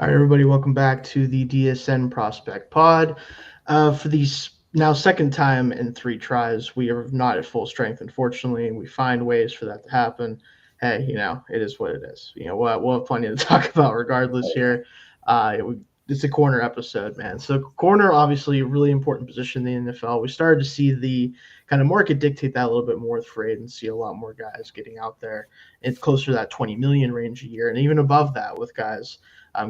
All right, everybody, welcome back to the DSN Prospect Pod. For these now second time in 3 tries, we are not at full strength, unfortunately, and we find ways for that to happen. Hey, it is what it is. We'll have plenty to talk about regardless Oh, yeah. here. It's a corner episode, man. So corner, obviously, a really important position in the NFL. We started to see the kind of market dictate that a little bit more with free agency, a lot more guys getting out there. It's closer to that 20 million range a year, and even above that with guys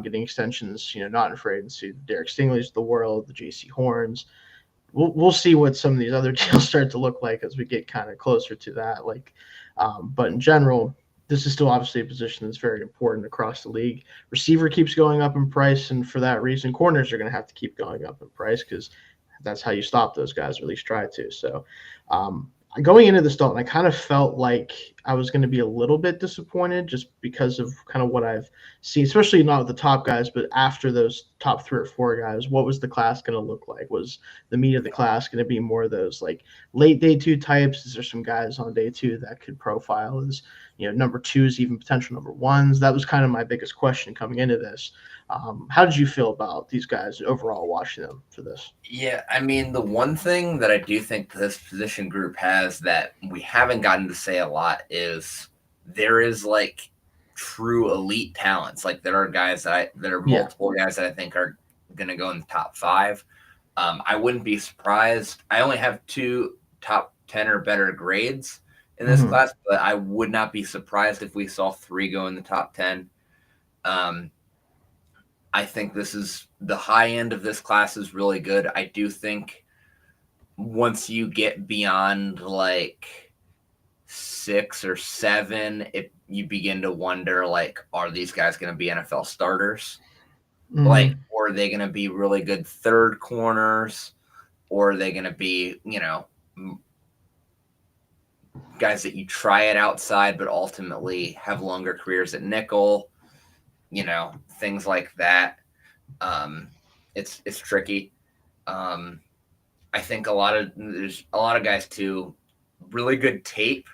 getting extensions, not in free agency. Derek Stingley's of the world, the J.C. Horns. We'll see what some of these other deals start to look like as we get kind of closer to that. But in general, this is still obviously a position that's very important across the league. Receiver keeps going up in price, and for that reason, corners are going to have to keep going up in price because that's how you stop those guys, or at least try to. So, going into this, Dalton, I kind of felt like I was going to be a little bit disappointed just because of kind of what I've seen, especially not with the top guys, but after those top 3 or 4 guys, what was the class going to look like? Was the meat of the class going to be more of those like late day 2 types? Is there some guys on day 2 that could profile as, number 2s, even potential number 1s? That was kind of my biggest question coming into this. How did you feel about these guys overall watching them for this? Yeah, I mean, the one thing that I do think this position group has that we haven't gotten to say a lot is there is like true elite talents. Like there are guys that are Yeah. multiple guys that I think are going to go in the top 5. I wouldn't be surprised. I only have 2 top 10 or better grades in this Mm-hmm. class, but I would not be surprised if we saw 3 go in the top 10. I think this is the high end of this class is really good. I do think once you get beyond like 6 or 7, you begin to wonder like, are these guys going to be NFL starters? Like, Mm-hmm. or are they going to be really good third corners? Or are they going to be, guys that you try it outside, but ultimately have longer careers at nickel? Things like that. It's tricky. I think there's a lot of guys too, really good tape,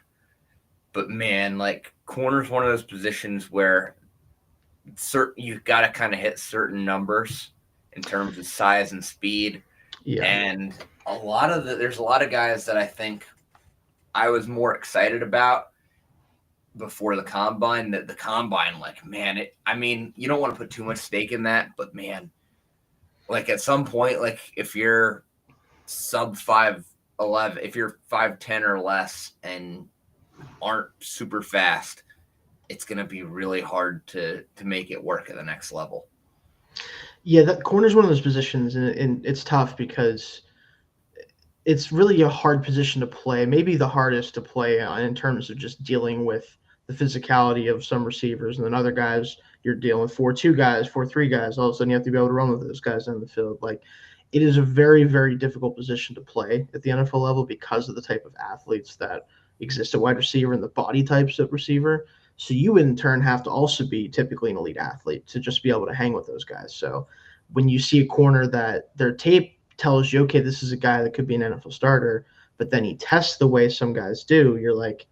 but man, like corner's one of those positions where you've got to kind of hit certain numbers in terms of size and speed, Yeah. and there's a lot of guys that I think I was more excited about before the combine. That the combine, like man, you don't want to put too much stake in that, but man, like at some point, like if you're sub 5'11", if you're 5'10" or less and aren't super fast, it's going to be really hard to make it work at the next level. Yeah, that corner is one of those positions, and it's tough because it's really a hard position to play, maybe the hardest to play in terms of just dealing with the physicality of some receivers, and then other guys you're dealing with 4-2 guys, 4-3 guys. All of a sudden, you have to be able to run with those guys in the field. Like, it is a very, very difficult position to play at the NFL level because of the type of athletes that exist at wide receiver and the body types at receiver. So you in turn have to also be typically an elite athlete to just be able to hang with those guys. So when you see a corner that their tape tells you, okay, this is a guy that could be an NFL starter, but then he tests the way some guys do, you're like,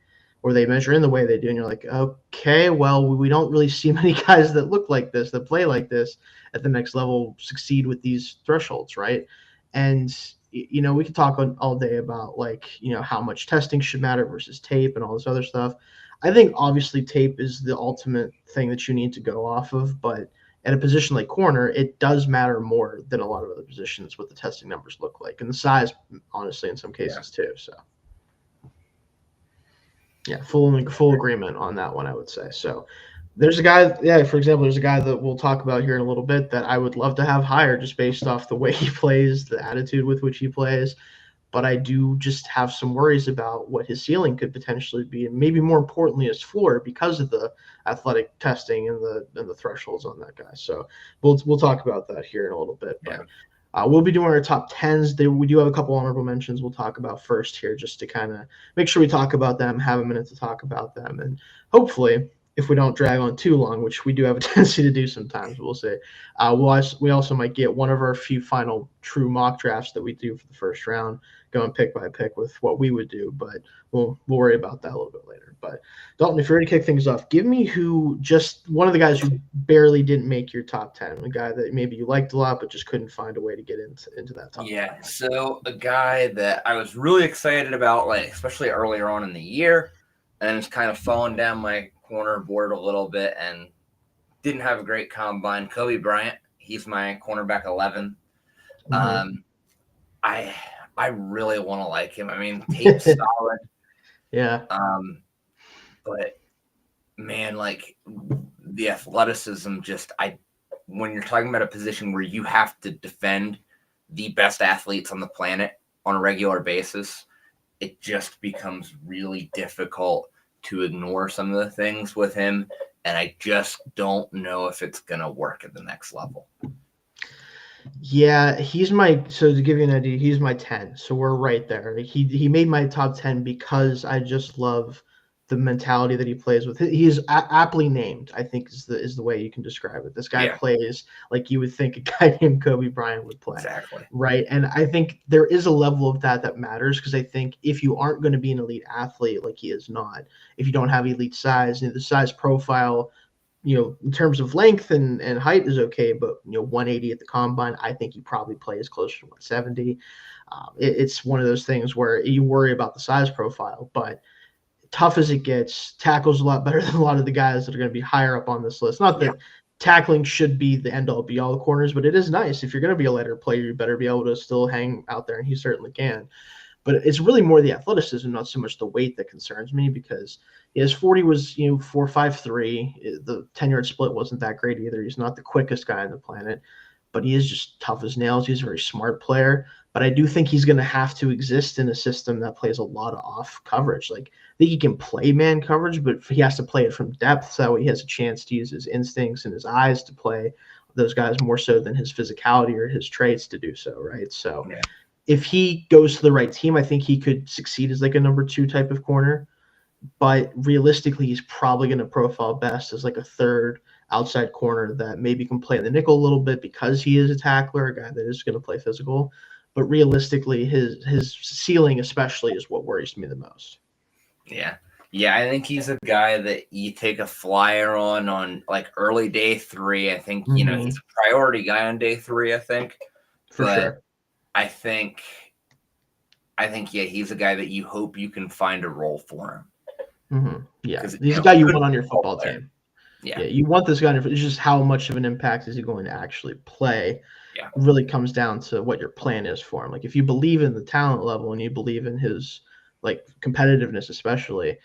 or they measure in the way they do, and you're like, okay, well, we don't really see many guys that look like this, that play like this at the next level, succeed with these thresholds, right? And we could talk all day about how much testing should matter versus tape and all this other stuff. I think obviously tape is the ultimate thing that you need to go off of, but at a position like corner, it does matter more than a lot of other positions what the testing numbers look like, and the size, honestly, in some cases too. So, yeah, full agreement on that one, I would say. So, there's a guy, yeah, for example, there's a guy that we'll talk about here in a little bit that I would love to have higher just based off the way he plays, the attitude with which he plays. But I do just have some worries about what his ceiling could potentially be, and maybe more importantly, his floor because of the athletic testing and the thresholds on that guy. So we'll talk about that here in a little bit. But we'll be doing our top tens. We do have a couple honorable mentions we'll talk about first here, just to kind of make sure we talk about them, have a minute to talk about them, and hopefully if we don't drag on too long, which we do have a tendency to do sometimes. We'll say we also might get one of our few final true mock drafts that we do for the first round, going pick by pick with what we would do, but we'll worry about that a little bit later. But Dalton, if you're ready to kick things off, give me one of the guys who barely didn't make your top 10, a guy that maybe you liked a lot but just couldn't find a way to get into that top 10. Yeah, so a guy that I was really excited about, like especially earlier on in the year, and it's kind of fallen down my corner board a little bit and didn't have a great combine. Kobe Bryant, he's my cornerback 11. I really want to like him. I mean, tape's solid. Yeah. But man, like the athleticism, when you're talking about a position where you have to defend the best athletes on the planet on a regular basis, it just becomes really difficult to ignore some of the things with him. And I just don't know if it's going to work at the next level. Yeah, so to give you an idea, he's my 10. So we're right there. Like he made my top 10 because I just love the mentality that he plays with. He is aptly named, I think is the way you can describe it. This guy plays like you would think a guy named Kobe Bryant would play. Exactly. Right. And I think there is a level of that matters, because I think if you aren't going to be an elite athlete, like he is not, if you don't have elite size, the size profile, in terms of length and height is okay, but 180 at the combine, I think he probably plays closer to 170. It's one of those things where you worry about the size profile, but tough as it gets, tackles a lot better than a lot of the guys that are going to be higher up on this list. Not that tackling should be the end all be all corners, but it is nice. If you're going to be a later player, you better be able to still hang out there, and he certainly can. But it's really more the athleticism, not so much the weight, that concerns me, because his 40 was 4.53. The 10-yard split wasn't that great either. He's not the quickest guy on the planet, but he is just tough as nails. He's a very smart player. But I do think he's going to have to exist in a system that plays a lot of off coverage. Like, I think he can play man coverage, but he has to play it from depth, so he has a chance to use his instincts and his eyes to play those guys more so than his physicality or his traits to do so, right? So if he goes to the right team, I think he could succeed as like a number 2 type of corner. But realistically, he's probably going to profile best as like a third outside corner that maybe can play in the nickel a little bit because he is a tackler, a guy that is going to play physical. But realistically, his ceiling especially is what worries me the most. Yeah, I think he's a guy that you take a flyer on like early day 3. I think he's a priority guy on day 3. I think for sure. I think he's a guy that you hope you can find a role for him. Yeah, he's a guy you want on your football team. Yeah, you want this guy. It's just how much of an impact is he going to actually play? Yeah, really comes down to what your plan is for him. Like, if you believe in the talent level and you believe in his like competitiveness, especially,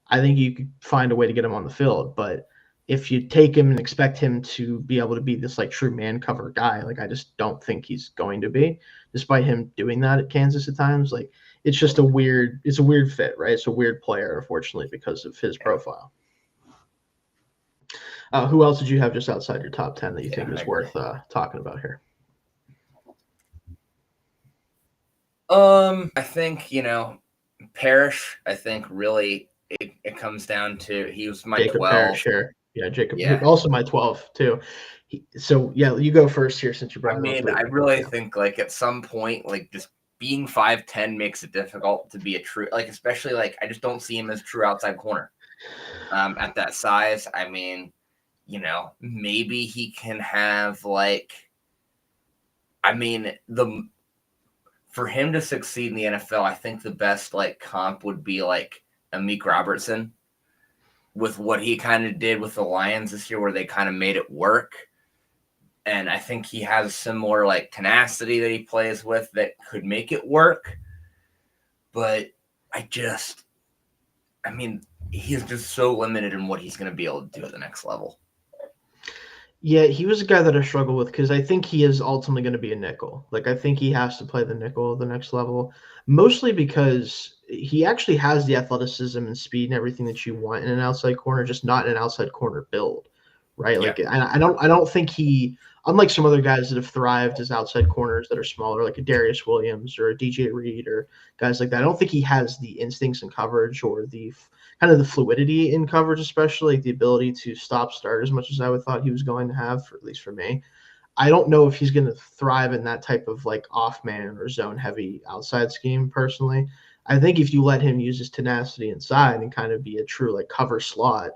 I think you could find a way to get him on the field. But if you take him and expect him to be able to be this like true man cover guy, like I just don't think he's going to be, despite him doing that at Kansas at times. Like, it's just a weird fit, right? It's a weird player, unfortunately, because of his profile. Who else did you have just outside your top 10 that you think is worth talking about here? I think, Parrish, I think really it comes down to, he was my Jacob 12. Parrish here. Yeah, Jacob. Yeah. Also my 12 too. So you go first here since you brought him up. I really think like at some point, like just being 5'10" makes it difficult to be a true, like, especially like I just don't see him as true outside corner at that size. I mean, maybe he can have like, for him to succeed in the NFL, I think the best like comp would be like Amik Robertson, with what he kind of did with the Lions this year, where they kind of made it work. And I think he has similar like tenacity that he plays with that could make it work. But he's just so limited in what he's going to be able to do at the next level. Yeah, he was a guy that I struggle with because I think he is ultimately going to be a nickel. Like, I think he has to play the nickel at the next level, mostly because he actually has the athleticism and speed and everything that you want in an outside corner, just not in an outside corner build, right? Like, I don't think he, unlike some other guys that have thrived as outside corners that are smaller, like a Darius Williams or a DJ Reed or guys like that, I don't think he has the instincts and coverage or the kind of the fluidity in coverage, especially like the ability to stop start as much as I would thought he was going to have, at least for me. I don't know if he's going to thrive in that type of like off man or zone heavy outside scheme personally. I think if you let him use his tenacity inside and kind of be a true like cover slot,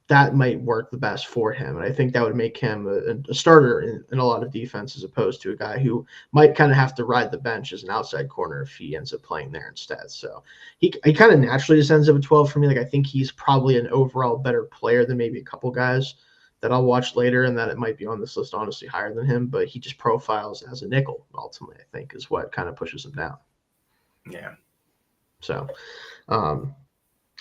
that might work the best for him. And I think that would make him a starter in a lot of defense as opposed to a guy who might kind of have to ride the bench as an outside corner if he ends up playing there instead. So he kind of naturally just ends up at 12 for me. Like I think he's probably an overall better player than maybe a couple guys that I'll watch later, and that it might be on this list honestly higher than him, but he just profiles as a nickel ultimately, I think, is what kind of pushes him down. Yeah. So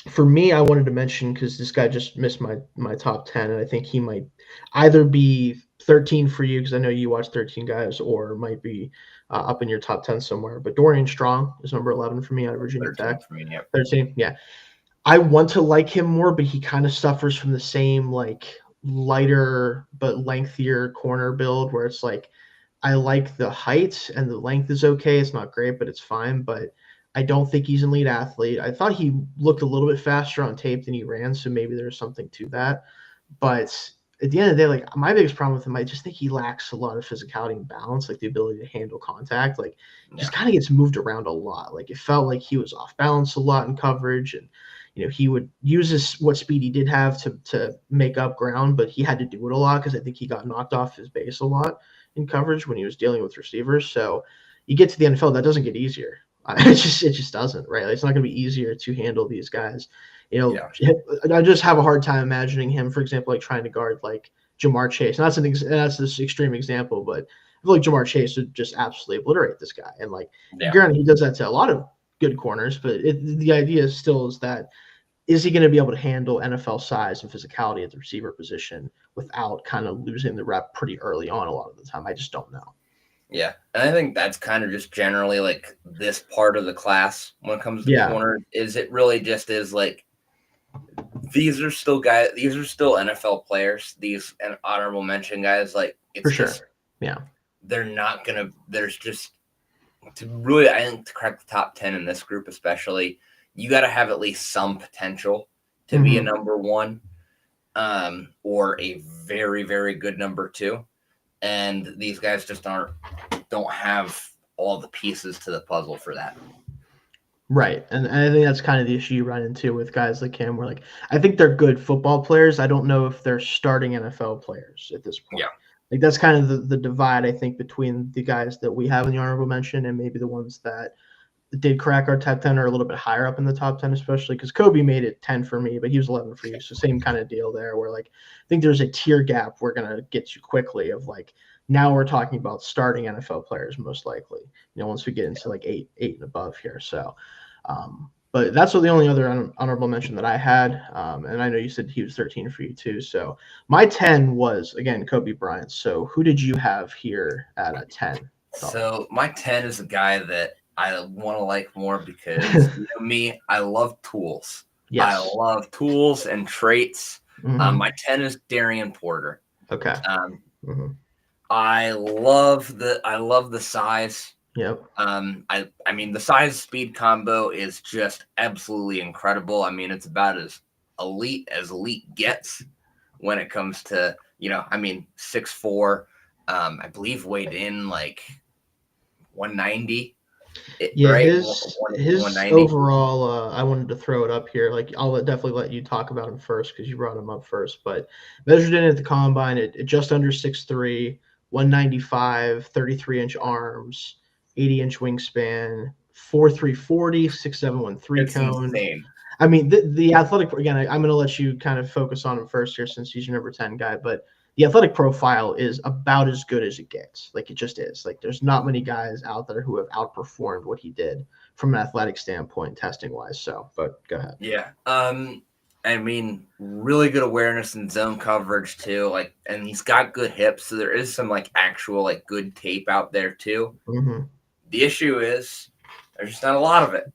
for me, I wanted to mention, because this guy just missed my top 10, and I think he might either be 13 for you, because I know you watch 13 guys, or might be up in your top 10 somewhere. But Dorian Strong is number 11 for me out of Virginia Tech. For me, yep. 13, yeah. I want to like him more, but he kind of suffers from the same like lighter but lengthier corner build where it's like I like the height and the length is okay. It's not great, but it's fine. But I don't think he's an elite athlete. I thought he looked a little bit faster on tape than he ran, so maybe there's something to that. But at the end of the day, like my biggest problem with him, I just think he lacks a lot of physicality and balance, like the ability to handle contact. Like just kind of gets moved around a lot. Like it felt like he was off balance a lot in coverage, and he would use what speed he did have to make up ground, but he had to do it a lot because I think he got knocked off his base a lot in coverage when he was dealing with receivers. So you get to the NFL, that doesn't get easier. It just doesn't, right? Like, it's not going to be easier to handle these guys. I just have a hard time imagining him, for example, like trying to guard like Jamar Chase. And that's this extreme example, but I feel like Jamar Chase would just absolutely obliterate this guy. And like, granted, he does that to a lot of good corners, but the idea still is that is he going to be able to handle NFL size and physicality at the receiver position without kind of losing the rep pretty early on a lot of the time? I just don't know. Yeah, and I think that's kind of just generally like this part of the class when it comes to corner, is it really just is like these are still NFL players, these and honorable mention guys, like it's for sure. Just, yeah, they're not gonna. There's just to really, I think, to crack the top 10 in this group, especially, you got to have at least some potential to be a number one, or a very, very good number two. And these guys just don't have all the pieces to the puzzle for that. Right. And I think that's kind of the issue you run into with guys like him, where like I think they're good football players. I don't know if they're starting NFL players at this point. Yeah. Like that's kind of the divide, I think, between the guys that we have in the honorable mention and maybe the ones that did crack our top 10 or a little bit higher up in the top 10, especially because Kobe made it 10 for me, but he was 11 for you. So same kind of deal there, where like I think there's a tier gap we're going to get to quickly of like now we're talking about starting NFL players most likely, once we get into like eight and above here. So but that's the only other honorable mention that I had. And I know you said he was 13 for you too. So my 10 was, again, Kobe Bryant. So who did you have here at a 10? So my 10 is a guy that I want to like more because me, I love tools. Yes. I love tools and traits. My 10 is Darian Porter. Okay. I love the size. Yep. I mean, the size speed combo is just absolutely incredible. I mean, it's about as elite gets when it comes to, 6'4", I believe weighed in like 190. Right? His overall, I wanted to throw it up here. Like, I'll definitely let you talk about him first because you brought him up first. But measured in at the combine at just under 6'3", 195, 33-inch arms, 80-inch wingspan, 4.3 40, 6.7 3 cone. Insane. I mean, the athletic, again, I'm going to let you kind of focus on him first here since he's your number 10 guy, but the athletic profile is about as good as it gets. Like, it just is. Like, there's not many guys out there who have outperformed what he did from an athletic standpoint, testing-wise. So, but go ahead. Yeah. I mean, really good awareness in zone coverage too. Like, and he's got good hips, so there is some like actual like good tape out there too. The issue is there's just not a lot of it,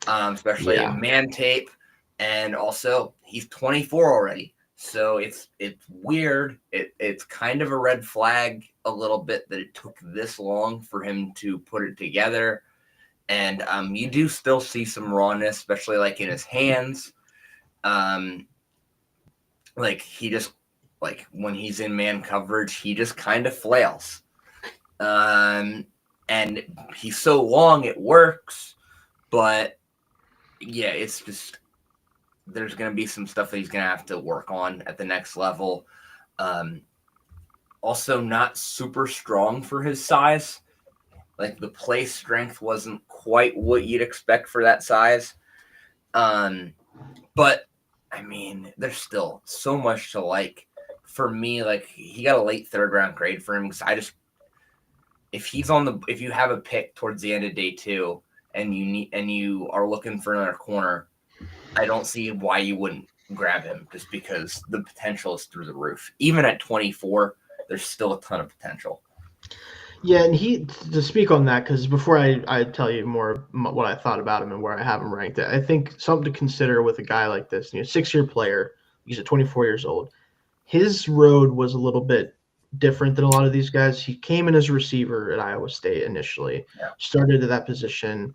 especially in man tape, and also he's 24 already. So it's weird. It's kind of a red flag a little bit that it took this long for him to put it together. And you do still see some rawness, especially like in his hands. Like he just like when he's in man coverage, he just kind of flails. And he's so long it works, but yeah, it's just there's going to be some stuff that he's going to have to work on at the next level. Also, not super strong for his size. Like the play strength wasn't quite what you'd expect for that size. But I mean, there's still so much to like. For me, like he got a late 3rd round grade for him because if you have a pick towards the end of day 2 and you are looking for another corner, I don't see why you wouldn't grab him just because the potential is through the roof. Even at 24, there's still a ton of potential. Yeah, and to speak on that, because before I tell you more what I thought about him and where I have him ranked, I think something to consider with a guy like this, 6-year player, he's at 24 years old. His road was a little bit different than a lot of these guys. He came in as a receiver at Iowa State initially, started at that position,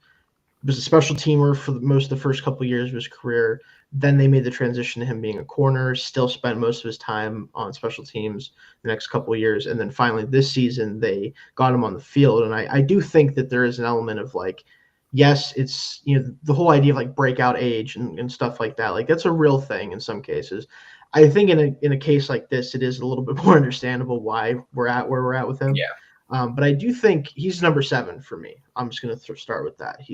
was a special teamer for most of the first couple of years of his career. Then they made the transition to him being a corner, still spent most of his time on special teams the next couple of years. And then finally this season, they got him on the field. And I do think that there is an element of like, yes, it's, the whole idea of like breakout age and stuff like that. Like that's a real thing in some cases. I think in a case like this, it is a little bit more understandable why we're at where we're at with him. Yeah. But I do think he's number 7 for me. I'm just going to start with that. He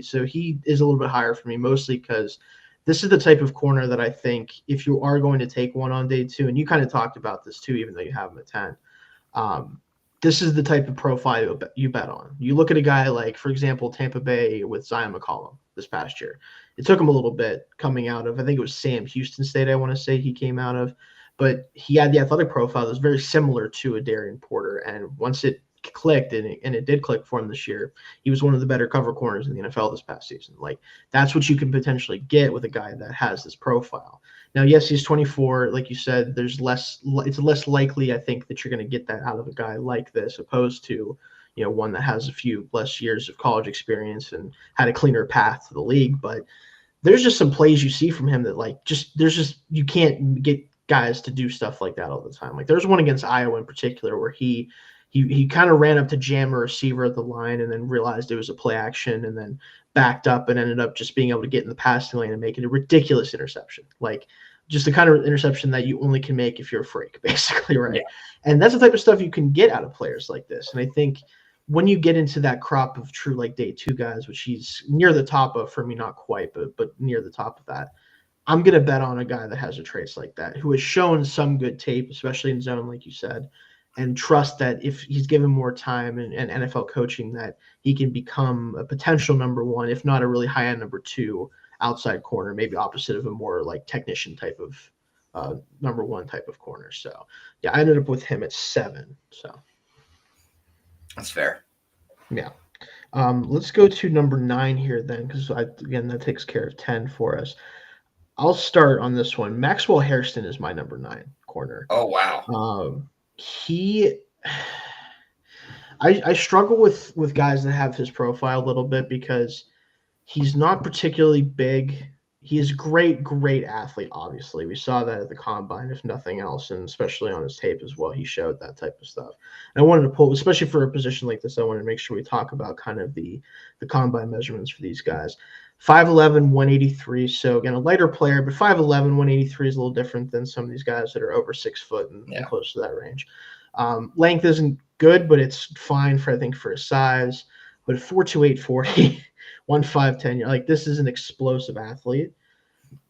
is a little bit higher for me, mostly because this is the type of corner that I think if you are going to take one on day 2, and you kind of talked about this too, even though you have him at 10, this is the type of profile you bet on. You look at a guy like, for example, Tampa Bay with Zion McCollum this past year. It took him a little bit coming out of, I think it was Sam Houston State, I want to say he came out of, but he had the athletic profile that was very similar to a Darian Porter. And once it clicked, and it did click for him this year, he was one of the better cover corners in the NFL this past season. Like that's what you can potentially get with a guy that has this profile. Now, yes, he's 24. Like you said, it's less likely, I think, that you're going to get that out of a guy like this, opposed to, one that has a few less years of college experience and had a cleaner path to the league. But there's just some plays you see from him that you can't get guys to do stuff like that all the time. Like there's one against Iowa in particular where he kind of ran up to jam a receiver at the line and then realized it was a play action and then backed up and ended up just being able to get in the passing lane and making a ridiculous interception. Like just the kind of interception that you only can make if you're a freak, basically, right? Yeah. And that's the type of stuff you can get out of players like this. And I think when you get into that crop of true like day 2 guys, which he's near the top of, for me, not quite, but near the top of that, I'm going to bet on a guy that has a trace like that, who has shown some good tape, especially in zone, like you said, and trust that if he's given more time and NFL coaching, that he can become a potential number 1, if not a really high-end number 2 outside corner, maybe opposite of a more like technician type of number 1 type of corner. So, yeah, I ended up with him at 7. So that's fair. Yeah. Let's go to number 9 here then, because again, that takes care of 10 for us. I'll start on this one. Maxwell Hairston is my number 9 corner. Oh, wow. I struggle with guys that have his profile a little bit because he's not particularly big. He is a great athlete, obviously. We saw that at the combine, if nothing else, and especially on his tape as well. He showed that type of stuff. And I wanted to pull, especially for a position like this, I wanted to make sure we talk about kind of the combine measurements for these guys. 5'11", 183. So, again, a lighter player, but 5'11", 183 is a little different than some of these guys that are over 6 foot and close to that range. Length isn't good, but it's fine for his size. But 4'2", 40, 1'5", like this is an explosive athlete.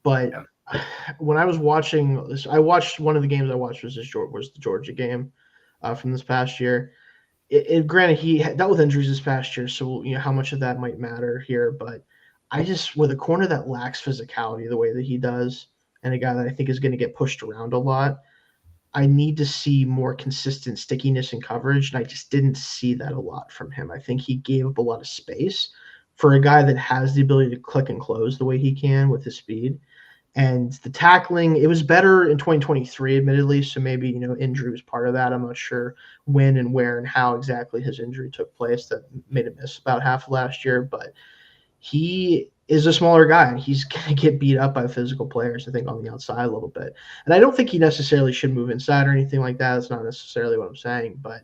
But when I was watching this, one of the games I watched was the Georgia game from this past year. Granted, he dealt with injuries this past year, so how much of that might matter here. But with a corner that lacks physicality the way that he does, and a guy that I think is going to get pushed around a lot, I need to see more consistent stickiness and coverage, and I just didn't see that a lot from him. I think he gave up a lot of space for a guy that has the ability to click and close the way he can with his speed. And the tackling, it was better in 2023, admittedly, so maybe, injury was part of that. I'm not sure when and where and how exactly his injury took place that made him miss about half of last year, but he is a smaller guy, and he's going to get beat up by physical players, I think, on the outside a little bit. And I don't think he necessarily should move inside or anything like that. That's not necessarily what I'm saying, but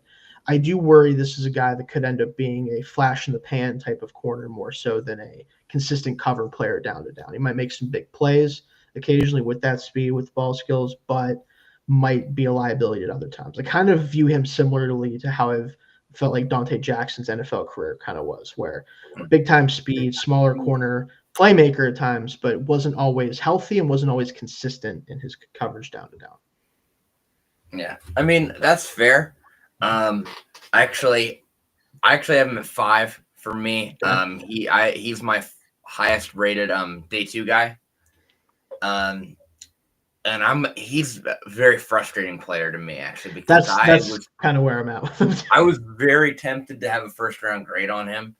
I do worry this is a guy that could end up being a flash in the pan type of corner more so than a consistent cover player down to down. He might make some big plays occasionally with that speed, with ball skills, but might be a liability at other times. I kind of view him similarly to how I've felt like Dante Jackson's NFL career kind of was, where big time speed, smaller corner, playmaker at times, but wasn't always healthy and wasn't always consistent in his coverage down to down. Yeah, I mean that's fair. I actually have him at 5 for me. He's my highest rated day 2 guy. And he's a very frustrating player to me actually, because that's kind of where I'm at with him. I was very tempted to have a first round grade on him.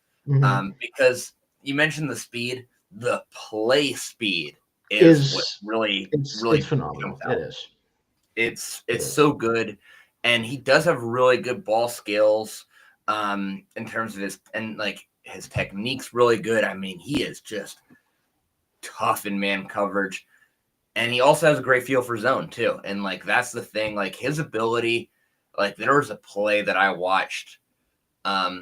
Because you mentioned the speed, the play speed is what really it's phenomenal. It's so good, and he does have really good ball skills in terms of his technique's really good. I mean, he is just tough in man coverage, and he also has a great feel for zone too. And like that's the thing, like his ability. Like there was a play that I watched, I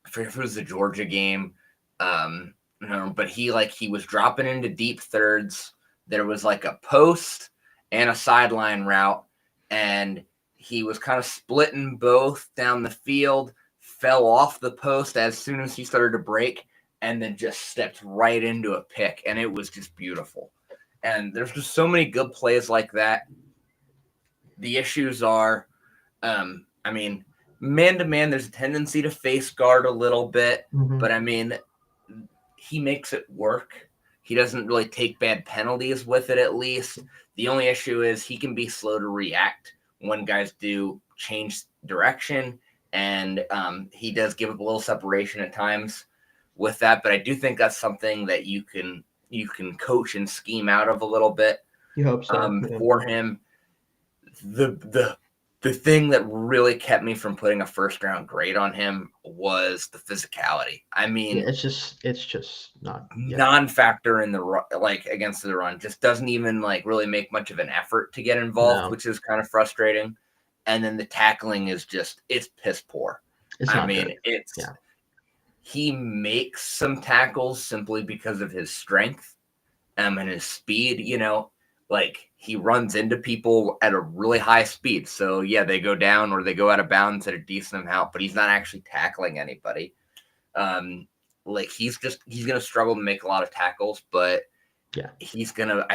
forget if it was the Georgia game, but he was dropping into deep thirds. There was like a post and a sideline route, and he was kind of splitting both down the field, fell off the post as soon as he started to break, and then just stepped right into a pick, and it was just beautiful. And there's just so many good plays like that. The issues are, man-to-man, there's a tendency to face guard a little bit, but I mean, he makes it work. He doesn't really take bad penalties with it, at least. The only issue is he can be slow to react when guys do change direction, and he does give up a little separation at times with that. But I do think that's something that you can coach and scheme out of a little bit. You hope so. For him. The thing that really kept me from putting a first round grade on him was the physicality. I mean, it's just not non-factor in the against the run. Just doesn't even really make much of an effort to get involved, which is kind of frustrating. And then the tackling is it's piss poor. He makes some tackles simply because of his strength and his speed. He runs into people at a really high speed. So, yeah, they go down or they go out of bounds at a decent amount, but he's not actually tackling anybody. He's going to struggle to make a lot of tackles, but I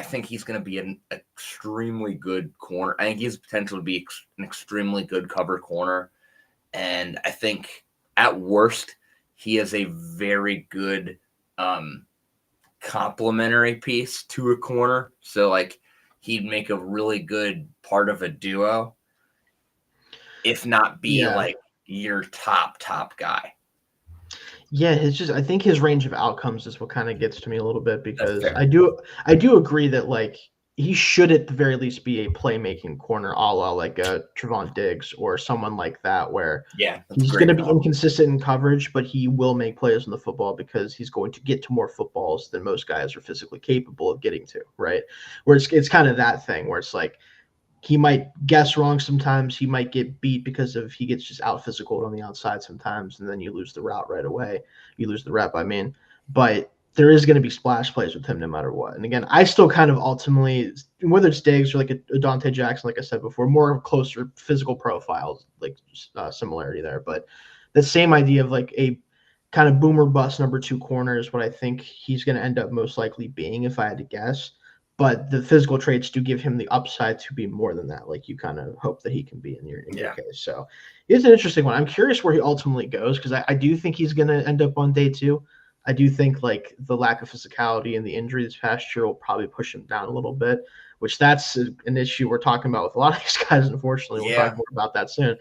think he's going to be an extremely good corner. I think he has potential to be an extremely good cover corner. And I think at worst, he is a very good complementary piece to a corner. So, he'd make a really good part of a duo, if not be your top guy. Yeah, I think his range of outcomes is what kind of gets to me a little bit, because I do agree that he should at the very least be a playmaking corner, a la like a Trevon Diggs or someone like that, where he's going to be inconsistent in coverage, but he will make plays on the football because he's going to get to more footballs than most guys are physically capable of getting to, right? Where it's kind of that thing where it's he might guess wrong sometimes, he might get beat because he gets just out physical on the outside sometimes, and then you lose the route right away. You lose the rep, but there is going to be splash plays with him no matter what. And again, I still kind of ultimately, whether it's Diggs or a Dante Jackson, like I said before, more closer physical profiles, similarity there. But the same idea of a kind of boomer bust number 2 corner is what I think he's going to end up most likely being, if I had to guess. But the physical traits do give him the upside to be more than that. You kind of hope that he can be in your case. So it's an interesting one. I'm curious where he ultimately goes, because I do think he's going to end up on day 2. I do think the lack of physicality and the injury this past year will probably push him down a little bit, which that's an issue we're talking about with a lot of these guys, unfortunately. We'll talk more about that soon.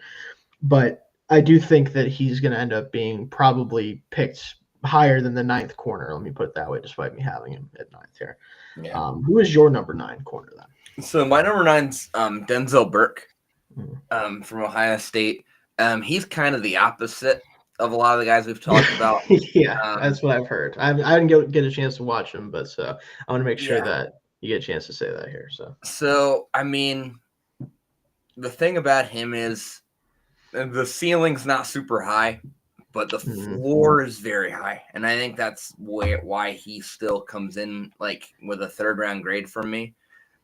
But I do think that he's going to end up being probably picked higher than the 9th corner. Let me put it that way, despite me having him at 9th here. Yeah. Who is your number 9 corner then? So my number 9's Denzel Burke from Ohio State. He's kind of the opposite of a lot of the guys we've talked about. Yeah, Um, that's what I've heard. I didn't get a chance to watch him, but I want to make sure yeah. that you get a chance to say that here. So, I mean, the thing about him is the ceiling's not super high, but the Mhm. floor is very high. And I think that's why he still comes in like with a third round grade from me,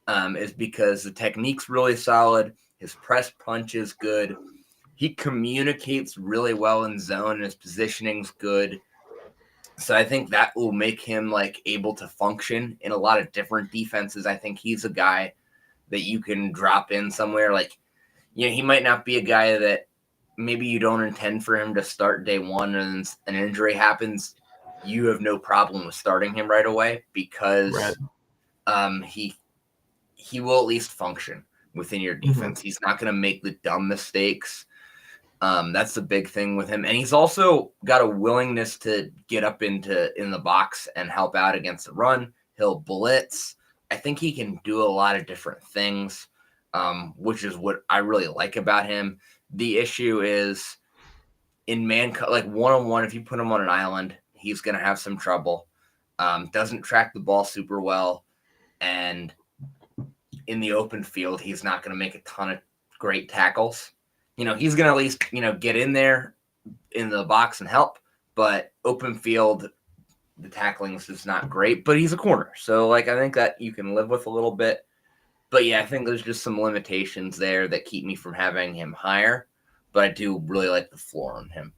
is because the technique's really solid. His press punch is good. He communicates really well in zone, and his positioning's good. So I think that will make him like able to function in a lot of different defenses. I think he's a guy that you can drop in somewhere. Like, he might not be a guy that maybe you don't intend for him to start day one and an injury happens. You have no problem with starting him right away Right. because he will at least function within your Mhm. defense. He's not going to make the dumb mistakes. That's the big thing with him, and he's also got a willingness to get up in the box and help out against the run. He'll blitz. I think he can do a lot of different things, which is what I really like about him. The issue is in like one-on-one. If you put him on an island, he's going to have some trouble. Doesn't track the ball super well, and in the open field, he's not going to make a ton of great tackles. He's going to at least, get in there in the box and help, but open field, the tackling is just not great, but he's a corner. So, like, I think that you can live with a little bit. But yeah, I think there's just some limitations there that keep me from having him higher, but I do really like the floor on him.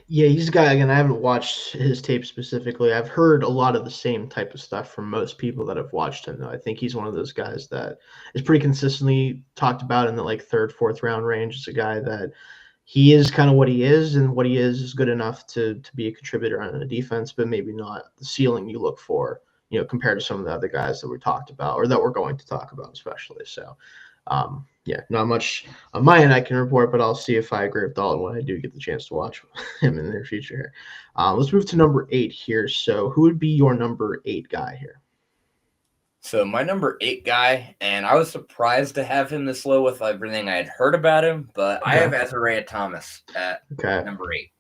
Yeah, he's a guy, again, I haven't watched his tape specifically. I've heard a lot of the same type of stuff from most people that have watched him, though. I think he's one of those guys that is pretty consistently talked about in the like third, fourth round range. It's a guy that he is kind of what he is, and what he is good enough to be a contributor on a defense, but maybe not the ceiling you look for, compared to some of the other guys that we talked about or that we're going to talk about, especially. So, yeah, not much on my end I can report, but I'll see if I agree with Dalton when I do get the chance to watch him in the near future here. Let's move to number 8 here. So, who would be your number 8 guy here? So my number 8 guy, and I was surprised to have him this low with everything I had heard about him, but I have Okay. Azariah Thomas at Okay. number 8.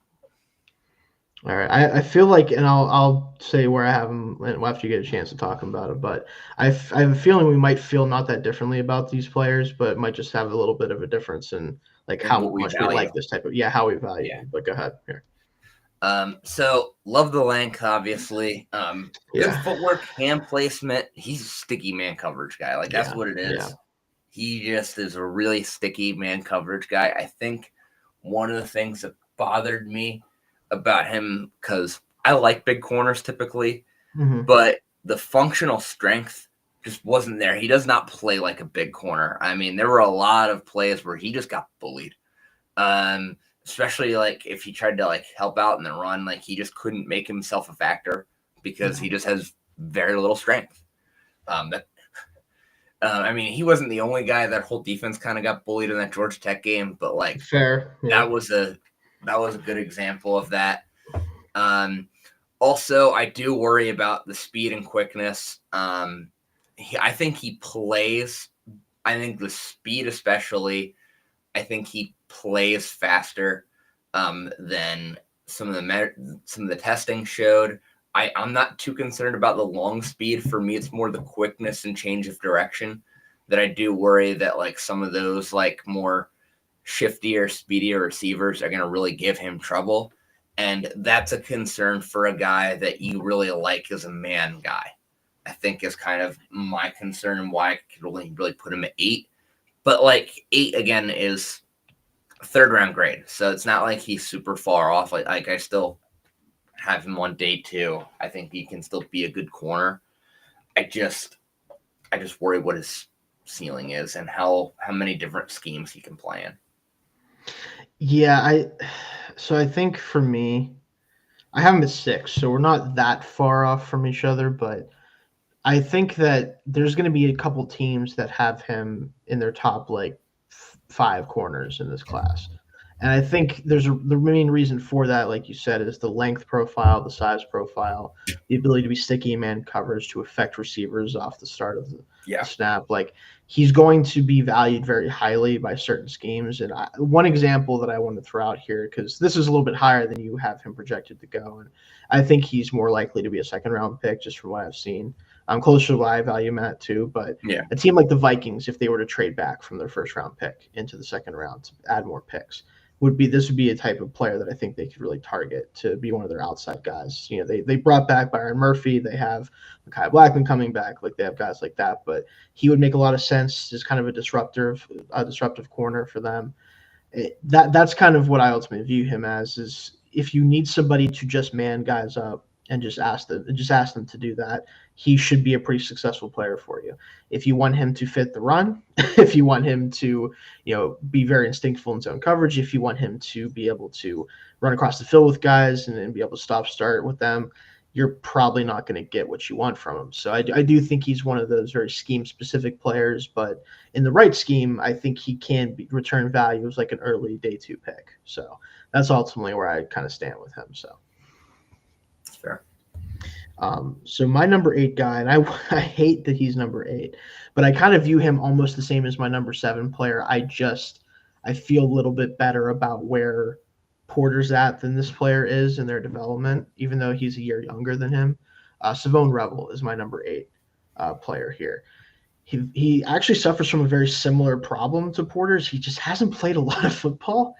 All right. I feel like, and I'll say where I have him after you get a chance to talk about it, but I have a feeling we might feel not that differently about these players, but might just have a little bit of a difference in like And how what we much we value. like this type of, how we value Yeah. him. But go ahead here. So love the length, obviously. Good Yeah. footwork, hand placement. He's a sticky man coverage guy. Like, that's what it is. Yeah. He just is a really sticky man coverage guy. I think one of the things that bothered me about him, because I like big corners typically, Mm-hmm. but the functional strength just wasn't there. He does not play like a big corner. I mean, there were a lot of plays where he just got bullied. Especially like if he tried to like help out in the run, like he just couldn't make himself a factor because he just has very little strength. I mean, he wasn't the only guy. That whole defense kind of got bullied in that Georgia Tech game, but like Fair. Yeah. that was a good example of that. Also, I do worry about the speed and quickness. I think he plays. I think the speed, especially. I think he plays faster than some of the testing showed. I'm not too concerned about the long speed. For me, it's more the quickness and change of direction that I do worry that like some of those like more shiftier, speedier receivers are going to really give him trouble. And that's a concern for a guy that you really like as a man guy. I think is kind of my concern and why I could only really put him at 8. But like 8 again is third round grade, so it's not like he's super far off. Like I still have him on day 2. I think he can still be a good corner. I just worry what his ceiling is and how many different schemes he can play in. Yeah, so I think for me, I have him at 6, so we're not that far off from each other, but I think that there's going to be a couple teams that have him in their top like 5 corners in this class. And I think the main reason for that, like you said, is the length profile, the size profile, the ability to be sticky in man coverage to affect receivers off the start of the snap. Like he's going to be valued very highly by certain schemes. And one example that I want to throw out here, because this is a little bit higher than you have him projected to go, and I think he's more likely to be a second round pick just from what I've seen. I'm closer to what I value him at too, but Yeah. a team like the Vikings, if they were to trade back from their first round pick into the second round to add more picks, would be a type of player that I think they could really target to be one of their outside guys. You know, they brought back Byron Murphy, they have Mekhi Blackman coming back, like they have guys like that, but he would make a lot of sense as kind of a disruptive corner for them. That's kind of what I ultimately view him as, is if you need somebody to just man guys up and just ask them to do that, he should be a pretty successful player for you. If you want him to fit the run, if you want him to, be very instinctful in zone coverage, if you want him to be able to run across the field with guys and be able to stop start with them, you're probably not going to get what you want from him. So I do think he's one of those very scheme-specific players, but in the right scheme, I think he can return value as like an early day 2 pick. So that's ultimately where I kind of stand with him. So that's fair. So my number 8 guy, and I hate that he's number 8, but I kind of view him almost the same as my number 7 player. I feel a little bit better about where Porter's at than this player is in their development, even though he's a year younger than him. Savone Revel is my number 8 player here. He actually suffers from a very similar problem to Porter's. He just hasn't played a lot of football.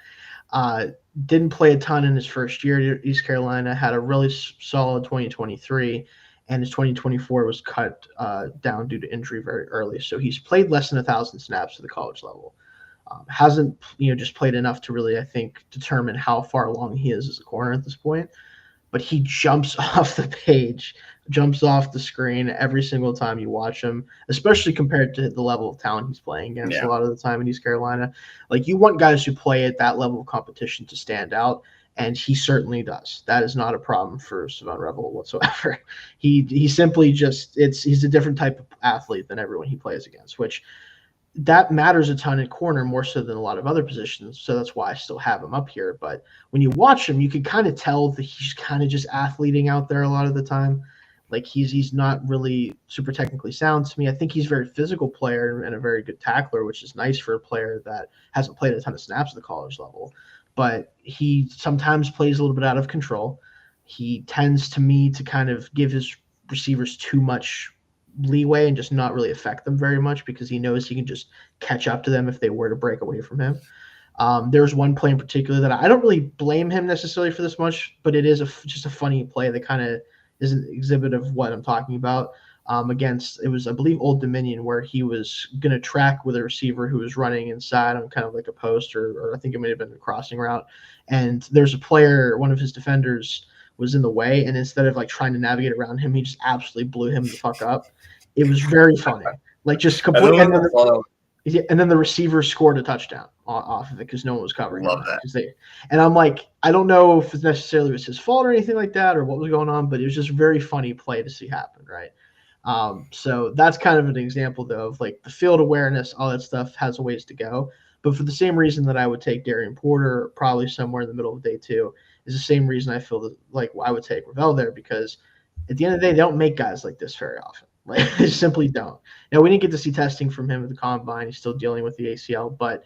Didn't play a ton in his first year at East Carolina, had a really solid 2023, and his 2024 was cut down due to injury very early. So he's played less than 1,000 snaps at the college level. Hasn't just played enough to really, I think, determine how far along he is as a corner at this point. But he jumps off the page, jumps off the screen every single time you watch him, especially compared to the level of talent he's playing against a lot of the time in East Carolina. Like, you want guys who play at that level of competition to stand out, and he certainly does. That is not a problem for Savone Revel whatsoever. He simply he's a different type of athlete than everyone he plays against, which that matters a ton in corner, more so than a lot of other positions. So that's why I still have him up here. But when you watch him, you can kind of tell that he's kind of just athleting out there a lot of the time. Like, he's not really super technically sound to me. I think he's a very physical player and a very good tackler, which is nice for a player that hasn't played a ton of snaps at the college level. But he sometimes plays a little bit out of control. He tends, to me, to kind of give his receivers too much leeway and just not really affect them very much, because he knows he can just catch up to them if they were to break away from him. There's one play in particular that I don't really blame him necessarily for this much, but it is just a funny play that kind of is an exhibit of what I'm talking about. It was, I believe, Old Dominion, where he was going to track with a receiver who was running inside on kind of like a post, or I think it may have been a crossing route. And there's a player, one of his defenders was in the way, and instead of like trying to navigate around him, he just absolutely blew him the fuck up. It was very funny. Like, just completely. And then the receiver scored a touchdown off of it because no one was covering him. And I'm like, I don't know if it necessarily was his fault or anything like that or what was going on, but it was just a very funny play to see happen, right? So that's kind of an example, though, of like the field awareness, all that stuff has a ways to go. But for the same reason that I would take Darian Porter probably somewhere in the middle of day 2 is the same reason I feel that, like, I would take Revel there, because at the end of the day, they don't make guys like this very often. Like, they simply don't. Now, we didn't get to see testing from him at the combine. He's still dealing with the ACL, but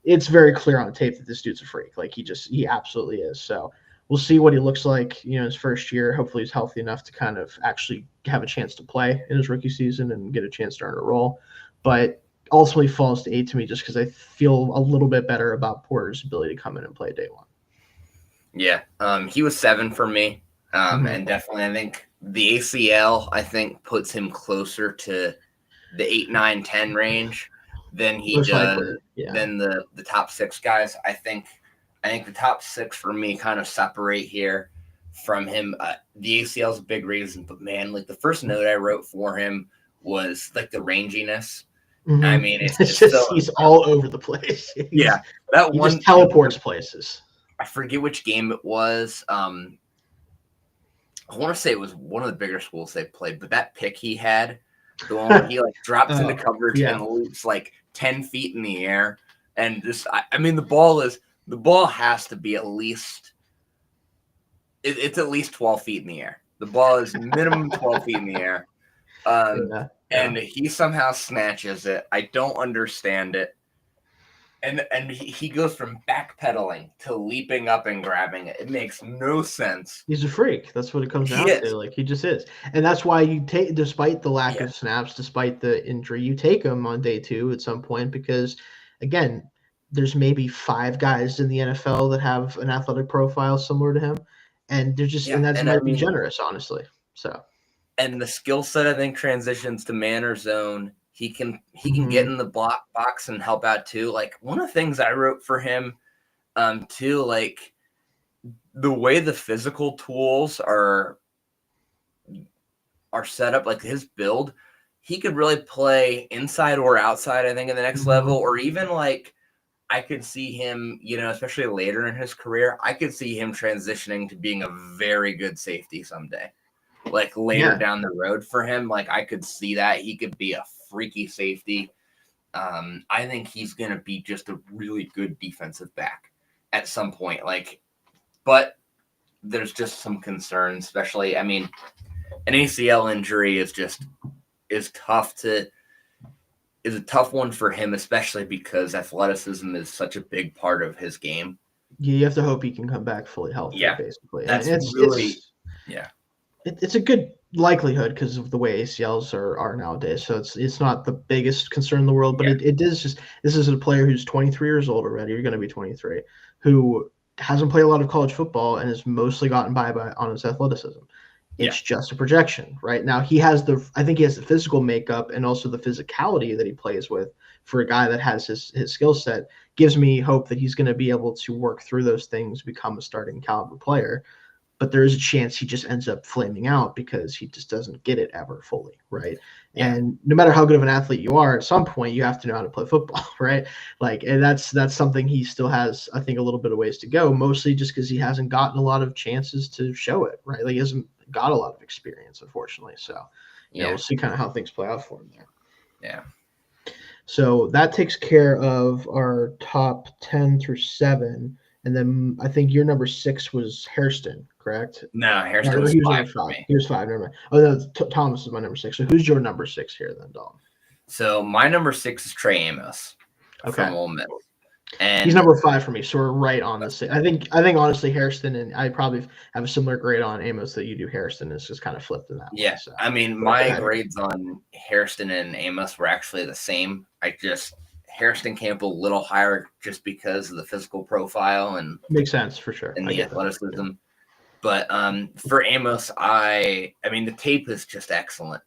it's very clear on tape that this dude's a freak. Like, he absolutely is. So we'll see what he looks like, his first year. Hopefully he's healthy enough to kind of actually have a chance to play in his rookie season and get a chance to earn a role. But ultimately falls to 8 to me just because I feel a little bit better about Porter's ability to come in and play day 1. Yeah, he was 7 for me. And definitely, I think the ACL, puts him closer to the 8, 9, 10 range than he Most does likely, yeah. than the top 6 guys. I think the top 6 for me kind of separate here from him. The ACL is a big reason, but man, like, the first note I wrote for him was like the ranginess. Mm-hmm. I mean, it's just he's all over the place. He just teleports places. I forget which game it was. I want to say it was one of the bigger schools they played, but that pick he had, the one where he like drops into coverage and leaps like 10 feet in the air, and just I mean the ball has to be at least it's at least 12 feet in the air. The ball is minimum 12 feet in the air. And he somehow snatches it. I don't understand it. And he goes from backpedaling to leaping up and grabbing it. It makes no sense. He's a freak. That's what it comes He down is. to. Like, he just is. And that's why you take, despite the lack Yeah. of snaps, despite the injury, you take him on day 2 at some point because, again, there's maybe 5 guys in the NFL that have an athletic profile similar to him. And they're just, and that might be generous, honestly. So. And the skill set, I think, transitions to man or zone. He can get in the box and help out too. Like, one of the things I wrote for him, too, like the way the physical tools are set up, like his build, he could really play inside or outside, I think, in the next level, or even like I could see him, especially later in his career, I could see him transitioning to being a very good safety someday. Like later down the road for him, like I could see that he could be a freaky safety. I think he's going to be just a really good defensive back at some point. Like, but there's just some concerns, especially, I mean, an ACL injury is a tough one for him, especially because athleticism is such a big part of his game. You have to hope he can come back fully healthy, basically. That's it's a good likelihood because of the way ACLs are nowadays. So it's not the biggest concern in the world, but it is just, this is a player who's 23 years old already. You're going to be 23, who hasn't played a lot of college football and has mostly gotten by on his athleticism. It's just a projection. Right now, I think he has the physical makeup and also the physicality that he plays with for a guy that has his skill set. Gives me hope that he's going to be able to work through those things, become a starting caliber player. But there is a chance he just ends up flaming out because he just doesn't get it ever fully, right? Yeah. And no matter how good of an athlete you are, at some point you have to know how to play football, right? Like, and that's something he still has, I think, a little bit of ways to go, mostly just because he hasn't gotten a lot of chances to show it, right? Like, he hasn't got a lot of experience, unfortunately. So, we'll see kind of how things play out for him there. Yeah. So that takes care of our top 10 through 7. And then I think your number 6 was Hairston, correct? No, Hairston was 5 for me. He was 5, never mind. Oh, no, Thomas is my number 6. So who's your number 6 here then, Dalton? So my number 6 is Trey Amos from Ole Miss. And he's number 5 for me, so we're right on the same. I think honestly Hairston, and I probably have a similar grade on Amos that you do. Hairston is just kind of flipped in that way. So. I mean, my grades on Hairston and Amos were actually the same. Hairston came up a little higher just because of the physical profile and makes sense for sure. And the athleticism. Yeah. But for Amos, I mean, the tape is just excellent.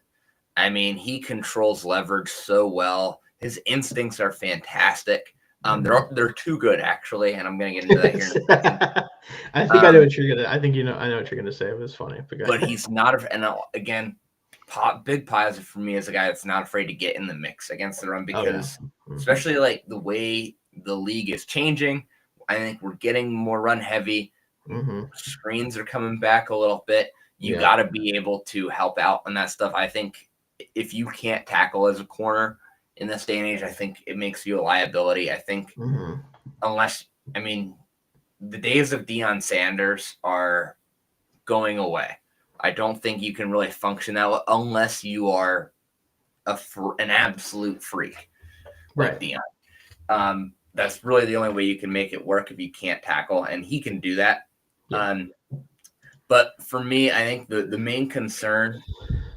I mean, he controls leverage so well. His instincts are fantastic. They're too good, actually, and I'm going to get into that here. I think I know what you're gonna. I think I know what you're gonna say. It was funny, but he's not. And again, big positive for me as a guy that's not afraid to get in the mix against the run because, especially like the way the league is changing, I think we're getting more run heavy. Screens are coming back a little bit. You got to be able to help out on that stuff. I think if you can't tackle as a corner in this day and age, I think it makes you a liability. I think unless, I mean, the days of Deion Sanders are going away. I don't think you can really function that way unless you are an absolute freak like Deion. That's really the only way you can make it work if you can't tackle, and he can do that. But for me, I think the main concern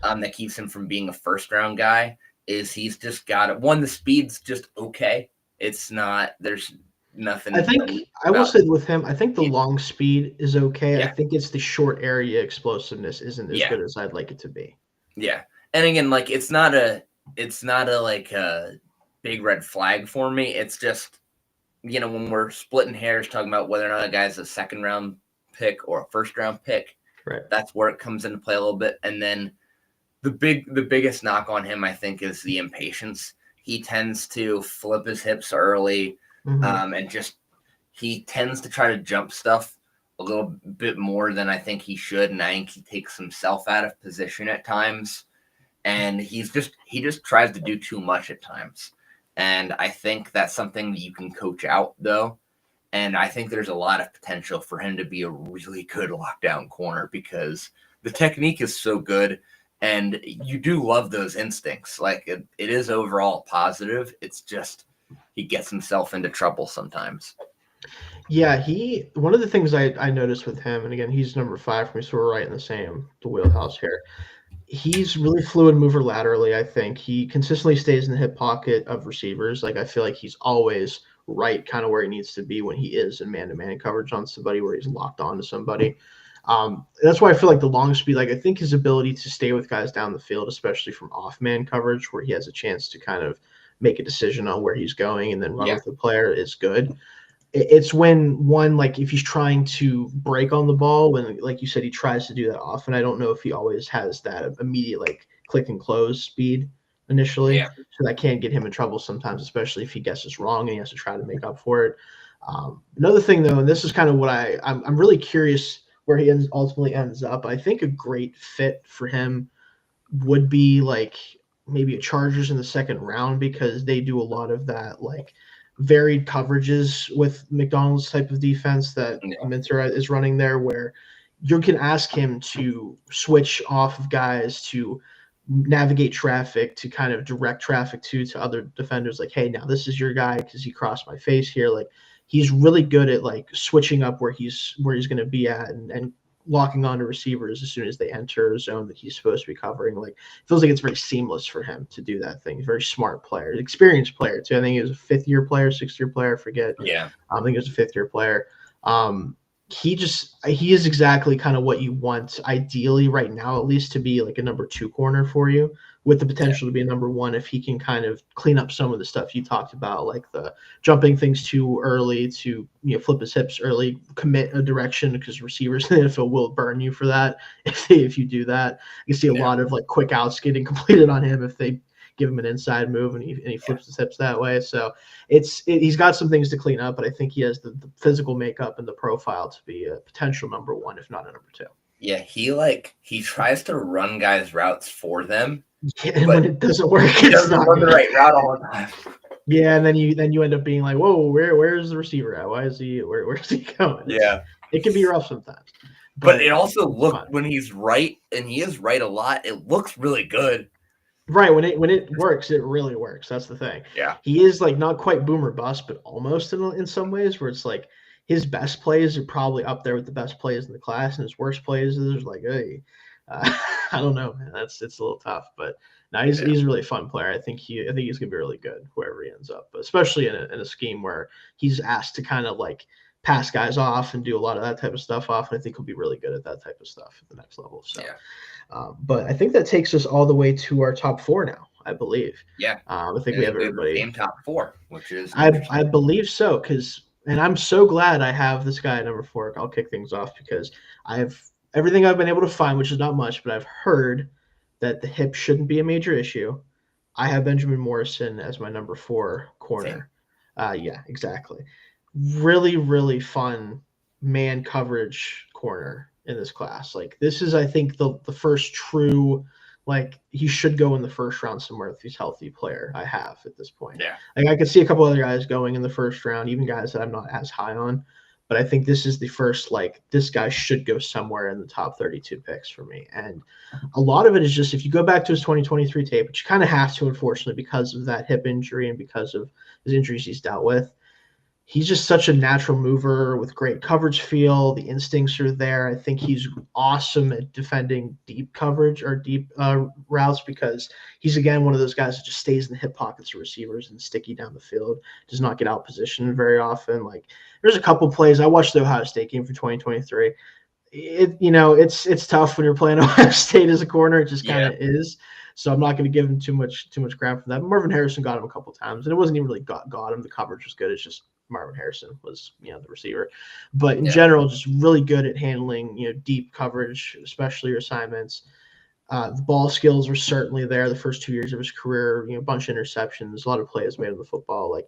that keeps him from being a first-round guy is he's just got it. One, the speed's just okay. It's not – there's nothing. I think I will say with him, I think the long speed is okay. I think it's the short area explosiveness isn't as good as I'd like it to be. Yeah. And again, like it's not a like a big red flag for me. It's just, when we're splitting hairs talking about whether or not a guy's a second round pick or a first round pick, that's where it comes into play a little bit. And then the biggest knock on him, I think, is the impatience. He tends to flip his hips early. And just he tends to try to jump stuff a little bit more than I think he should, and I think he takes himself out of position at times, and he just tries to do too much at times, and I think that's something that you can coach out though, and I think there's a lot of potential for him to be a really good lockdown corner because the technique is so good, And you do love those instincts. Like it is overall positive. It's just he gets himself into trouble sometimes. Yeah, one of the things I noticed with him, and again, he's number 5 for me, so we're right in the wheelhouse here. He's really fluid mover laterally, I think. He consistently stays in the hip pocket of receivers. Like, I feel like he's always right kind of where he needs to be when he is in man-to-man coverage on somebody, where he's locked on to somebody. That's why I feel like the long speed, like I think his ability to stay with guys down the field, especially from off-man coverage, where he has a chance to kind of make a decision on where he's going and then run with the player, is good. It's when one, like if he's trying to break on the ball, when like you said, he tries to do that often. I don't know if he always has that immediate like click and close speed initially, so that can get him in trouble sometimes, especially if he guesses wrong and he has to try to make up for it. Another thing though, and this is kind of what I'm really curious where he ultimately ends up. I think a great fit for him would be like maybe a Chargers in the second round, because they do a lot of that like varied coverages with McDonald's type of defense that Minter is running there, where you can ask him to switch off of guys to navigate traffic, to kind of direct traffic to other defenders. Like, hey, now this is your guy because he crossed my face here. Like, he's really good at like switching up where he's going to be at, and locking onto receivers as soon as they enter a zone that he's supposed to be covering. Like, it feels like it's very seamless for him to do that thing. He's a very smart player, experienced player too. I think he was a 5th-year player, 6th-year player, I forget. Yeah. I think he was a 5th-year player. He is exactly kind of what you want, ideally right now, at least, to be like a number 2 corner for you, with the potential to be a number 1 if he can kind of clean up some of the stuff you talked about, like the jumping things too early, to flip his hips early, commit a direction, because receivers in the NFL will burn you for that if you do that. You see a lot of like quick outs getting completed on him if they give him an inside move and he flips his hips that way. So he's got some things to clean up, but I think he has the physical makeup and the profile to be a potential number 1, if not a number 2. Yeah, he tries to run guys' routes for them. Yeah, and when it doesn't work, he doesn't run the right route all the time. Yeah, and then you end up being like, whoa, where's the receiver at? Where's he going? It can be rough sometimes. But it also looks, when he's right, and he is right a lot, it looks really good. Right, when it works, it really works. That's the thing. Yeah, he is like not quite boomer bust, but almost in some ways, where it's like his best plays are probably up there with the best plays in the class, and his worst plays is like, hey, I don't know, man. It's a little tough, but no, he's a really fun player. I think he's gonna be really good wherever he ends up, but especially in a scheme where he's asked to kind of like pass guys off and do a lot of that type of stuff off. And I think he'll be really good at that type of stuff at the next level. So, but I think that takes us all the way to our top 4 now, I believe. Yeah. I think we have everybody. Game top 4, which is I believe so, and I'm so glad I have this guy at number 4. I'll kick things off because I have everything I've been able to find, which is not much, but I've heard that the hip shouldn't be a major issue. I have Benjamin Morrison as my number 4 corner. Yeah, exactly. Really, really fun man coverage corner in this class. Like, this is, I think, the first true, like, he should go in the first round somewhere if he's healthy player I have at this point. Yeah. Like, I could see a couple other guys going in the first round, even guys that I'm not as high on. But I think this is the first, like, this guy should go somewhere in the top 32 picks for me. And a lot of it is just, if you go back to his 2023 tape, which you kind of have to, unfortunately, because of that hip injury and because of his injuries he's dealt with, he's just such a natural mover with great coverage feel. The instincts are there. I think he's awesome at defending deep coverage or deep routes, because he's, again, one of those guys that just stays in the hip pockets of receivers and sticky down the field, does not get out positioned very often. Like, there's a couple plays. I watched the Ohio State game for 2023. It's tough when you're playing Ohio State as a corner. It just kind of is. So I'm not going to give him too much crap for that. Marvin Harrison got him a couple times, and it wasn't even really got him. The coverage was good. It's just Marvin Harrison was, the receiver. But in general, just really good at handling, deep coverage, especially your assignments. The ball skills were certainly there the first 2 years of his career, a bunch of interceptions, a lot of plays made on the football. Like,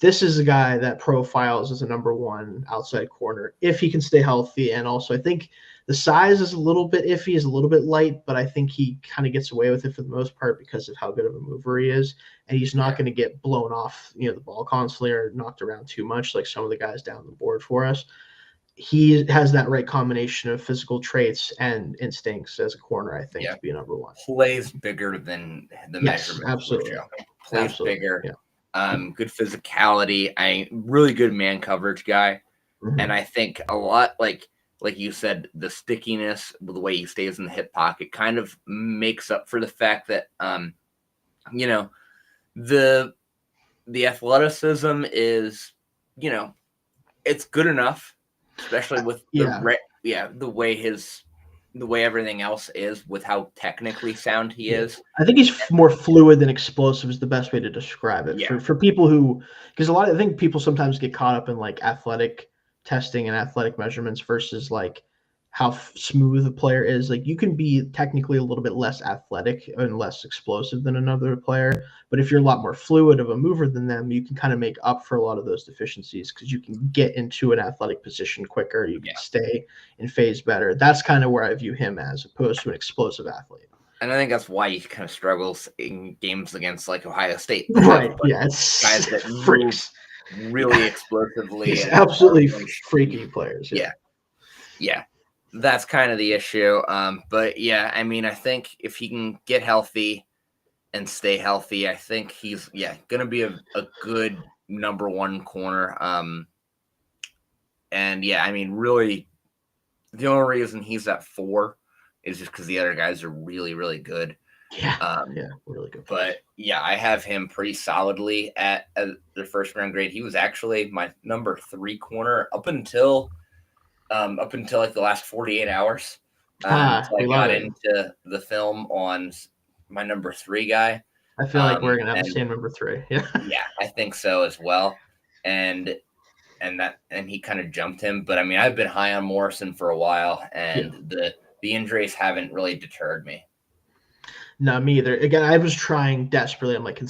this is a guy that profiles as a number 1 outside corner if he can stay healthy. And also, I think the size is a little bit iffy, is a little bit light, but I think he kind of gets away with it for the most part because of how good of a mover he is. And he's not going to get blown off, the ball constantly or knocked around too much like some of the guys down the board for us. he has that right combination of physical traits and instincts as a corner, I think, Yeah. to be number one. Plays bigger than the Yes, measurements absolutely. would show. Plays Absolutely. bigger. Yeah. Good physicality. Really good man coverage guy. Mhm. And I think a lot like you said, the stickiness, the way he stays in the hip pocket kind of makes up for the fact that you know, the athleticism is, it's good enough, especially with Yeah. the way everything else is, with how technically sound he Yeah. is. I think he's more fluid than explosive is the best way to describe it. Yeah. For people who, because I think people sometimes get caught up in like athletic testing and athletic measurements versus like how smooth a player is. Like you can be technically a little bit less athletic and less explosive than another player, but if you're a lot more fluid of a mover than them, you can kind of make up for a lot of those deficiencies because you can get into an athletic position quicker. You can stay in phase better. That's kind of where I view him as opposed to an explosive athlete. And I think that's why he kind of struggles in games against like Ohio State. Right. Yeah. It's guys that freaks. move really explosively. It's and absolutely freaky players. Yeah. That's kind of the issue. But yeah, I mean, I think if he can get healthy and stay healthy, I think he's gonna be a good number one corner. And yeah, I mean, really, the only reason he's at 4 is just because the other guys are really, really good. Yeah, really good. But yeah, I have him pretty solidly at the first round grade. He was actually my number 3 corner up until like the last 48 hours. Until I got into the film on my number 3 guy. I feel like we're gonna have the same number 3. Yeah. Yeah, I think so as well. And he kind of jumped him. But I mean, I've been high on Morrison for a while, and the injuries haven't really deterred me. No, me either. Again, I was trying desperately. I'm like,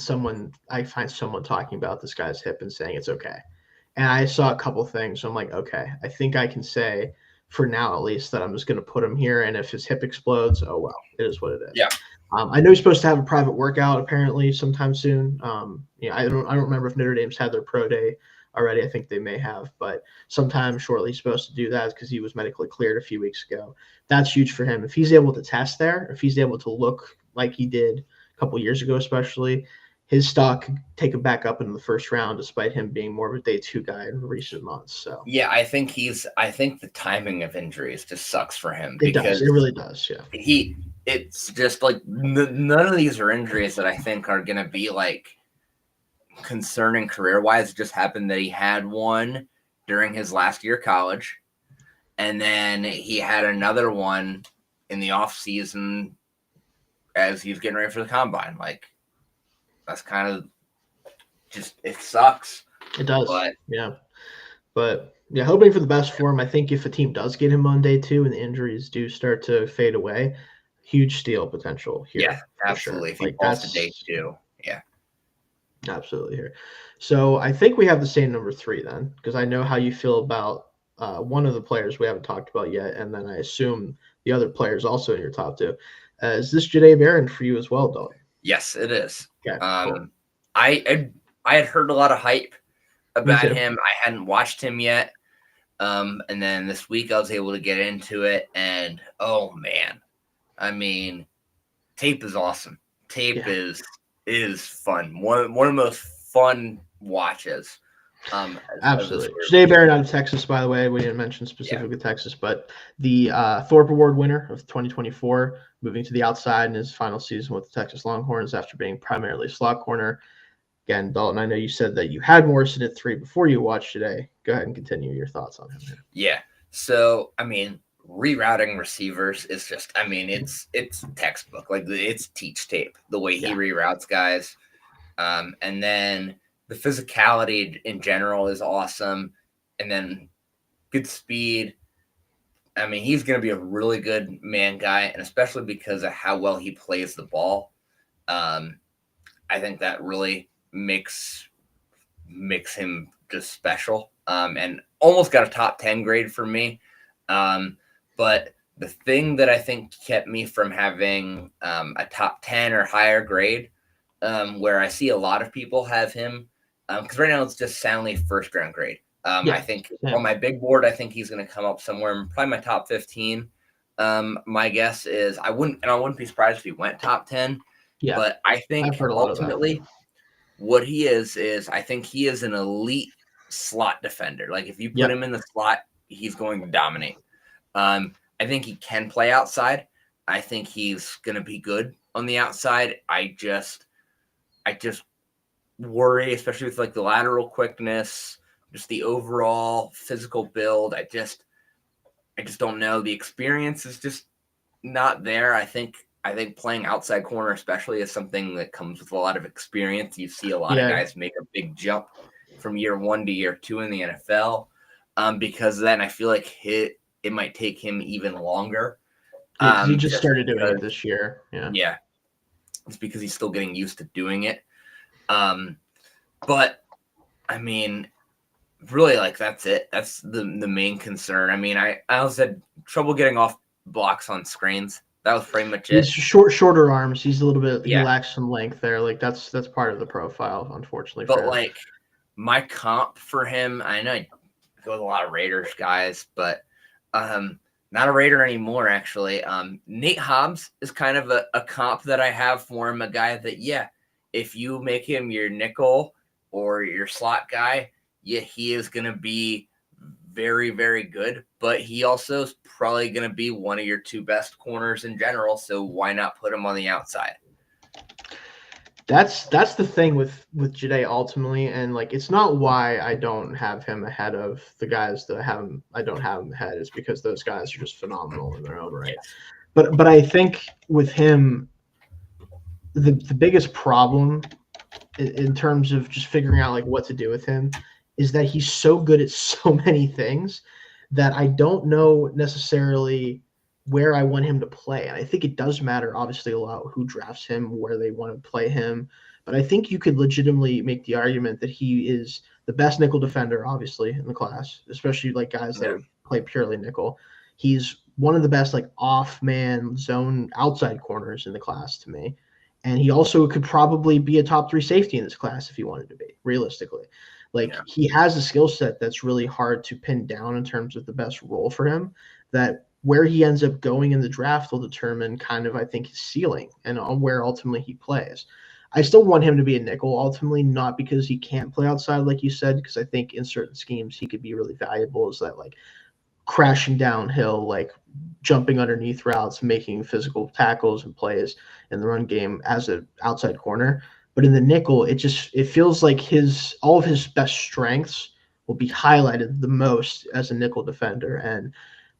I find someone talking about this guy's hip and saying it's okay. And I saw a couple things. So I'm like, okay, I think I can say for now at least that I'm just going to put him here. And if his hip explodes, oh well, it is what it is. Yeah. I know he's supposed to have a private workout apparently sometime soon. I don't remember if Notre Dame's had their pro day already. I think they may have, but sometime shortly he's supposed to do that because he was medically cleared a few weeks ago. That's huge for him. If he's able to test there, if he's able to look like he did a couple years ago, especially, his stock could take him back up in the first round, despite him being more of a day 2 guy in recent months. So yeah, I think the timing of injuries just sucks for him. It really does. Yeah. It's just like none of these are injuries that I think are going to be like concerning career-wise. It just happened that he had one during his last year of college, and then he had another one in the off season as he's getting ready for the combine. Like, that's kind of just, it sucks. It does. But hoping for the best for him. I think if a team does get him on day 2 and the injuries do start to fade away, huge steal potential here. Yeah, absolutely. Sure. If he falls to day 2, yeah. Absolutely here. So I think we have the same number 3 then, because I know how you feel about one of the players we haven't talked about yet, and then I assume the other players also in your top 2. Is this Jahdae Barron for you as well, Dalton? Yes, it is. Okay, cool. I had heard a lot of hype about him. I hadn't watched him yet. And then this week I was able to get into it, and oh man, I mean, tape is awesome. Tape is fun. One of the most fun watches. Absolutely. Jahdae Barron out of Texas, by the way. We didn't mention specifically Texas, but the Thorpe Award winner of 2024, moving to the outside in his final season with the Texas Longhorns after being primarily slot corner. Again, Dalton, I know you said that you had Morrison at 3 before you watched today. Go ahead and continue your thoughts on him here. Yeah. So, I mean, rerouting receivers is just, I mean, it's textbook. Like, it's teach tape, the way he reroutes guys. And then the physicality in general is awesome. And then good speed. I mean, he's going to be a really good man guy, and especially because of how well he plays the ball. I think that really makes him just special, and almost got a top 10 grade for me. But the thing that I think kept me from having a top 10 or higher grade, where I see a lot of people have him, because right now it's just soundly first round grade. I think on my big board, I think he's going to come up somewhere in probably my top 15. My guess is I wouldn't be surprised if he went top 10. Yeah, but I think I've heard a lot of that. ultimately what he is I think he is an elite slot defender. Like if you put him in the slot, he's going to dominate. I think he can play outside. I think he's going to be good on the outside. I just worry, especially with like the lateral quickness, just the overall physical build. I just don't know. The experience is just not there. I think playing outside corner especially is something that comes with a lot of experience. You see a lot of guys make a big jump from year 1 to year 2 in the NFL. Because then I feel like it might take him even longer. He just started doing it this year. Yeah. It's because he's still getting used to doing it. But I mean, really, like that's it. That's the main concern. I mean, I also had trouble getting off blocks on screens. That was pretty much it. He's shorter arms. He's a little bit. He lacks some length there. Like that's part of the profile, unfortunately. But like my comp for him, I know I go with a lot of Raiders guys, but not a Raider anymore. Actually, Nate Hobbs is kind of a comp that I have for him. A guy that if you make him your nickel or your slot guy, he is going to be very, very good, but he also is probably going to be one of your 2 best corners in general. So why not put him on the outside? That's the thing with Jade ultimately, and like it's not why I don't have him ahead of the guys that I don't have him ahead. It's because those guys are just phenomenal in their own right. Yes. But I think with him, the biggest problem in terms of just figuring out like what to do with him is that he's so good at so many things that I don't know necessarily where I want him to play. And I think it does matter, obviously, a lot who drafts him, where they want to play him. But I think you could legitimately make the argument that he is the best nickel defender, obviously, in the class, especially like guys that play purely nickel. He's one of the best like off-man zone outside corners in the class to me. And he also could probably be a top 3 safety in this class if he wanted to be, realistically. He has a skill set that's really hard to pin down in terms of the best role for him, that where he ends up going in the draft will determine kind of, I think, his ceiling and on where ultimately he plays. I still want him to be a nickel, ultimately, not because he can't play outside, like you said, because I think in certain schemes he could be really valuable as that like crashing downhill, like jumping underneath routes, making physical tackles and plays in the run game as an outside corner. But in the nickel, it feels like all of his best strengths will be highlighted the most as a nickel defender. And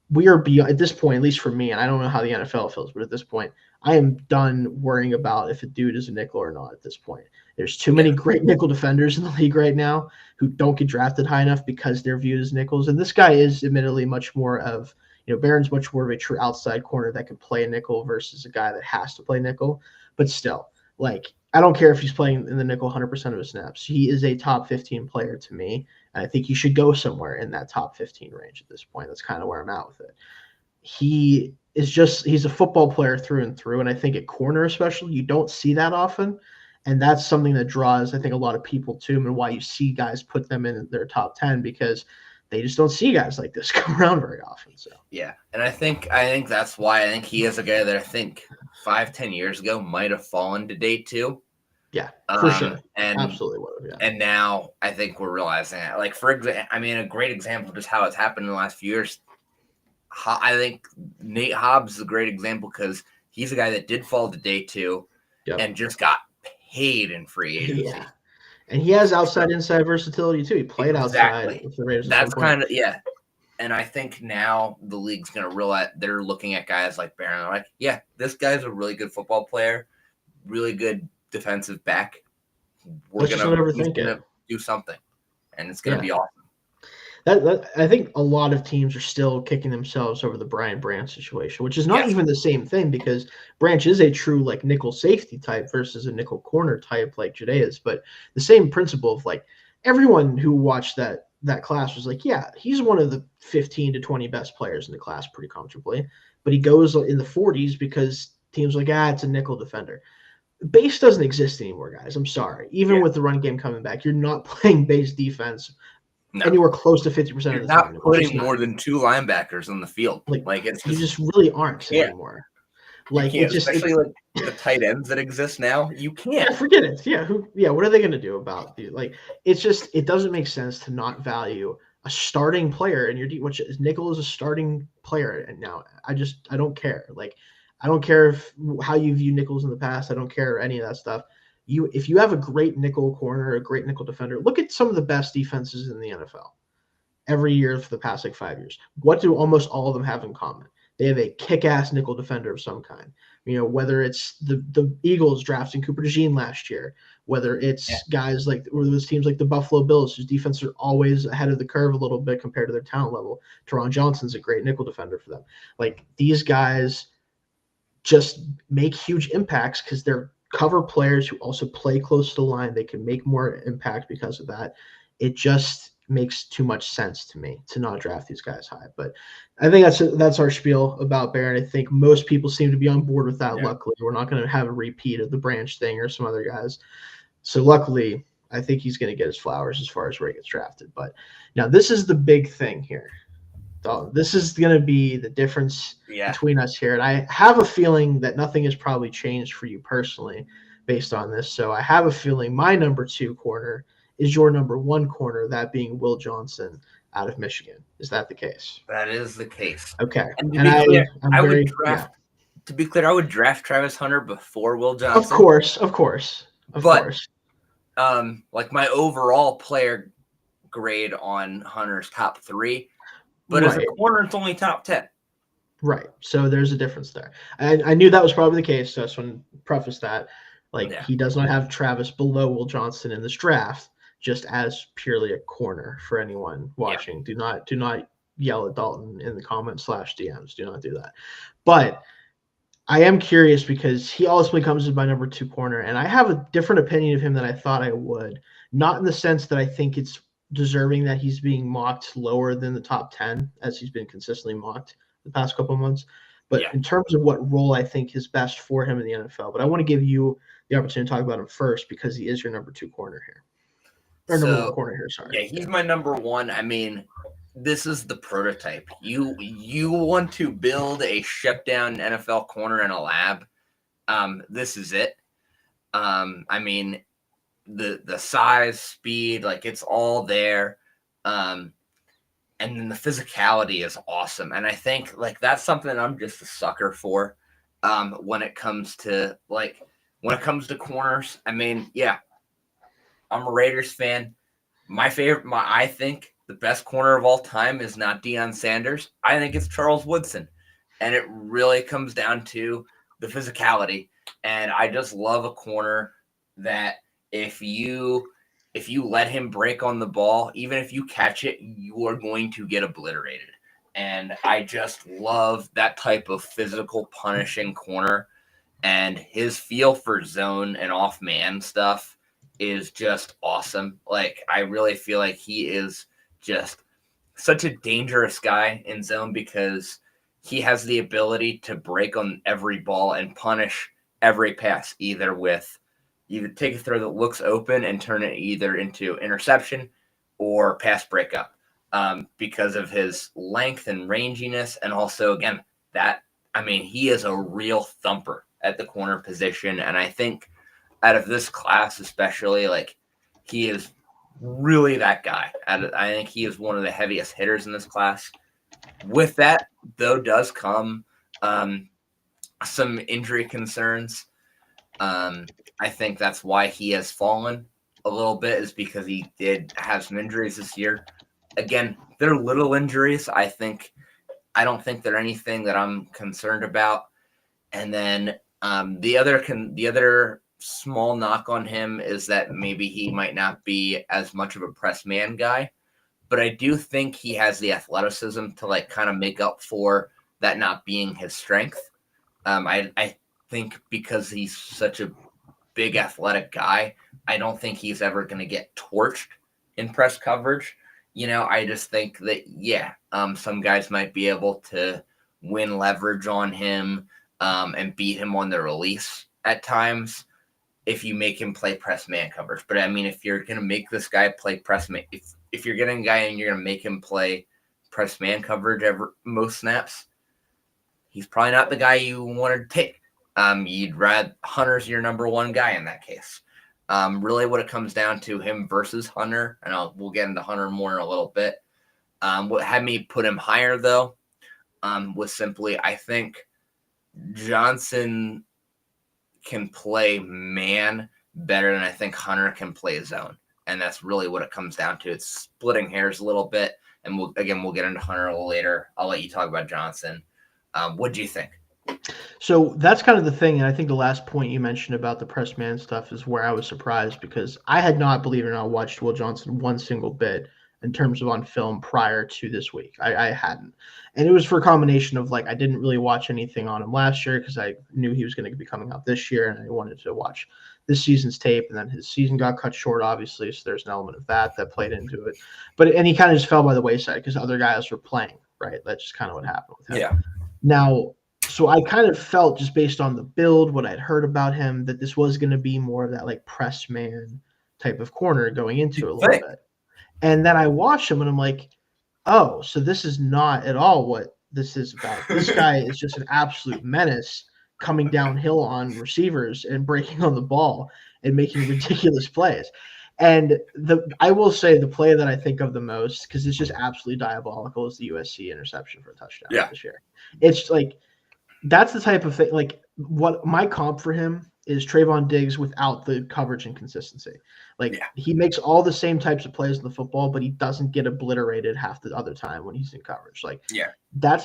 we are beyond, at this point, at least for me, and I don't know how the NFL feels, but at this point, I am done worrying about if a dude is a nickel or not at this point. There's too many great nickel defenders in the league right now who don't get drafted high enough because they're viewed as nickels. And this guy is admittedly much more of, Barron's much more of a true outside corner that can play a nickel versus a guy that has to play nickel. But still, like, I don't care if he's playing in the nickel 100% of his snaps. He is a top 15 player to me. And I think he should go somewhere in that top 15 range at this point. That's kind of where I'm at with it. He's a football player through and through. And I think at corner especially, you don't see that often. And that's something that draws, I think, a lot of people to him and why you see guys put them in their top 10, because they just don't see guys like this come around very often. So and I think that's why I think he is a guy that I think 5-10 years ago might have fallen to day 2. Yeah, for sure. And absolutely would have. And now I think we're realizing that. Like, for example, I mean, a great example of just how it's happened in the last few years. I think Nate Hobbs is a great example because he's a guy that did fall to day 2 and just got paid in free agency. Yeah. And he has outside-inside versatility, too. He played outside with the Raiders. That's kind of, And I think now the league's going to realize they're looking at guys like Barron. They're like, this guy's a really good football player, really good defensive back. He's gonna do something, and it's gonna be awesome. I think a lot of teams are still kicking themselves over the Brian Branch situation, which is not even the same thing, because Branch is a true like nickel safety type versus a nickel corner type like Jade is. But the same principle of like everyone who watched that class was like, he's one of the 15 to 20 best players in the class pretty comfortably, but he goes in the 40s because teams are like, it's a nickel defender. Base doesn't exist anymore, guys. I'm sorry. Even with the run game coming back, you're not playing base defense anywhere close to 50% of You're the not time. putting more than 2 linebackers on the field. Like It's you just just really aren't can't. anymore. You Like can't, especially like the tight ends that exist now. You can't. Yeah, forget it. Yeah, what are they going to do about you? Like, it's just it doesn't make sense to not value a starting player in your deep. Which is Nickel is a starting player, and now I don't care. Like, I don't care how you view nickels in the past. I don't care any of that stuff. If you have a great nickel corner, a great nickel defender, look at some of the best defenses in the NFL every year for the past like 5 years. What do almost all of them have in common? They have a kick-ass nickel defender of some kind. Whether it's the Eagles drafting Cooper DeJean last year, whether it's guys like or those teams like the Buffalo Bills, whose defense are always ahead of the curve a little bit compared to their talent level. Teron Johnson's a great nickel defender for them. Like these guys just make huge impacts because they're cover players who also play close to the line. They can make more impact because of that. It just makes too much sense to me to not draft these guys high. But I think that's our spiel about Barron. I think most people seem to be on board with that. Yeah. Luckily, we're not going to have a repeat of the Branch thing or some other guys. So luckily, I think he's going to get his flowers as far as where he gets drafted. But now this is the big thing here. This is going to be the difference between us here. And I have a feeling that nothing has probably changed for you personally based on this. So I have a feeling my number 2 corner is your number 1 corner, that being Will Johnson out of Michigan. Is that the case? That is the case. Okay. And to be clear, I would draft. Yeah. To be clear, I would draft Travis Hunter before Will Johnson. Of course. Like my overall player grade on Hunter's top 3, but as a corner, it's only top 10. Right. So there's a difference there. And I knew that was probably the case. So I just want to preface that. He does not have Travis below Will Johnson in this draft, just as purely a corner for anyone watching. Yeah. Do not yell at Dalton in the comments /DMs. Do not do that. But I am curious because he ultimately comes as my number 2 corner, and I have a different opinion of him than I thought I would. Not in the sense that I think it's deserving that he's being mocked lower than the top 10, as he's been consistently mocked the past couple of months, but in terms of what role I think is best for him in the NFL. But I want to give you the opportunity to talk about him first because he is your number 2 corner here. Or number 1 corner here, sorry. Yeah, he's my number 1. I mean, this is the prototype. You want to build a shutdown NFL corner in a lab. This is it. I mean, the size, speed, like it's all there. And then the physicality is awesome. And I think like that's something I'm just a sucker for. When it comes to corners. I mean, yeah, I'm a Raiders fan. I think the best corner of all time is not Deion Sanders. I think it's Charles Woodson. And it really comes down to the physicality. And I just love a corner that if you let him break on the ball, even if you catch it, you are going to get obliterated. And I just love that type of physical punishing corner. And his feel for zone and off man stuff is just awesome. Like, I really feel like he is just such a dangerous guy in zone because he has the ability to break on every ball and punish every pass, either take a throw that looks open and turn it either into interception or pass breakup because of his length and ranginess. And also, again, he is a real thumper at the corner position. And I think out of this class, especially, like he is really that guy. I think he is one of the heaviest hitters in this class. With that, though, does come some injury concerns. I think that's why he has fallen a little bit, is because he did have some injuries this year. Again, they're little injuries. I don't think they're anything that I'm concerned about. And then the other small knock on him is that maybe he might not be as much of a press man guy, but I do think he has the athleticism to like kind of make up for that not being his strength. I think because he's such a big athletic guy, I don't think he's ever going to get torched in press coverage. I just think that, some guys might be able to win leverage on him and beat him on the release at times if you make him play press man coverage. But I mean, if you're going to make this guy play press man, if you're getting a guy and you're going to make him play press man coverage most snaps, he's probably not the guy you wanted to take. You'd rather Hunter's your number one guy in that case. Really what it comes down to him versus Hunter, and we'll get into Hunter more in a little bit. What had me put him higher, though, was simply I think Johnson can play man better than I think Hunter can play zone. And that's really what it comes down to. It's splitting hairs a little bit. And we'll get into Hunter a little later. I'll let you talk about Johnson. What do you think? So that's kind of the thing. And I think the last point you mentioned about the press man stuff is where I was surprised, because I had not, believe it or not, watched Will Johnson one single bit in terms of on film prior to this week. I hadn't. And it was for a combination of I didn't really watch anything on him last year because I knew he was going to be coming out this year, and I wanted to watch this season's tape. And then his season got cut short, obviously, so there's an element of that played into it. And he kind of just fell by the wayside because other guys were playing, right? That's just kind of what happened with him. Yeah. Now, so I kind of felt, just based on the build, what I'd heard about him, that this was going to be more of that press man type of corner going into a little bit. And then I watched him and I'm like, oh, so this is not at all what this is about. This guy is just an absolute menace coming downhill on receivers and breaking on the ball and making ridiculous plays. And I will say the play that I think of the most, because it's just absolutely diabolical, is the USC interception for a touchdown this year. It's that's the type of thing. What my comp for him is Trayvon Diggs without the coverage and consistency. He makes all the same types of plays in the football, but he doesn't get obliterated half the other time when he's in coverage.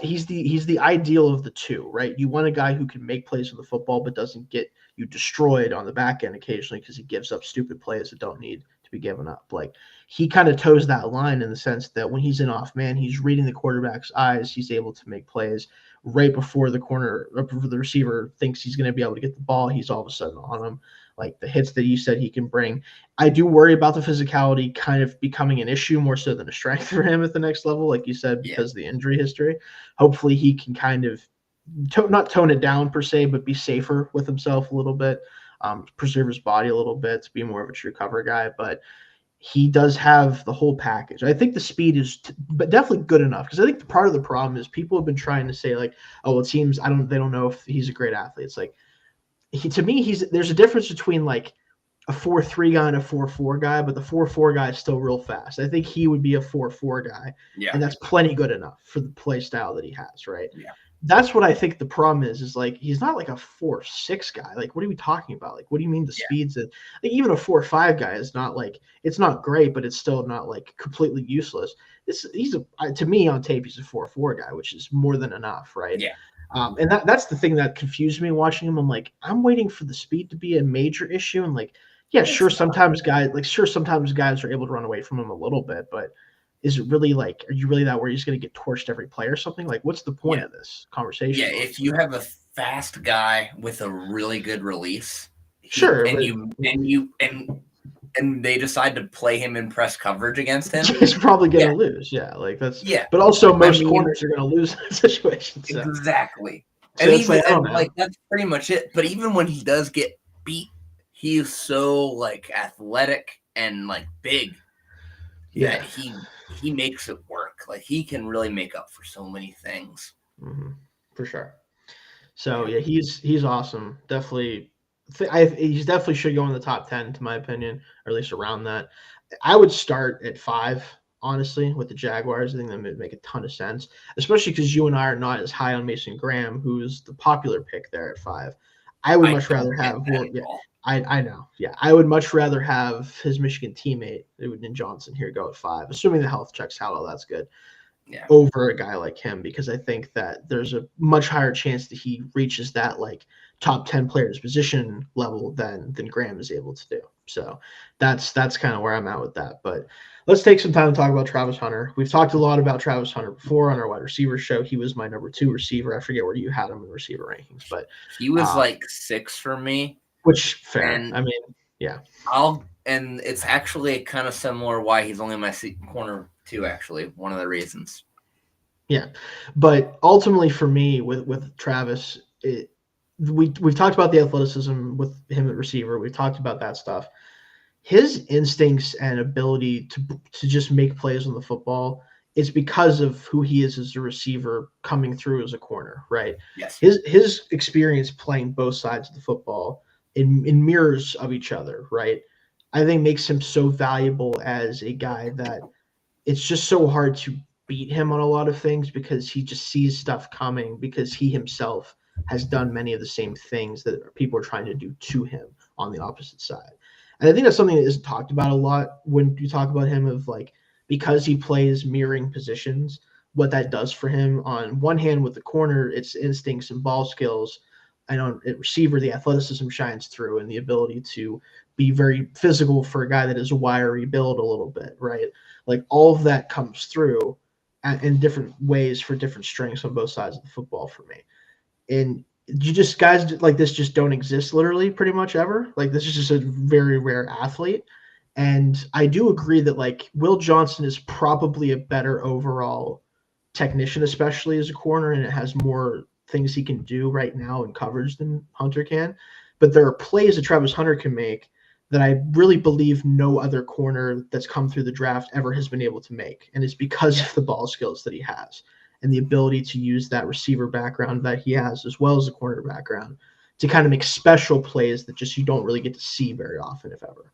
He's the ideal of the two, right? You want a guy who can make plays with the football, but doesn't get you destroyed on the back end occasionally because he gives up stupid plays that don't need to be given up. He kind of toes that line in the sense that when he's in off man, he's reading the quarterback's eyes. He's able to make plays right before the receiver thinks he's going to be able to get the ball. He's all of a sudden on him. The hits that you said he can bring. I do worry about the physicality kind of becoming an issue more so than a strength for him at the next level, like you said, because of the injury history. Hopefully he can kind of not tone it down per se, but be safer with himself a little bit, preserve his body a little bit to be more of a true cover guy. But he does have the whole package. I think the speed is but definitely good enough, because I think part of the problem is people have been trying to say it seems they don't know if he's a great athlete. It's to me, there's a difference between a 4.3 guy and a 4.4 guy, but the 4.4 guy is still real fast. I think he would be a 4.4 guy, and that's plenty good enough for the play style that he has, right? Yeah. That's what I think the problem is he's not a 4.6 guy. What are we talking about? What do you mean the speeds that even a 4.5 guy is not it's not great, but it's still not completely useless. To me on tape, he's a 4.4 guy, which is more than enough, right? Yeah. And that's the thing that confused me watching him. I'm I'm waiting for the speed to be a major issue. And sometimes guys are able to run away from him a little bit, but is it really are you really that where he's going to get torched every play or something? What's the point of this conversation? Yeah, if you have a fast guy with a really good release, and they decide to play him in press coverage against him, he's probably going to lose. But also most corners are going to lose in that situation. So. Exactly. So and that's pretty much it. But even when he does get beat, he is so athletic and big that he makes it work. He can really make up for so many things. Mm-hmm. For sure. So he's awesome. Definitely. He definitely should go in the top 10, to my opinion, or at least around that. I would start at 5, honestly, with the Jaguars. I think that would make a ton of sense, especially because you and I are not as high on Mason Graham, who's the popular pick there at 5. I would much rather have I know. Yeah, I would much rather have his Michigan teammate, in Johnson, here go at 5, assuming the health checks out. All that's good. Yeah. Over a guy like him, because I think that there's a much higher chance that he reaches that top 10 players position level than Graham is able to do. So that's kind of where I'm at with that. But let's take some time to talk about Travis Hunter. We've talked a lot about Travis Hunter before on our wide receiver show. He was my number 2 receiver. I forget where you had him in receiver rankings, but he was 6 for me. Which fair. And I mean, yeah. And it's actually kind of similar why he's only my corner 2, actually, one of the reasons. Yeah. But ultimately for me with Travis, we've talked about the athleticism with him at receiver. We've talked about that stuff. his instincts and ability to just make plays on the football is because of who he is as a receiver coming through as a corner, right? Yes. His experience playing both sides of the football in mirrors of each other, right? I think makes him so valuable as a guy that it's just so hard to beat him on a lot of things because he just sees stuff coming because he himself has done many of the same things that people are trying to do to him on the opposite side. And I think that's something that isn't talked about a lot when you talk about him of like because he plays mirroring positions, what that does for him on one hand with the corner, it's instincts and ball skills. And on receiver, the athleticism shines through and the ability to be very physical for a guy that is a wiry build a little bit, right? Like all of that comes through in different ways for different strengths on both sides of the football for me. And you just guys like this just don't exist literally pretty much ever. Like this is just a very rare athlete. And I do agree that like Will Johnson is probably a better overall technician, especially as a corner, and it has more things he can do right now in coverage than Hunter can. But there are plays that Travis Hunter can make that I really believe no other corner that's come through the draft ever has been able to make. And it's because of the ball skills that he has and the ability to use that receiver background that he has, as well as the corner background, to kind of make special plays that just you don't really get to see very often, if ever.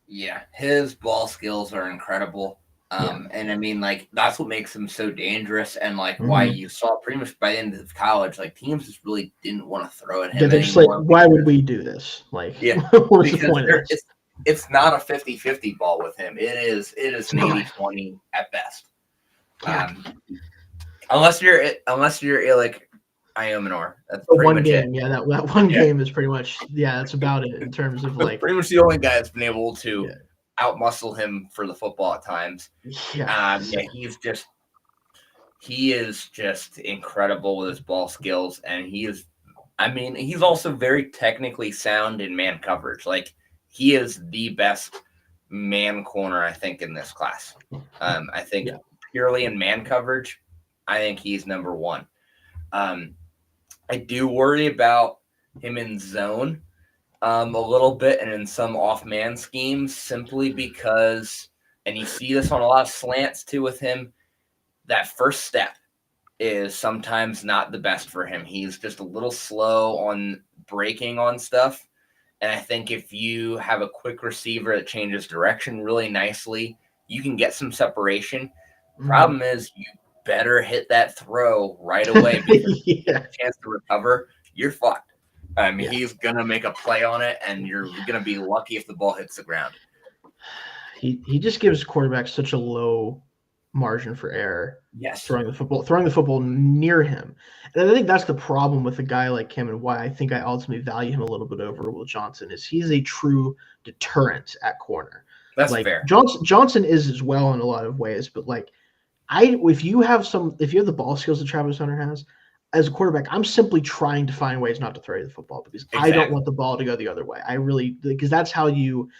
Yeah, his ball skills are incredible. And I mean, like, that's what makes him so dangerous, and like why you saw pretty much by the end of college, like teams just really didn't want to throw at him they're just like, anymore. why would we do this? Like, Yeah, what's the point of this? It's not a 50-50 ball with him. It is an 80-20 at best. Yeah. Unless you're like Iomanor. That's The pretty one much game, it. yeah, that one game is pretty much, that's about it in terms of That's like pretty much the only guy that's been able to outmuscle him for the football at times. Yeah. He is just incredible with his ball skills, and he's also very technically sound in man coverage. Like, he is the best man corner, I think, in this class. I think purely in man coverage, I think he's number one. I do worry about him in zone a little bit and in some off-man schemes simply because, and you see this on a lot of slants too with him, that first step is sometimes not the best for him. He's just a little slow on breaking on stuff. And I think if you have a quick receiver that changes direction really nicely, you can get some separation. Problem is you better hit that throw right away because if you get a chance to recover, you're fucked. He's going to make a play on it, and you're going to be lucky if the ball hits the ground. He just gives quarterbacks such a low margin for error. Yes. Throwing the football near him. And I think that's the problem with a guy like him and why I think I ultimately value him a little bit over Will Johnson is he's a true deterrent at corner. That's like, fair. Johnson is as well in a lot of ways, but like if you have the ball skills that Travis Hunter has, as a quarterback, I'm simply trying to find ways not to throw you the football because I don't want the ball to go the other way. I really, because that's how of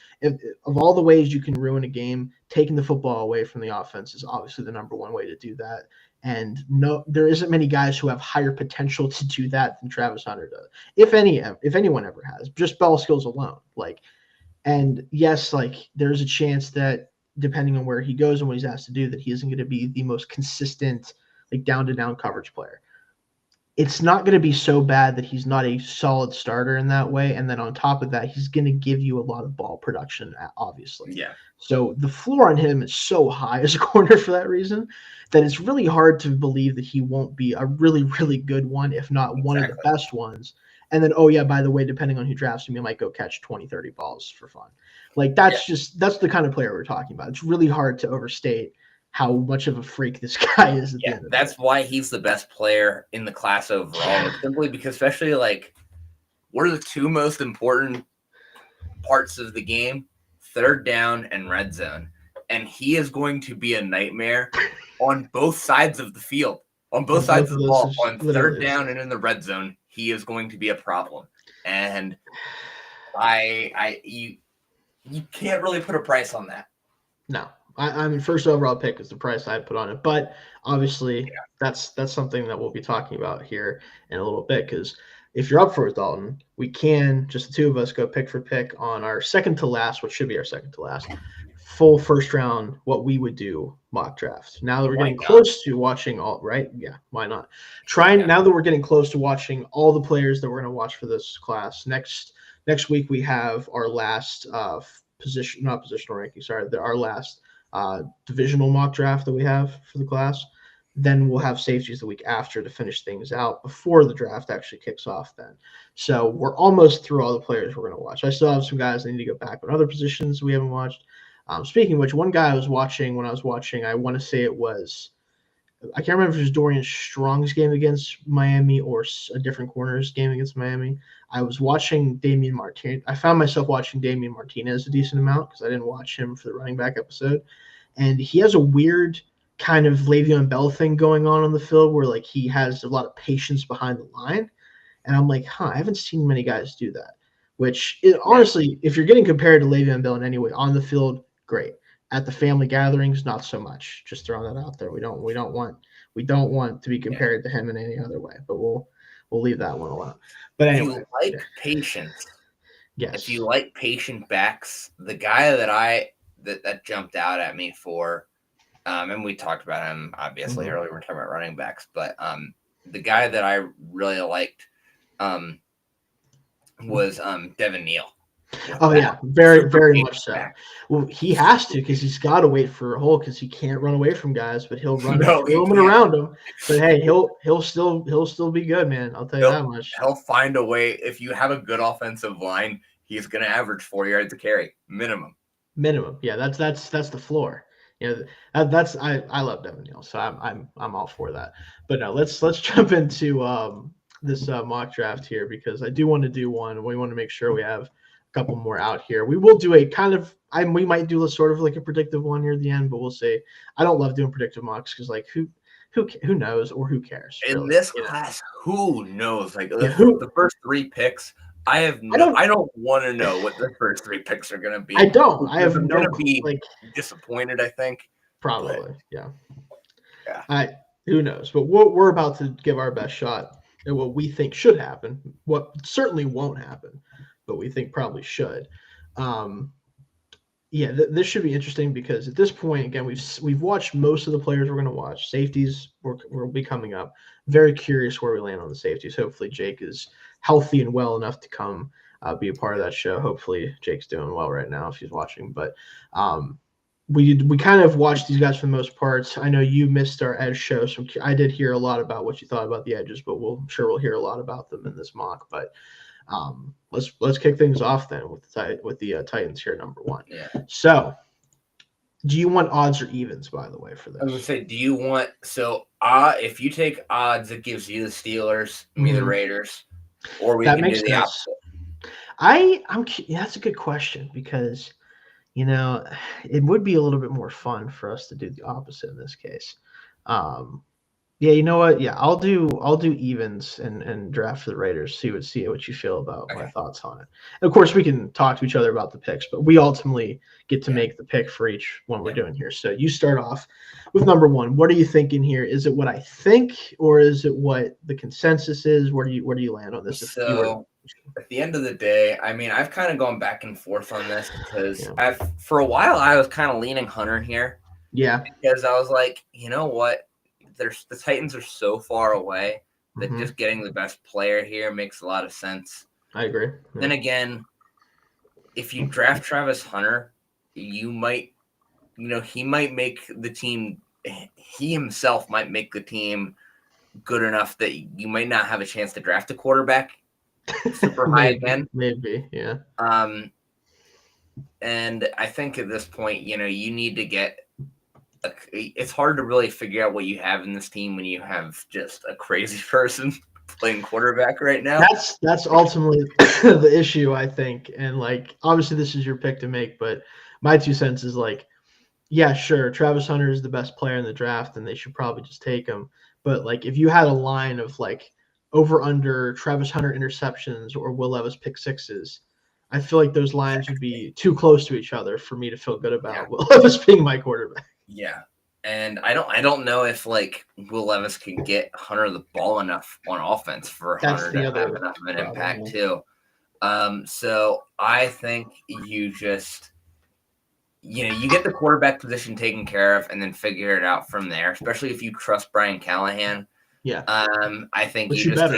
all the ways you can ruin a game, taking the football away from the offense is obviously the number one way to do that. And no, there isn't many guys who have higher potential to do that than Travis Hunter does. If anyone ever has, just ball skills alone. And yes, there's a chance that depending on where he goes and what he's asked to do, that he isn't going to be the most consistent, down to down coverage player. It's not going to be so bad that he's not a solid starter in that way. And then on top of that, he's going to give you a lot of ball production, obviously. Yeah. So the floor on him is so high as a corner for that reason that it's really hard to believe that he won't be a really, really good one, if not one of the best ones. And then, by the way, depending on who drafts him, he might go catch 20, 30 balls for fun. That's the kind of player we're talking about. It's really hard to overstate how much of a freak this guy is at the end of that's why he's the best player in the class overall. Simply because, especially what are the two most important parts of the game? Third down and red zone. And he is going to be a nightmare on both sides of the field. On both sides of the ball. On third down and in the red zone, he is going to be a problem. And you can't really put a price on that. No. I mean, first overall pick is the price I'd put on it, but obviously that's something that we'll be talking about here in a little bit because if you're up for it, Dalton, we can, just the two of us, go pick for pick on our second to last, what should be our second to last, full first round, what we would do mock draft. Now that we're Why getting not? close to watching all, right? Yeah, why not? Yeah. Now that we're getting close to watching all the players that we're going to watch for this class, next week we have our last not positional ranking, sorry, our last divisional mock draft that we have for the class. Then we'll have safeties the week after to finish things out before the draft actually kicks off then. So we're almost through all the players we're going to watch. I still have some guys I need to go back on other positions we haven't watched. Speaking of which, one guy I was watching when I was watching, I want to say it was, I can't remember if it was Dorian Strong's game against Miami or a different corner's game against Miami. I was watching Damian Martinez. I found myself watching Damian Martinez a decent amount because I didn't watch him for the running back episode. And he has a weird kind of Le'Veon Bell thing going on the field where like he has a lot of patience behind the line. And I'm like, I haven't seen many guys do that. Which honestly, if you're getting compared to Le'Veon Bell in any way on the field, great. At the family gatherings, not so much. Just throwing that out there. We don't want to be compared to him in any other way. But we'll leave that one alone. But anyway, if you like patience, yes. If you like patient backs, the guy that jumped out at me for, and we talked about him obviously earlier. We're talking about running backs, but the guy that I really liked was Devin Neal. Oh yeah, very very much so. Well, he has to because he's got to wait for a hole because he can't run away from guys, but he'll run through them and around them. But hey, he'll still be good, man. I'll tell you that much. He'll find a way. If you have a good offensive line, he's going to average 4 yards a carry minimum. Yeah, that's the floor. You know, that's I love Devin Neal, so I'm all for that. But no, let's jump into this mock draft here because I do want to do one. We want to make sure we have a couple more out here. We will do a kind of we might do a sort of like a predictive one here at the end, but we'll see. I don't love doing predictive mocks because like who knows or who cares in really, this class? Who knows? Like the first 3 picks. I don't want to know what the first 3 picks are going to be. I don't. I have I'm going to be disappointed, I think. Probably, but, yeah. Who knows? But we're about to give our best shot at what we think should happen. What certainly won't happen, but we think probably should. This should be interesting because at this point, again, we've watched most of the players we're going to watch. Safeties will be coming up. Very curious where we land on the safeties. Hopefully, Jake is healthy and well enough to come be a part of that show. Hopefully, Jake's doing well right now if he's watching. But we kind of watched these guys for the most part. I know you missed our edge show, so I did hear a lot about what you thought about the edges, but we'll hear a lot about them in this mock. But let's kick things off then with the Titans here, number 1. Yeah. So, do you want odds or evens, by the way, for this? I was gonna say, do you want if you take odds, it gives you the Steelers, me the Raiders, or we can do the opposite. That's a good question because it would be a little bit more fun for us to do the opposite in this case. Yeah, you know what? Yeah, I'll do evens and draft for the Raiders. See what you feel about my thoughts on it. And of course, we can talk to each other about the picks, but we ultimately get to make the pick for each one we're doing here. So you start off with number 1. What are you thinking here? Is it what I think, or is it what the consensus is? Where do you land on this? So at the end of the day, I mean, I've kind of gone back and forth on this because for a while I was kind of leaning Hunter here. Yeah, because I was like, you know what? The Titans are so far away that just getting the best player here makes a lot of sense. I agree. Yeah. Then again, if you draft Travis Hunter, you might, he might make the team. He himself might make the team good enough that you might not have a chance to draft a quarterback super high again. Maybe, yeah. And I think at this point, you need to get. It's hard to really figure out what you have in this team when you have just a crazy person playing quarterback right now. That's ultimately the issue, I think. And obviously this is your pick to make, but my 2 cents is yeah, sure, Travis Hunter is the best player in the draft and they should probably just take him. But if you had a line of over under Travis Hunter interceptions or Will Levis pick sixes, I feel like those lines would be too close to each other for me to feel good about Will Levis being my quarterback. Yeah. And I don't know if like Will Levis can get Hunter the ball enough on offense for That's Hunter the to have other enough of an problem. impact too. So I think you just you get the quarterback position taken care of and then figure it out from there, especially if you trust Brian Callahan. Yeah. I think Which you you just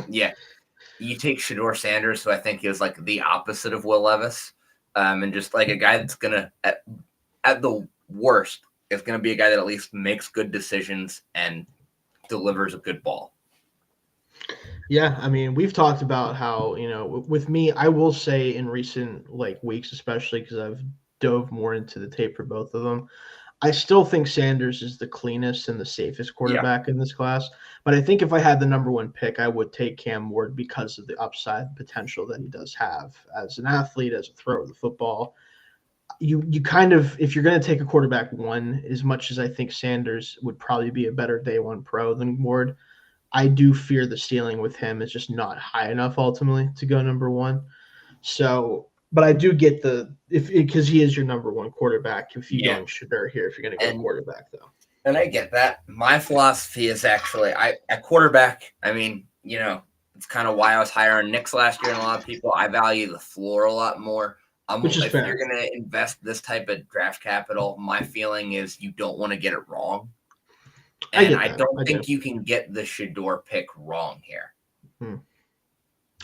better. you take Shador Sanders, who I think is like the opposite of Will Levis, and just like a guy that's gonna at the worst is gonna be a guy that at least makes good decisions and delivers a good ball. Yeah, I mean, we've talked about how, with me, I will say in recent like weeks, especially because I've dove more into the tape for both of them, I still think Sanders is the cleanest and the safest Yeah, quarterback in this class. But I think if I had the number one pick, I would take Cam Ward because of the upside potential that he does have as an athlete, as a thrower of the football. You kind of, if you're going to take a quarterback one, as much as I think Sanders would probably be a better day one pro than Ward, I do fear the ceiling with him is just not high enough ultimately to go number one. So, but I do get because he is your number one quarterback. If you yeah, going Shador here, if you're going to go and quarterback though. and I get that. My philosophy is actually I at quarterback. I mean, it's kind of why I was higher on Knicks last year, and a lot of people I value the floor a lot more. Which is If you're fair. gonna invest this type of draft capital, my feeling is you don't want to get it wrong. I And get I that. don't I do. think you can get the Shador pick wrong here. Hmm.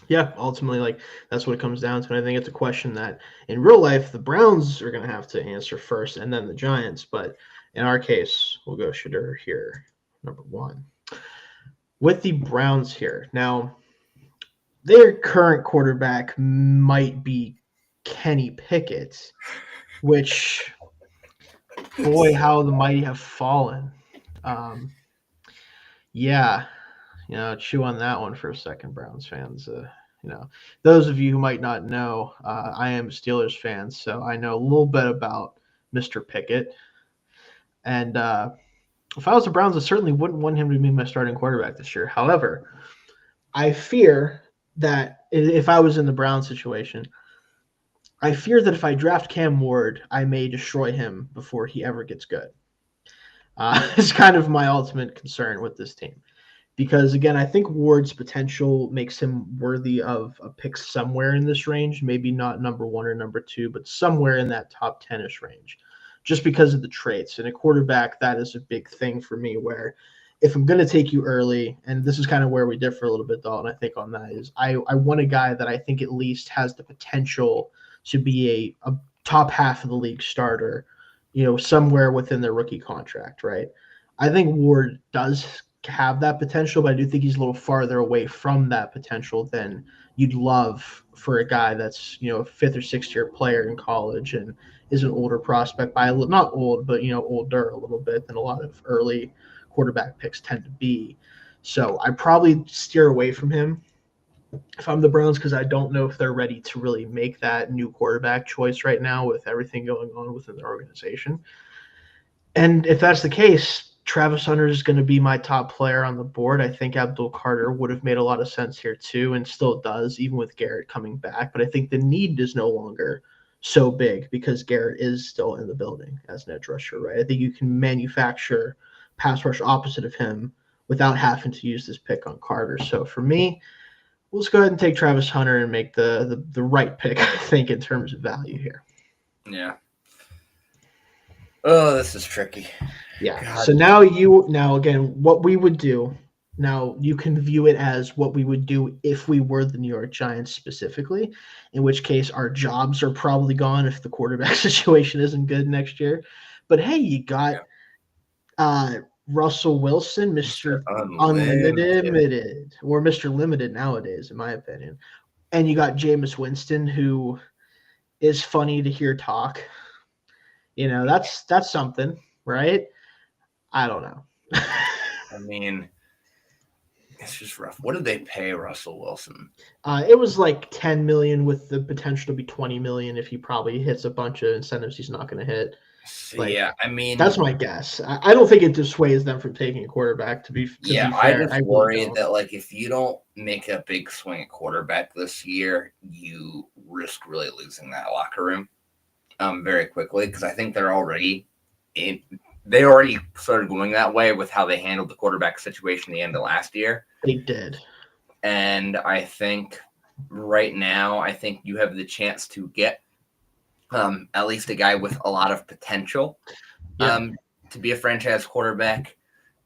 Yeah, ultimately, like that's what it comes down to. And I think it's a question that in real life the Browns are going to have to answer first, and then the Giants. But in our case, we'll go Shador here, number one. With the Browns here now, their current quarterback might be Kenny Pickett, which, boy, how the mighty have fallen. Um, yeah, chew on that one for a second, Browns fans. Those of you who might not know, I am a Steelers fan, so I know a little bit about Mr. Pickett. And if I was the Browns, I certainly wouldn't want him to be my starting quarterback this year. However, I fear that if I was in the Browns situation, I fear that if I draft Cam Ward, I may destroy him before he ever gets good. It's kind of my ultimate concern with this team. Because again, I think Ward's potential makes him worthy of a pick somewhere in this range, maybe not number one or number two, but somewhere in that top 10-ish range, just because of the traits. And a quarterback, that is a big thing for me where if I'm going to take you early, and this is kind of where we differ a little bit, Dalton, I think on that is I want a guy that I think at least has the potential to be a top half of the league starter, somewhere within their rookie contract, right? I think Ward does have that potential, but I do think he's a little farther away from that potential than you'd love for a guy that's a fifth or sixth year player in college and is an older prospect by not old, but older a little bit than a lot of early quarterback picks tend to be. So I probably steer away from him if I'm the Browns because I don't know if they're ready to really make that new quarterback choice right now with everything going on within their organization. And if that's the case, Travis Hunter is going to be my top player on the board. I think Abdul Carter would have made a lot of sense here too, and still does, even with Garrett coming back. But I think the need is no longer so big because Garrett is still in the building as an edge rusher, right? I think you can manufacture pass rush opposite of him without having to use this pick on Carter. So for me, let's go ahead and take Travis Hunter and make the right pick, I think, in terms of value here. Yeah. Oh, this is tricky. Yeah. God. So now again, what we would do. Now you can view it as what we would do if we were the New York Giants specifically, in which case our jobs are probably gone if the quarterback situation isn't good next year. But hey, you got Russell Wilson, Mr. Unlimited. Unlimited, or Mr. Limited nowadays, in my opinion. And you got Jameis Winston, who is funny to hear talk. That's something, right? I don't know. I mean, it's just rough. What did they pay Russell Wilson? It was like 10 million with the potential to be 20 million if he probably hits a bunch of incentives he's not going to hit. So, Like, yeah, I mean, that's my guess. I don't think it dissuades them from taking a quarterback. To be I fair, I just really worry don't. that like if you don't make a big swing at quarterback this year, you risk really losing that locker room very quickly because I think they're already they already started going that way with how they handled the quarterback situation at the end of last year. They did. And I think right now, I think you have the chance to get at least a guy with a lot of potential to be a franchise quarterback.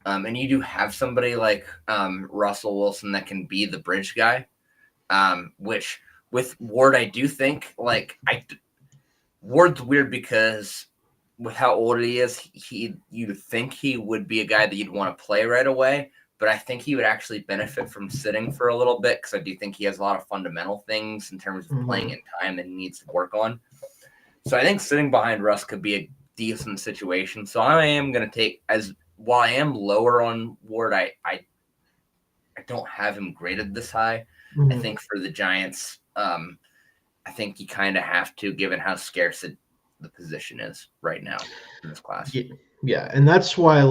And you do have somebody like Russell Wilson that can be the bridge guy, which with Ward, I do think Ward's weird because with how old he is, you'd think he would be a guy that you'd want to play right away. But I think he would actually benefit from sitting for a little bit because I do think he has a lot of fundamental things in terms of playing in time that he needs to work on. So I think sitting behind Russ could be a decent situation. So I am going to take, as while I am lower on Ward, I don't have him graded this high. I think for the Giants, I think you kind of have to, given how scarce the position is right now in this class. Yeah, and that's why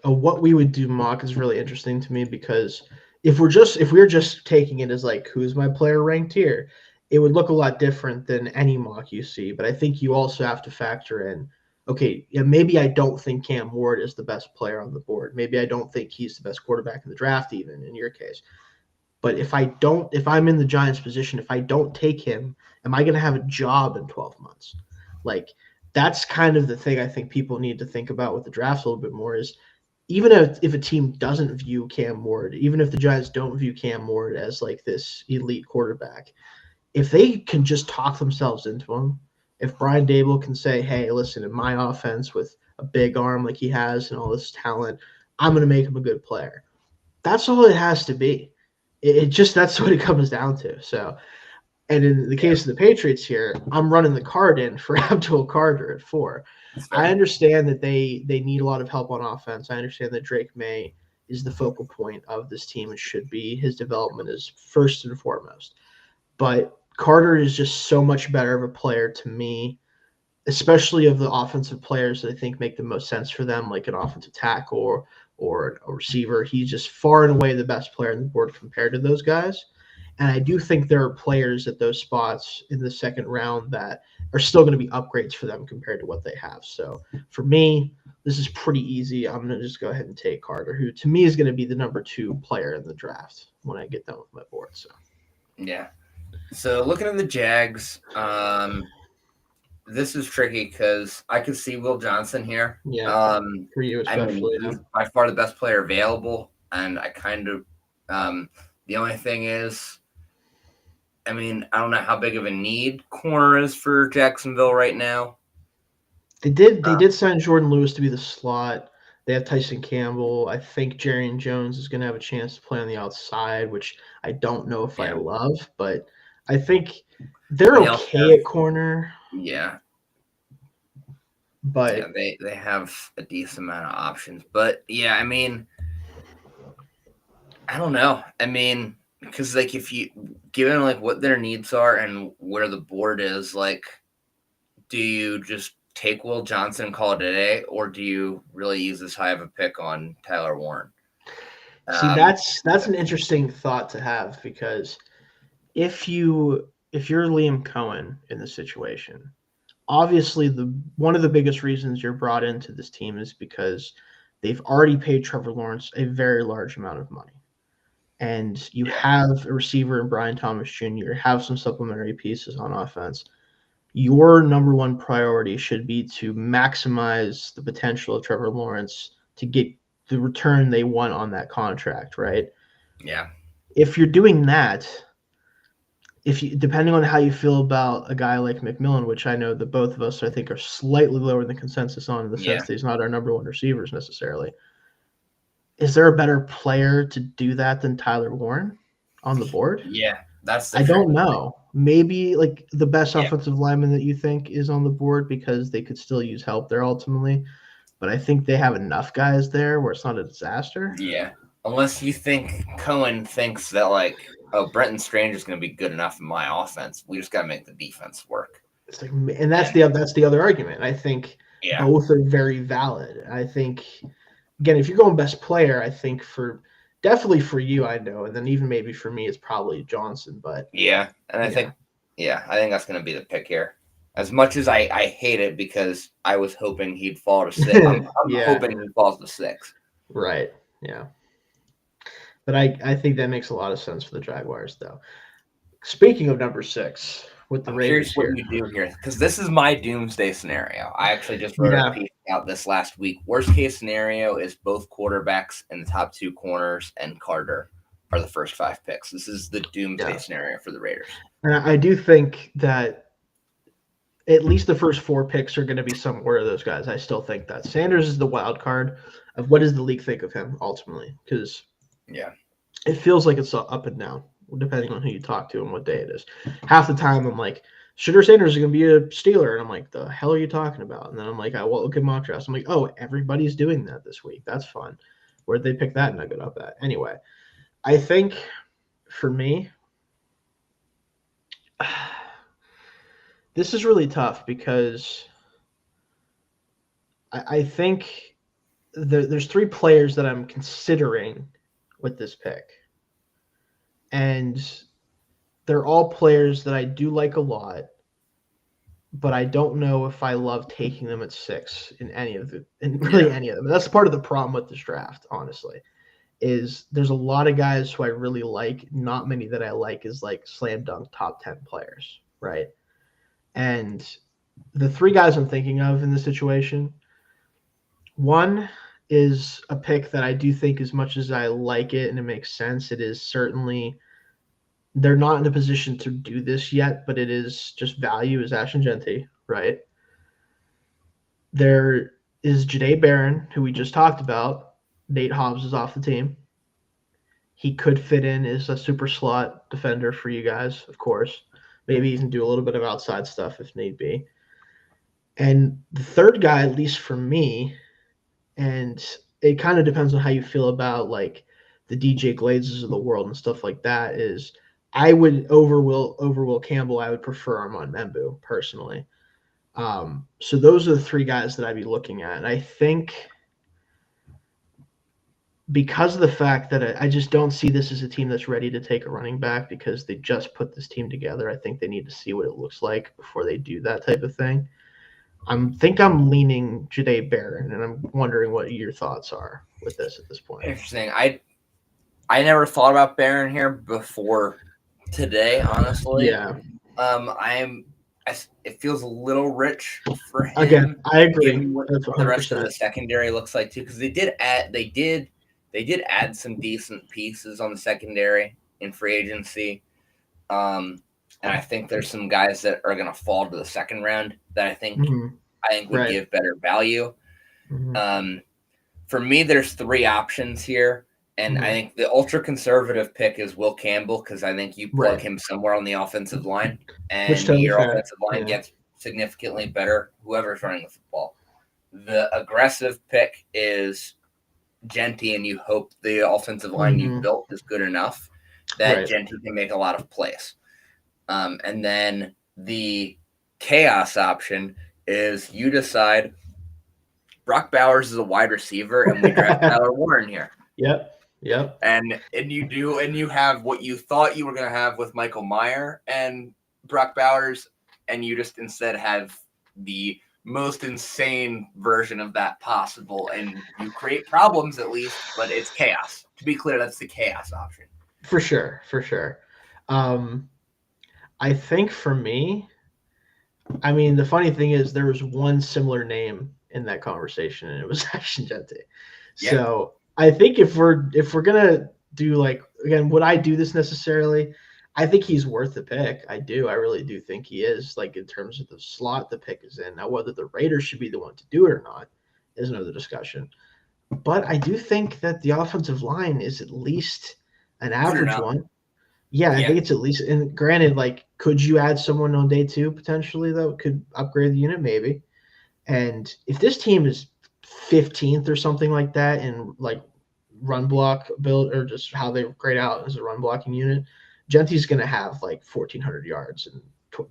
what we would do mock is really interesting to me because if we're just taking it as like who's my player ranked here, it would look a lot different than any mock you see. But I think you also have to factor in, okay, yeah, maybe I don't think Cam Ward is the best player on the board. Maybe I don't think he's the best quarterback in the draft, even in your case. But if I'm in the Giants' position, if I don't take him, am I going to have a job in 12 months? That's kind of the thing I think people need to think about with the draft a little bit more is even if a team doesn't view Cam Ward, even if the Giants don't view Cam Ward as like this elite quarterback, if they can just talk themselves into him, if Brian Daboll can say, hey, listen, in my offense with a big arm like he has and all this talent, I'm going to make him a good player. That's all it has to be. That's what it comes down to. So, and in the case of the Patriots here, I'm running the card in for Abdul Carter at 4. I understand that they need a lot of help on offense. I understand that Drake May is the focal point of this team and should be. His development is first and foremost. But Carter is just so much better of a player to me, especially of the offensive players that I think make the most sense for them, like an offensive tackle or a receiver. He's just far and away the best player on the board compared to those guys. And I do think there are players at those spots in the second round that are still going to be upgrades for them compared to what they have. So for me, this is pretty easy. I'm going to just go ahead and take Carter, who to me is going to be the number 2 player in the draft when I get done with my board. So yeah. So looking at the Jags, this is tricky because I could see Will Johnson here. Yeah, for you especially. He's by far the best player available, and I kind of the only thing is, I don't know how big of a need corner is for Jacksonville right now. They did sign Jordan Lewis to be the slot. They have Tyson Campbell. I think Jerry Jones is going to have a chance to play on the outside, which I don't know if I love, but I think they're okay at corner. Yeah. But they have a decent amount of options. But yeah, I don't know. Because if you given what their needs are and where the board is, do you just take Will Johnson and call it a day, or do you really use this high of a pick on Tyler Warren? See, that's an interesting thought to have because if you're Liam Cohen in this situation, obviously one of the biggest reasons you're brought into this team is because they've already paid Trevor Lawrence a very large amount of money. And you have a receiver in Brian Thomas Jr., have some supplementary pieces on offense. Your number 1 priority should be to maximize the potential of Trevor Lawrence to get the return they want on that contract, right? Yeah. If you're doing that, depending on how you feel about a guy like McMillan, which I know that both of us I think are slightly lower than the consensus on in the sense that he's not our number 1 receivers necessarily. Is there a better player to do that than Tyler Warren on the board? Yeah, I don't know. Maybe the best offensive lineman that you think is on the board because they could still use help there ultimately. But I think they have enough guys there where it's not a disaster. Yeah, unless you think Cohen thinks that Brenton Strange is going to be good enough in my offense. We just got to make the defense work. It's and that's the other argument. I think both are very valid. I think. Again, if you're going best player, I think definitely for you, I know, and then even maybe for me, it's probably Johnson. But and I think that's going to be the pick here. As much as I hate it because I was hoping he'd fall to 6. I'm Yeah, hoping he falls to 6. right. Yeah. But I think that makes a lot of sense for the Jaguars, though. Speaking of number 6 with the I'm curious Raiders what here. you do here because this is my doomsday scenario. I actually just wrote a Yeah. piece out this last week. Worst case scenario is both quarterbacks and the top 2 corners and Carter are the first 5 picks. This is the doomsday Yeah. scenario for the Raiders. And I do think that at least the first 4 picks are going to be somewhere of those guys. I still think that Sanders is the wild card of what does the league think of him ultimately, because Yeah. it feels like it's up and down depending on who you talk to and what day it is. Half the time I'm like, Shedeur Sanders is going to be a Steeler, and I'm like, the hell are you talking about? And then I'm like, well, look at mock drafts. I'm like, oh, everybody's doing that this week. That's fun. Where'd they pick that nugget up at? Anyway, I think for me, this is really tough because I think there's 3 players that I'm considering with this pick. And they're all players that I do like a lot, but I don't know if I love taking them at 6 in any of any of them. That's part of the problem with this draft, honestly, is there's a lot of guys who I really like, not many that I like is like slam dunk top 10 players, right? And the 3 guys I'm thinking of in this situation, one is a pick that I do think as much as I like it and it makes sense, it is certainly they're not in a position to do this yet, but it is just value is Ashton Genty, right? There is Jahdae Barron, who we just talked about. Nate Hobbs is off the team. He could fit in as a super slot defender for you guys, of course. Maybe he can do a little bit of outside stuff if need be. And the third guy, at least for me, and it kind of depends on how you feel about like the DJ Glazes of the world and stuff like that, is I would over Will Campbell, I would prefer Armand Membu personally. So those are the 3 guys that I'd be looking at. And I think because of the fact that I just don't see this as a team that's ready to take a running back because they just put this team together. I think they need to see what it looks like before they do that type of thing. I'm leaning Jahdae Barron, and I'm wondering what your thoughts are with this at this point. Interesting. I never thought about Barron here before today, honestly. Yeah. It feels a little rich for him. Again, I agree. Given what the rest of the secondary looks like too, because they did add some decent pieces on the secondary in free agency. And I think there's some guys that are going to fall to the second round that I think would give better value. Mm-hmm. For me, there's 3 options here. And I think the ultra conservative pick is Will Campbell because I think you plug him somewhere on the offensive line and your offensive line gets significantly better, whoever's running the football. The aggressive pick is Genty, and you hope the offensive line you built is good enough that Genty can make a lot of plays. And then the chaos option is you decide Brock Bowers is a wide receiver and we draft Tyler Warren here. Yep. And you have what you thought you were going to have with Michael Mayer and Brock Bowers, and you just instead have the most insane version of that possible, and you create problems at least, but it's chaos. To be clear, that's the chaos option. For sure. I think for me, I mean, the funny thing is there was one similar name in that conversation, and it was Ashton Genty. Yeah. So I think if we're gonna do like again, would I do this necessarily? I think he's worth the pick. I do. I really do think he is. Like in terms of the slot the pick is in. Now, whether the Raiders should be the one to do it or not is another discussion. But I do think that the offensive line is at least an average one. Yeah, I think it's at least. And granted, like, could you add someone on day 2 potentially that could upgrade the unit? Maybe. And if this team is 15th or something like that in like run block build or just how they grade out as a run blocking unit, Genty's going to have like 1,400 yards and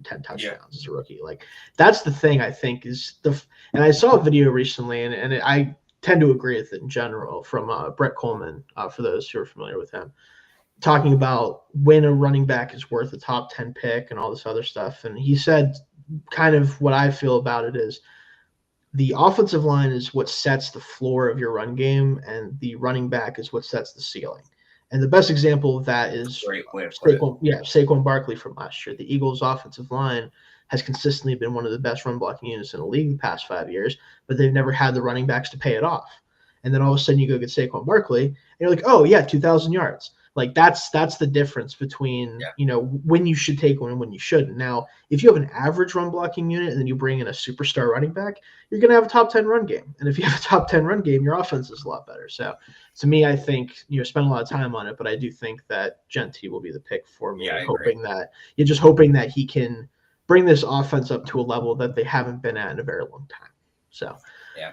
10 touchdowns as a rookie. Like that's the thing I think is and I saw a video recently and I tend to agree with it in general from Brett Coleman, for those who are familiar with him, talking about when a running back is worth a top 10 pick and all this other stuff. And he said kind of what I feel about it is the offensive line is what sets the floor of your run game, and the running back is what sets the ceiling. And the best example of that is Great way to put it. Saquon Barkley from last year. The Eagles' offensive line has consistently been one of the best run blocking units in the league the past 5 years, but they've never had the running backs to pay it off. And then all of a sudden you go get Saquon Barkley, and you're like, oh yeah, 2,000 yards. Like that's the difference between when you should take one and when you shouldn't. Now, if you have an average run blocking unit and then you bring in a superstar running back, you're going to have a top 10 run game. And if you have a top 10 run game, your offense is a lot better. So to me, I think spend a lot of time on it, but I do think that Genty will be the pick for me. You're just hoping that he can bring this offense up to a level that they haven't been at in a very long time. So yeah,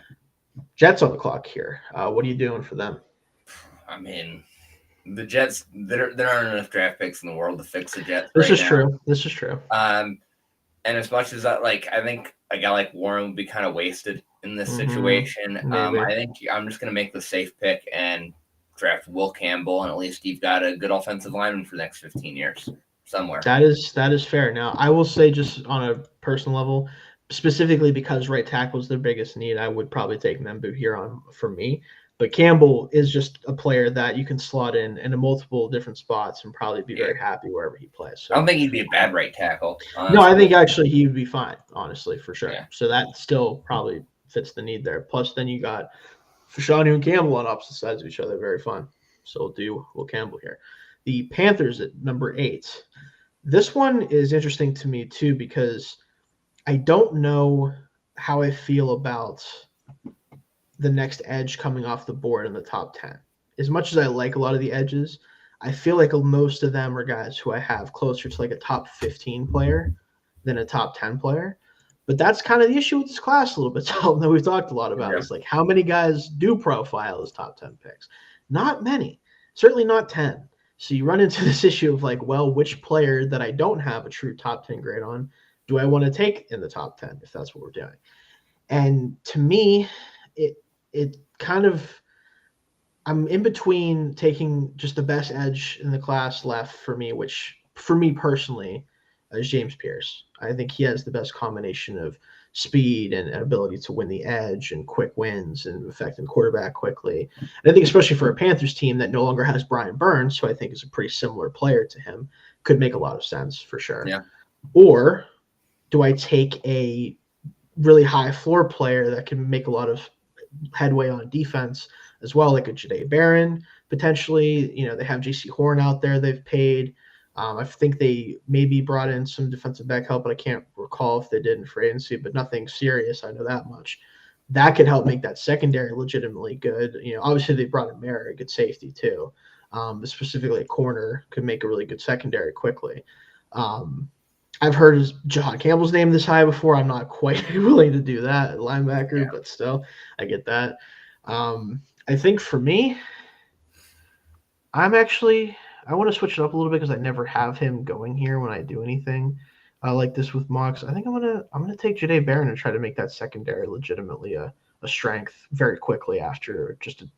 Jets on the clock here. What are you doing for them? I mean, the Jets, there aren't enough draft picks in the world to fix the Jets. This is true. And as much as that, I think a guy like Warren would be kind of wasted in this situation. I think I'm just going to make the safe pick and draft Will Campbell, and at least you've got a good offensive lineman for the next 15 years somewhere. That is fair. Now, I will say, just on a personal level, specifically because right tackle is their biggest need, I would probably take Membu here on for me. But Campbell is just a player that you can slot in multiple different spots and probably be very happy wherever he plays. So I don't think he'd be a bad right tackle. Honestly. No, I think actually he would be fine, honestly, for sure. Yeah. So that still probably fits the need there. Plus, then you got Fashanu and Campbell on opposite sides of each other. Very fun. So we'll do Will Campbell here. The Panthers at number 8. This one is interesting to me, too, because I don't know how I feel about the next edge coming off the board in the top 10. As much as I like a lot of the edges, I feel like most of them are guys who I have closer to a top 15 player than a top 10 player. But that's kind of the issue with this class a little bit, Dalton, that we've talked a lot about. It's how many guys do profile as top 10 picks? Not many. Certainly not 10. So you run into this issue of which player that I don't have a true top 10 grade on do I want to take in the top 10 if that's what we're doing? And to me, it kind of – I'm in between taking just the best edge in the class left for me, which for me personally is James Pierce. I think he has the best combination of speed and ability to win the edge and quick wins and affecting quarterback quickly. And I think especially for a Panthers team that no longer has Brian Burns, who I think is a pretty similar player to him, could make a lot of sense for sure. Yeah. Or do I take a really high floor player that can make a lot of headway on defense as well, like a Jahdae Barron potentially? They have JC Horn out there they've paid. I think they maybe brought in some defensive back help, but I can't recall if they did in free agency, but nothing serious. I know that much. That could help make that secondary legitimately good. Obviously they brought in Merrick, a good safety too. But specifically a corner could make a really good secondary quickly. I've heard Jahan Campbell's name this high before. I'm not quite willing to do that, linebacker, but still, I get that. I think for me, I want to switch it up a little bit because I never have him going here when I do anything like this with mocks. I think I'm gonna take Jahdae Barron and try to make that secondary legitimately a strength very quickly after just a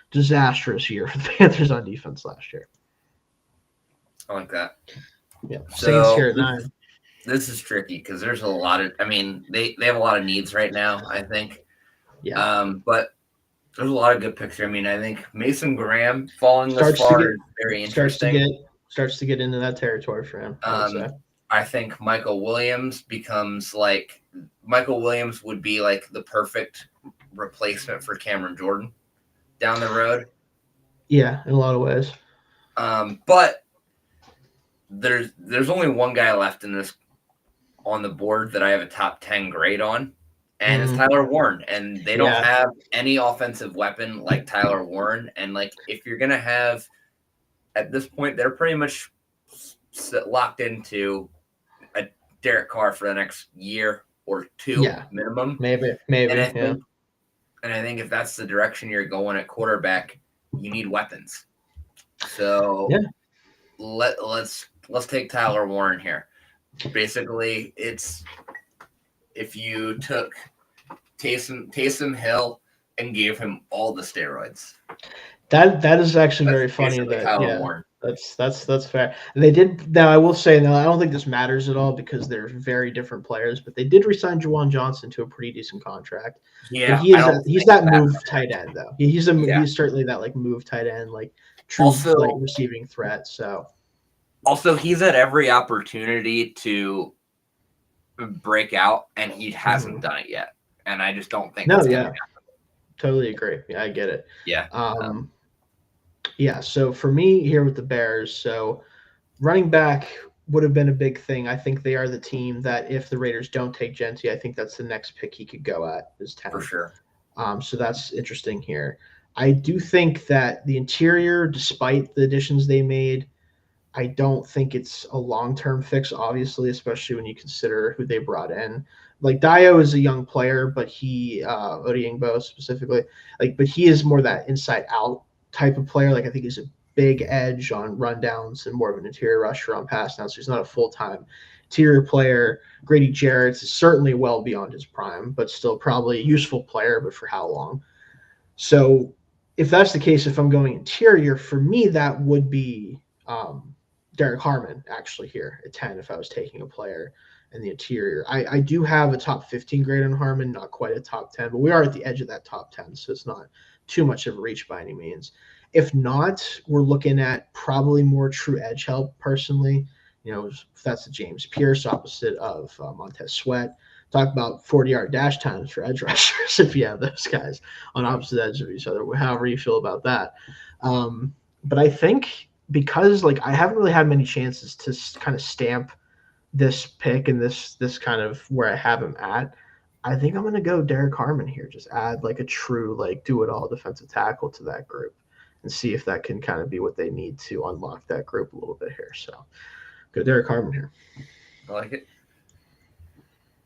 disastrous year for the Panthers on defense last year. I like that. Yeah. So here at 9. This is tricky because there's a lot of. They have a lot of needs right now, I think. Yeah. But there's a lot of good picks here. I think Mason Graham falling this far is very interesting. Starts to get into that territory for him. I think Michael Williams would be the perfect replacement for Cameron Jordan down the road. Yeah, in a lot of ways. But there's only one guy left on the board that I have a top 10 grade on, and it's Tyler Warren. And they don't have any offensive weapon like Tyler Warren. And if you're gonna have, at this point, they're pretty much locked into a Derek Carr for the next year or two minimum. Maybe. And I think if that's the direction you're going at quarterback, you need weapons. So let's take Tyler Warren here. Basically, it's if you took Taysom Hill and gave him all the steroids. That is actually very funny. That's fair. And they did now. I will say now I don't think this matters at all because they're very different players. But they did resign Juwan Johnson to a pretty decent contract. But Yeah, I don't he's think that that move tight matters. end though. Yeah. He's certainly that like move tight end like true like Also, receiving threat. So he's had every opportunity to break out, and he hasn't done it yet. And I just don't think no, that's gonna yeah, happen. totally agree. Yeah, I get it. Yeah. Yeah. So for me here with the Bears, so running back would have been a big thing. I think they are the team that if the Raiders don't take Genti, I think that's the next pick he could go at is 10. For sure. So that's interesting here. I do think that the interior, despite the additions they made, I don't think it's a long-term fix, obviously, especially when you consider who they brought in. Like Dio is a young player, but Odiengbo specifically, but he is more that inside-out type of player. Like I think he's a big edge on rundowns and more of an interior rusher on pass downs. So he's not a full-time interior player. Grady Jarrett is certainly well beyond his prime, but still probably a useful player, but for how long? So if that's the case, if I'm going interior, for me, that would be Derek Harmon actually here at 10 if I was taking a player in the interior. I do have a top 15 grade on Harmon, not quite a top 10, but we are at the edge of that top 10, so it's not too much of a reach by any means. If not, we're looking at probably more true edge help personally. If that's the James Pierce opposite of Montez Sweat. Talk about 40-yard dash times for edge rushers if you have those guys on opposite ends of each other, however you feel about that. But I think because I haven't really had many chances to kind of stamp this pick and this kind of where I have him at, I think I'm going to go Derek Harmon here. Just add a true do it all defensive tackle to that group and see if that can kind of be what they need to unlock that group a little bit here. So go Derek Harmon here. I like it.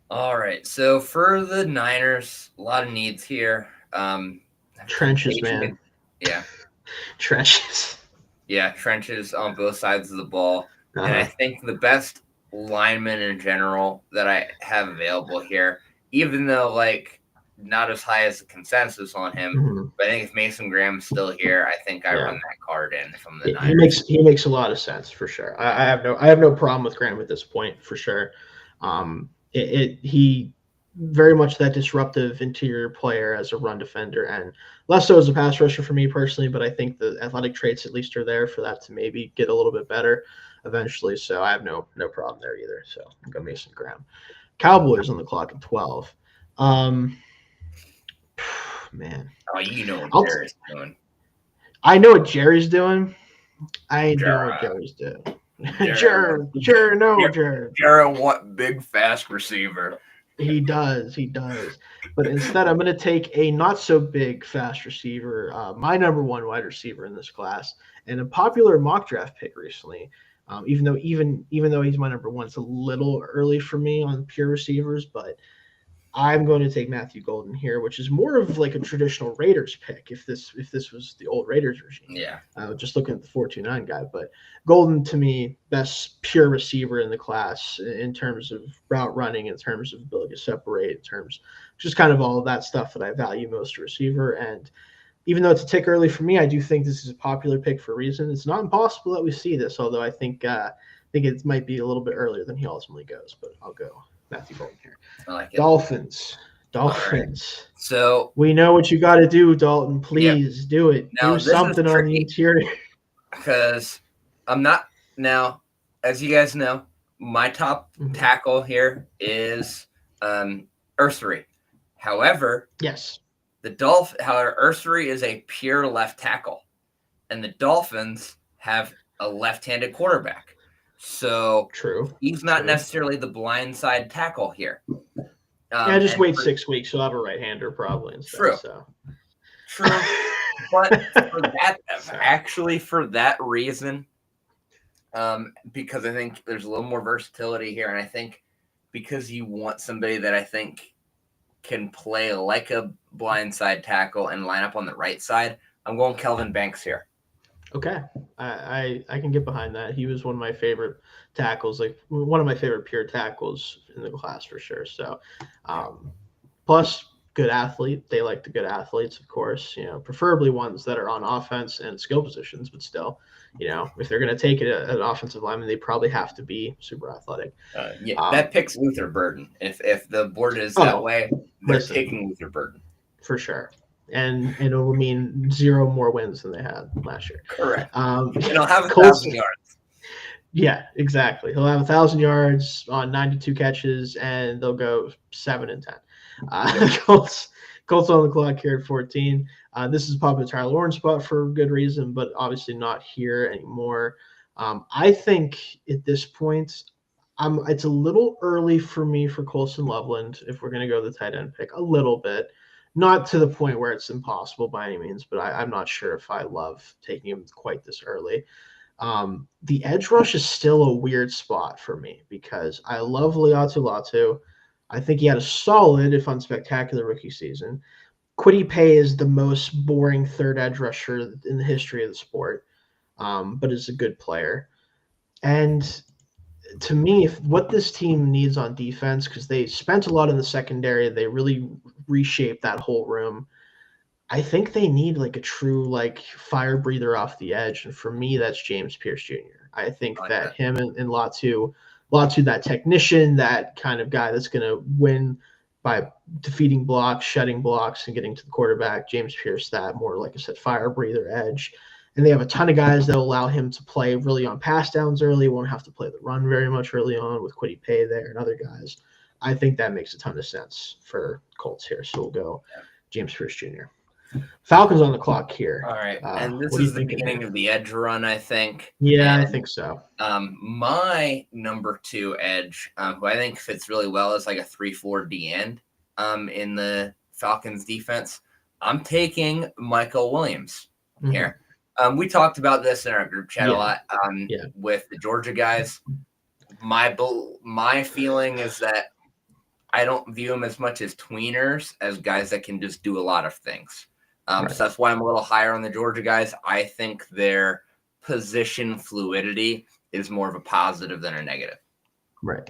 All right. So for the Niners, a lot of needs here. Trenches, man. Yeah. Trenches. Yeah, trenches on both sides of the ball. And I think the best lineman in general that I have available here, even though not as high as the consensus on him, but I think if Mason Graham's still here, I think I run that card in from the Niners. He makes a lot of sense for sure. I have no problem with Graham at this point for sure. He very much that disruptive interior player as a run defender and less so as a pass rusher for me personally, but I think the athletic traits at least are there for that to maybe get a little bit better eventually. So I have no problem there either. So I'm going Mason Graham. Cowboys on the clock at 12. Man. Oh, you know what Jerry's doing. I know what Jerry's doing. I ain't doing what Jerry's doing. Jared want big fast receiver. He does. But instead, I'm going to take a not so big fast receiver, my number one wide receiver in this class, and a popular mock draft pick recently. Even though he's my number one, it's a little early for me on pure receivers, but I'm going to take Matthew Golden here, which is more of a traditional Raiders pick if this was the old Raiders regime. Yeah. Just looking at the 4.29 guy, but Golden to me best pure receiver in the class in terms of route running, in terms of ability to separate, in terms just kind of all of that stuff that I value most a receiver. And even though it's a tick early for me, I do think this is a popular pick for a reason. It's not impossible that we see this, although I think it might be a little bit earlier than he ultimately goes. But I'll go Matthew Golden here. I like it. Dolphins. Right. So we know what you got to do, Dalton. Please do it. Now, do something on the interior. Because I'm not now, as you guys know, my top tackle here is Ursery. However, yes, Ursery is a pure left tackle, and the Dolphins have a left-handed quarterback. So he's not necessarily the blindside tackle here. Just wait 6 weeks. You'll have a right-hander probably instead. True. True. But for that reason, because I think there's a little more versatility here, and I think because you want somebody that I think can play like a blindside tackle and line up on the right side, I'm going Kelvin Banks here. Okay. I can get behind that. He was one of my favorite tackles, one of my favorite pure tackles in the class for sure. So, plus good athlete. They like the good athletes, of course, preferably ones that are on offense and skill positions, but still, if they're going to take an offensive lineman, they probably have to be super athletic. That picks Luther Burden. If the board is that way, they're taking Luther Burden. For sure. And it will mean 0 more wins than they had last year. Correct. And he'll have 1,000 yards. Yeah, exactly. He'll have 1,000 yards on 92 catches, and they'll go 7-10. Colts on the clock here at 14. This is probably a Tyler Lawrence spot for good reason, but obviously not here anymore. I think at this point, it's a little early for me for Colson Loveland if we're going to go the tight end pick, a little bit. Not to the point where it's impossible by any means, but I'm not sure if I love taking him quite this early. The edge rush is still a weird spot for me because I love Latu. I think he had a solid, if unspectacular, rookie season. Kwity Paye is the most boring third edge rusher in the history of the sport, but is a good player. And to me, what this team needs on defense, because they spent a lot in the secondary, they really reshaped that whole room. I think they need like a true fire breather off the edge, and for me, that's James Pierce Jr. I think that him and Latu, that technician, that kind of guy that's going to win by defeating blocks, shedding blocks, and getting to the quarterback. James Pierce, that more, like I said, fire breather edge. And they have a ton of guys that will allow him to play really on pass downs early. Won't have to play the run very much early on with Kwity Paye there and other guys. I think that makes a ton of sense for Colts here. So we'll go James Pierce Jr. Falcons on the clock here. All right. And this is the beginning of the edge run, I think. Yeah, I think so. My number 2 edge, who I think fits really well, is like a 3-4 D end in the Falcons defense. I'm taking Michael Williams here. We talked about this in our group chat a lot with the Georgia guys. My feeling is that I don't view them as much as tweeners, as guys that can just do a lot of things. So that's why I'm a little higher on the Georgia guys. I think their position fluidity is more of a positive than a negative. Right.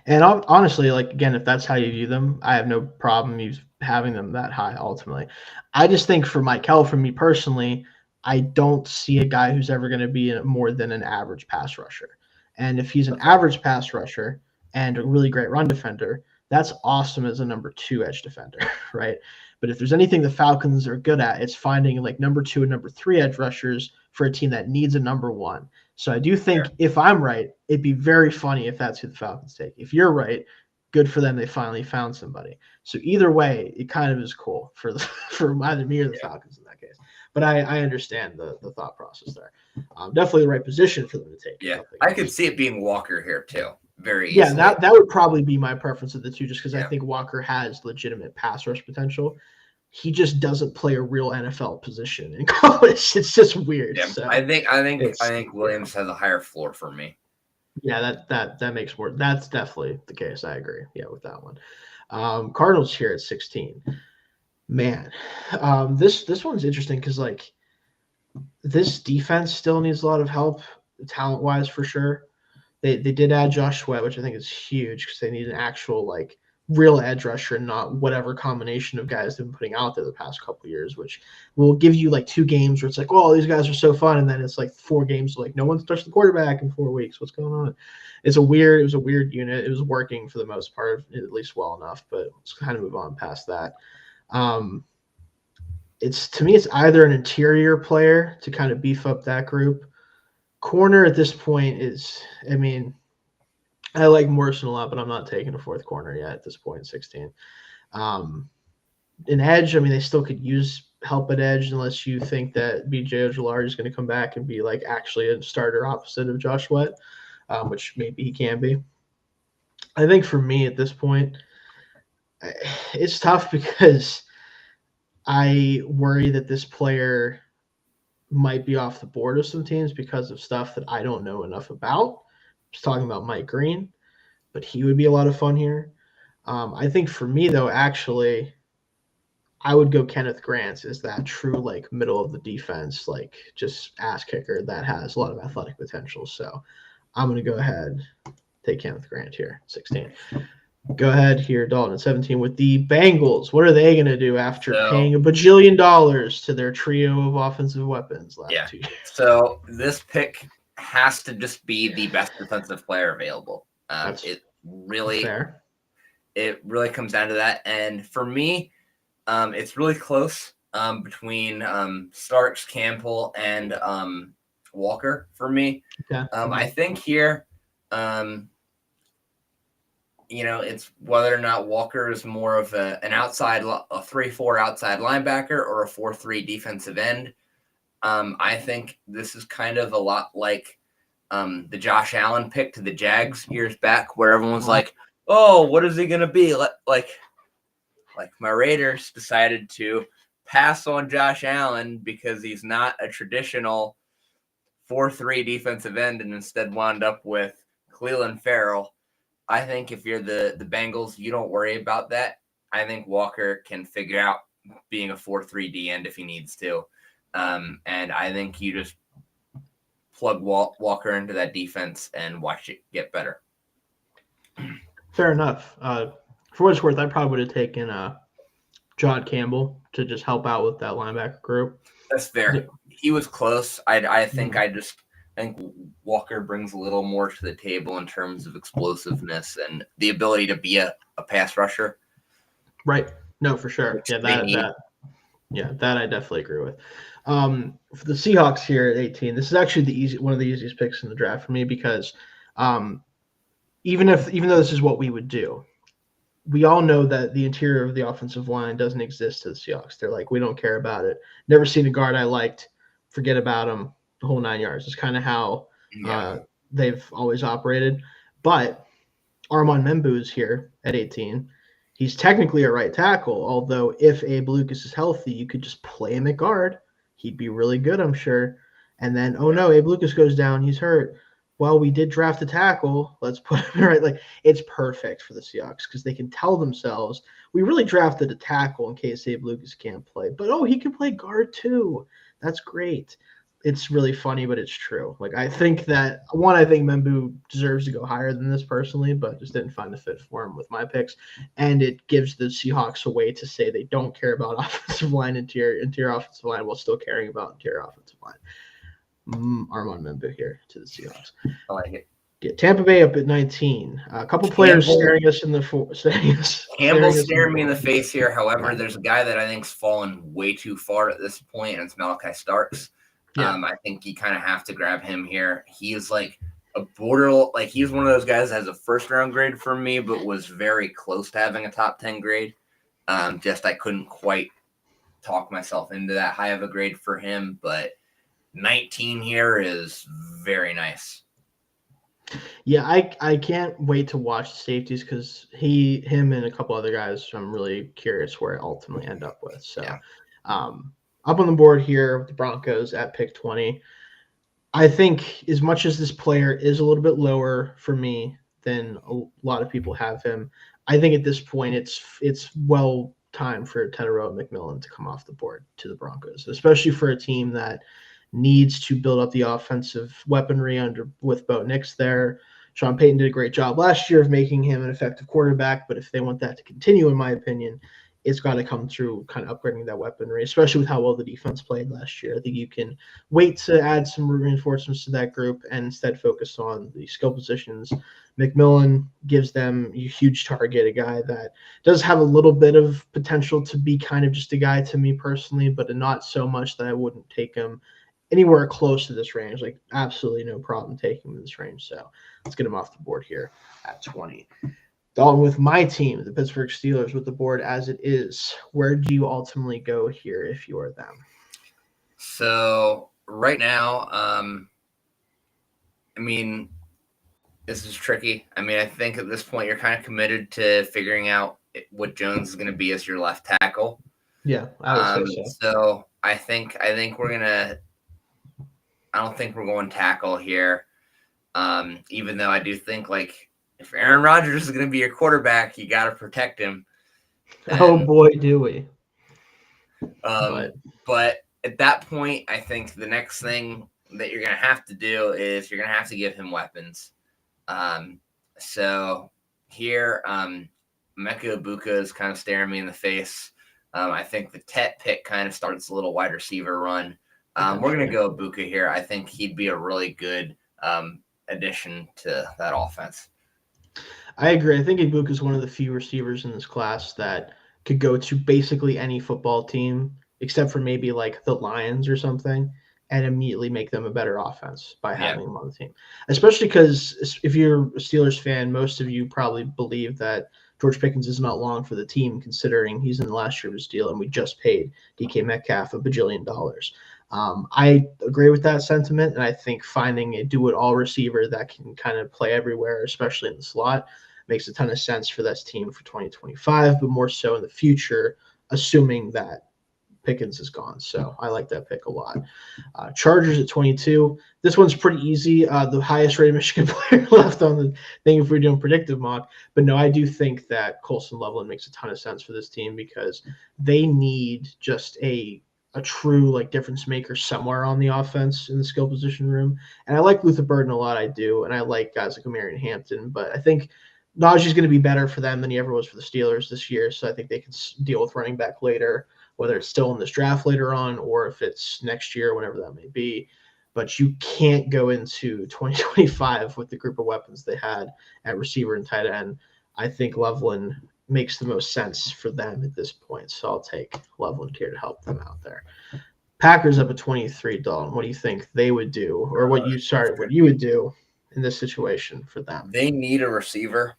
And honestly, again, if that's how you view them, I have no problem having them that high ultimately. I just think for me personally, I don't see a guy who's ever going to be more than an average pass rusher. And if he's an average pass rusher and a really great run defender, that's awesome as a number 2 edge defender, right? But if there's anything the Falcons are good at, it's finding number 2 and number 3 edge rushers for a team that needs a number 1. So I do think if I'm right, it'd be very funny if that's who the Falcons take. If you're right, good for them. They finally found somebody. So either way, it kind of is cool for either me or the Falcons in that case. But I understand the thought process there. Definitely the right position for them to take. Yeah, I could see it being Walker here too. Very easily. Yeah, that would probably be my preference of the two, just because I think Walker has legitimate pass rush potential. He just doesn't play a real NFL position in college. It's just weird. Yeah, so I think Williams has a higher floor for me. Yeah, that makes more. That's definitely the case. I agree. Yeah, with that one. Cardinals here at 16. Man, this one's interesting because this defense still needs a lot of help, talent wise for sure. They did add Josh Sweat, which I think is huge because they need an actual real edge rusher and not whatever combination of guys they've been putting out there the past couple of years, which will give you 2 games where it's oh, these guys are so fun, and then it's 4 games no one's touched the quarterback in 4 weeks. What's going on? It was a weird unit. It was working for the most part, at least well enough, but let's kind of move on past that. To me, it's either an interior player to kind of beef up that group. Corner at this point is, I like Morrison a lot, but I'm not taking a 4th corner yet at this point, 16. An edge, they still could use help at edge unless you think that B.J. Ojulari is going to come back and be actually a starter opposite of Josh Sweat, which maybe he can be. I think for me at this point, it's tough because I worry that this player might be off the board of some teams because of stuff that I don't know enough about. I was talking about Mike Green, but he would be a lot of fun here. I think for me, though, actually, I would go Kenneth Grant as that true middle of the defense, just ass kicker that has a lot of athletic potential. So I'm going to go ahead, take Kenneth Grant here, 16. Go ahead here, Dalton at 17 with the Bengals. What are they going to do after paying So $1 bajillion to their trio of offensive weapons last yeah, 2 years? so this pick has to just be the best defensive player available. That's It really fair. comes down to that, and for me, it's really close between Starks, Campbell, and Walker for me. Yeah. I think here, it's whether or not Walker is more of an outside, a 3-4 outside linebacker or a 4-3 defensive end. I think this is kind of a lot like the Josh Allen pick to the Jags years back, where everyone was like, "Oh, what is he going to be?" Like my Raiders decided to pass on Josh Allen because he's not a traditional 4-3 defensive end, and instead wound up with Cleveland Farrell. I think if you're the Bengals, you don't worry about that. I think Walker can figure out being a 4-3 D end if he needs to. And I think you just plug Walker into that defense and watch it get better. Fair enough. For what it's worth, I probably would have taken John Campbell to just help out with that linebacker group. That's fair. He was close. I think Walker brings a little more to the table in terms of explosiveness and the ability to be a pass rusher. Right. No, for sure. Yeah, that I definitely agree with. For the Seahawks here at 18, this is actually one of the easiest picks in the draft for me because even though this is what we would do, we all know that the interior of the offensive line doesn't exist to the Seahawks. They're like, we don't care about it. Never seen a guard I liked. Forget about him. The whole 9 yards. It's kind of how they've always operated. But Armand Membu is here at 18. He's technically a right tackle, although if Abe Lucas is healthy, you could just play him at guard. He'd be really good, I'm sure. And then, oh no, Abe Lucas goes down. He's hurt. Well, we did draft a tackle. Let's put him right. Like, it's perfect for the Seahawks because they can tell themselves, we really drafted a tackle in case Abe Lucas can't play. But, oh, he can play guard too. That's great. It's really funny, but it's true. Like, I think Membu deserves to go higher than this personally, but just didn't find the fit for him with my picks. And it gives the Seahawks a way to say they don't care about offensive line, interior offensive line, while still caring about interior offensive line. Armand Membu here to the Seahawks. I like it. Get Tampa Bay up at 19. A couple players staring us in the Campbell's staring me in the face here. However, there's a guy that I think's fallen way too far at this point, and it's Malachi Starks. Yeah. I think you kind of have to grab him here. He is like a he's one of those guys that has a first-round grade for me, but was very close to having a top 10 grade. I couldn't quite talk myself into that high of a grade for him, but 19 here is very nice. Yeah, I can't wait to watch the safeties because him and a couple other guys I'm really curious where I ultimately end up with. So up on the board here with the Broncos at pick 20. I think as much as this player is a little bit lower for me than a lot of people have him, I think at this point it's well time for Tetairoa McMillan to come off the board to the Broncos, especially for a team that needs to build up the offensive weaponry with Bo Nix there. Sean Payton did a great job last year of making him an effective quarterback, but if they want that to continue, in my opinion, it's got to come through kind of upgrading that weaponry, especially with how well the defense played last year. I think you can wait to add some reinforcements to that group and instead focus on the skill positions. McMillan gives them a huge target, a guy that does have a little bit of potential to be kind of just a guy to me personally, but not so much that I wouldn't take him anywhere close to this range. Like, absolutely no problem taking him in this range. So let's get him off the board here at 20. Dalton, with my team, the Pittsburgh Steelers, with the board as it is, where do you ultimately go here if you are them? So right now, this is tricky. I think at this point you're kind of committed to figuring out what Jones is going to be as your left tackle. Yeah, I would say so. So I think we're gonna. I don't think we're going tackle here, even though I do think if Aaron Rodgers is going to be your quarterback, you got to protect him. Oh boy, do we! But at that point, I think the next thing that you're going to have to do is you're going to have to give him weapons. So here, Emeka Ibuka is kind of staring me in the face. I think the Tet pick kind of starts a little wide receiver run. We're going to go Ibuka here. I think he'd be a really good addition to that offense. I agree. I think Ibuka is one of the few receivers in this class that could go to basically any football team, except for maybe like the Lions or something, and immediately make them a better offense by having him on the team. Especially because if you're a Steelers fan, most of you probably believe that George Pickens is not long for the team, considering he's in the last year of his deal, and we just paid DK Metcalf $1 bajillion. I agree with that sentiment, and I think finding a do-it-all receiver that can kind of play everywhere, especially in the slot, makes a ton of sense for this team for 2025, but more so in the future, assuming that Pickens is gone. So I like that pick a lot. Chargers at 22. This one's pretty easy. The highest rated Michigan player left on the thing if we're doing predictive mock. But no, I do think that Colson Loveland makes a ton of sense for this team because they need just a true like difference maker somewhere on the offense in the skill position room. And I like Luther Burden a lot. I do. And I like guys like Marion Hampton. But I think Najee's going to be better for them than he ever was for the Steelers this year. So I think they can deal with running back later, whether it's still in this draft later on or if it's next year, whenever that may be. But you can't go into 2025 with the group of weapons they had at receiver and tight end. I think Loveland makes the most sense for them at this point. So I'll take Loveland here to help them out there. Packers up at 23, Dalton. What do you think they would do, or what you would do in this situation for them? They need a receiver.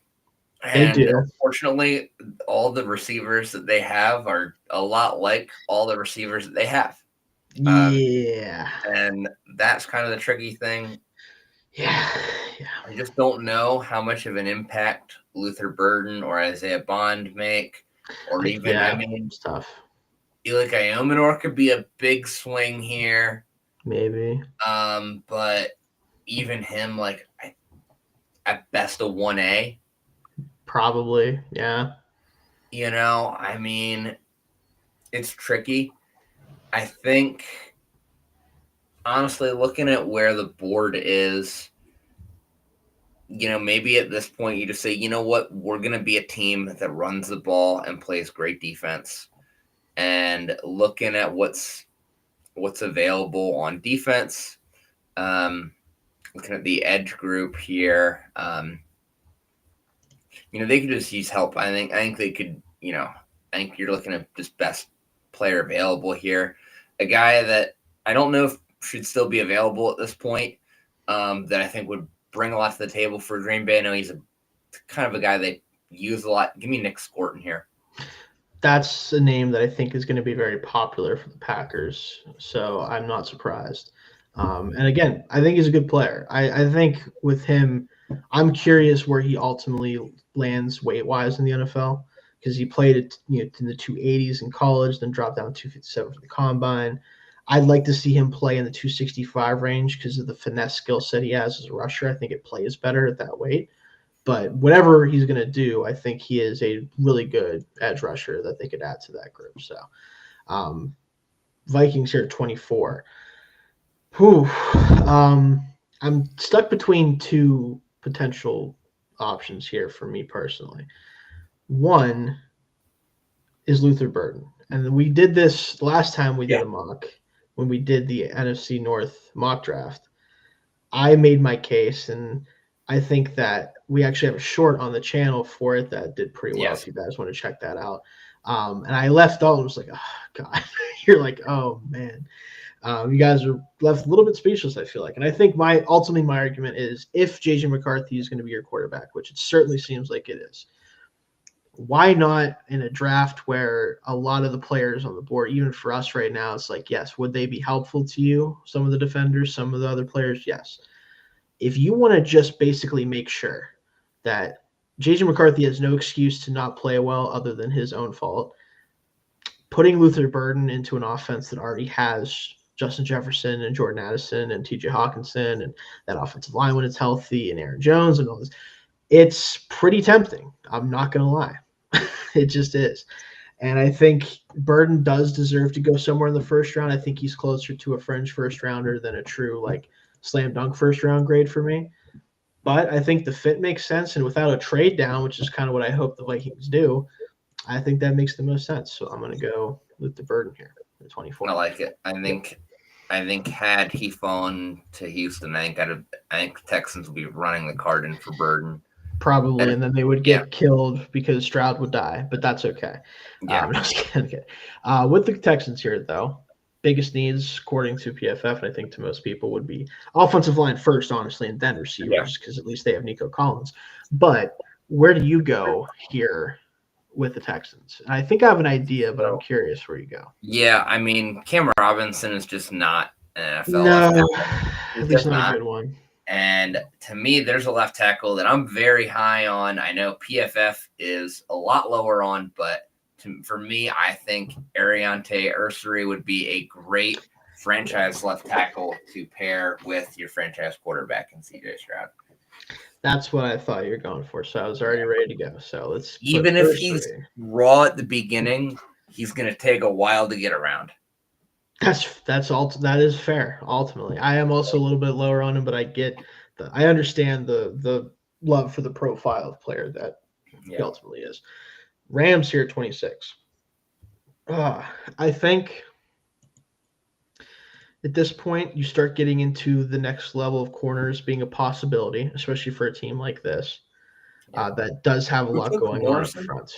They do. Unfortunately, all the receivers that they have are a lot like all the receivers that they have. Yeah. And that's kind of the tricky thing. Yeah. I just don't know how much of an impact Luther Burden or Isaiah Bond make, or even, it's tough. Eli Iomenor could be a big swing here. Maybe. But even him, like, at best a 1A. Probably, yeah. You know, I mean, it's tricky. I think, honestly, looking at where the board is, you know, maybe at this point you just say, you know what, we're going to be a team that runs the ball and plays great defense. And looking at what's available on defense, looking at the edge group here, you know, they could just use help. I think they could, you know, I think you're looking at just best player available here. A guy that I don't know if should still be available at this point, that I think would bring a lot to the table for Green Bay. I know he's kind of a guy they use a lot. Give me Nick Scorton here. That's a name that I think is going to be very popular for the Packers, so I'm not surprised. And again, I think he's a good player. I think with him, I'm curious where he ultimately lands weight-wise in the NFL because he played it, you know, in the 280s in college, then dropped down to 257 for the combine. I'd like to see him play in the 265 range because of the finesse skill set he has as a rusher. I think it plays better at that weight. But whatever he's going to do, I think he is a really good edge rusher that they could add to that group. So Vikings here at 24. I'm stuck between two potential options here for me personally. One is Luther Burden. And we did this last time we did a mock, when we did the NFC North mock draft. I made my case, and I think that we actually have a short on the channel for it that did pretty well if you guys want to check that out. And I left Dalton, was like, oh, God. You're like, oh, man. You guys are left a little bit speechless, I feel like. And I think my argument is if J.J. McCarthy is going to be your quarterback, which it certainly seems like it is, why not in a draft where a lot of the players on the board, even for us right now, it's like, yes, would they be helpful to you? Some of the defenders, some of the other players, yes. If you want to just basically make sure that J.J. McCarthy has no excuse to not play well other than his own fault, putting Luther Burden into an offense that already has Justin Jefferson and Jordan Addison and T.J. Hawkinson and that offensive line when it's healthy and Aaron Jones and all this, it's pretty tempting. I'm not going to lie. It just is. And I think Burden does deserve to go somewhere in the first round. I think he's closer to a fringe first rounder than a true like slam dunk first round grade for me. But I think the fit makes sense, and without a trade down, which is kind of what I hope the Vikings do, I think that makes the most sense. So I'm going to go with the Burden here, the 24. I like it. I think had he fallen to Houston, I think the Texans would be running the card in for Burden. Probably, and then they would get killed because Stroud would die, but that's okay. Yeah. Just kidding. With the Texans here, though, biggest needs, according to PFF, and I think to most people, would be offensive line first, honestly, and then receivers, because at least they have Nico Collins. But where do you go here with the Texans? And I think I have an idea, but I'm curious where you go. Yeah, I mean, Cam Robinson is just not an NFL No, left tackle. at least not a good one. And to me, there's a left tackle that I'm very high on. I know PFF is a lot lower on, but for me, I think Ariante Ursary would be a great franchise left tackle to pair with your franchise quarterback in CJ Stroud. That's what I thought you were going for, so I was already ready to go. So let's even if he's raw at the beginning, he's going to take a while to get around. That is fair. Ultimately, I am also a little bit lower on him, but I understand the love for the profile of player that he ultimately is. Rams here at 26. I think at this point you start getting into the next level of corners being a possibility, especially for a team like this that does have a lot going on up front.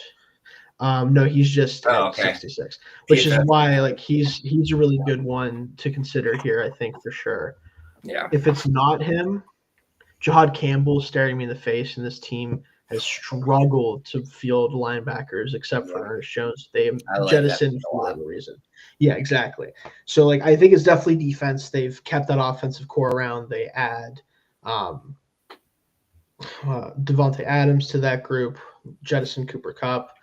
No, he's just at 66, which is why he's a really good one to consider here, I think, for sure. Yeah. If it's not him, Jahad Campbell is staring me in the face, and this team has struggled to field linebackers except for Ernest Jones. They jettisoned for whatever reason. Yeah, exactly. So I think it's definitely defense. They've kept that offensive core around. They add Devontae Adams to that group, jettison Cooper Kupp.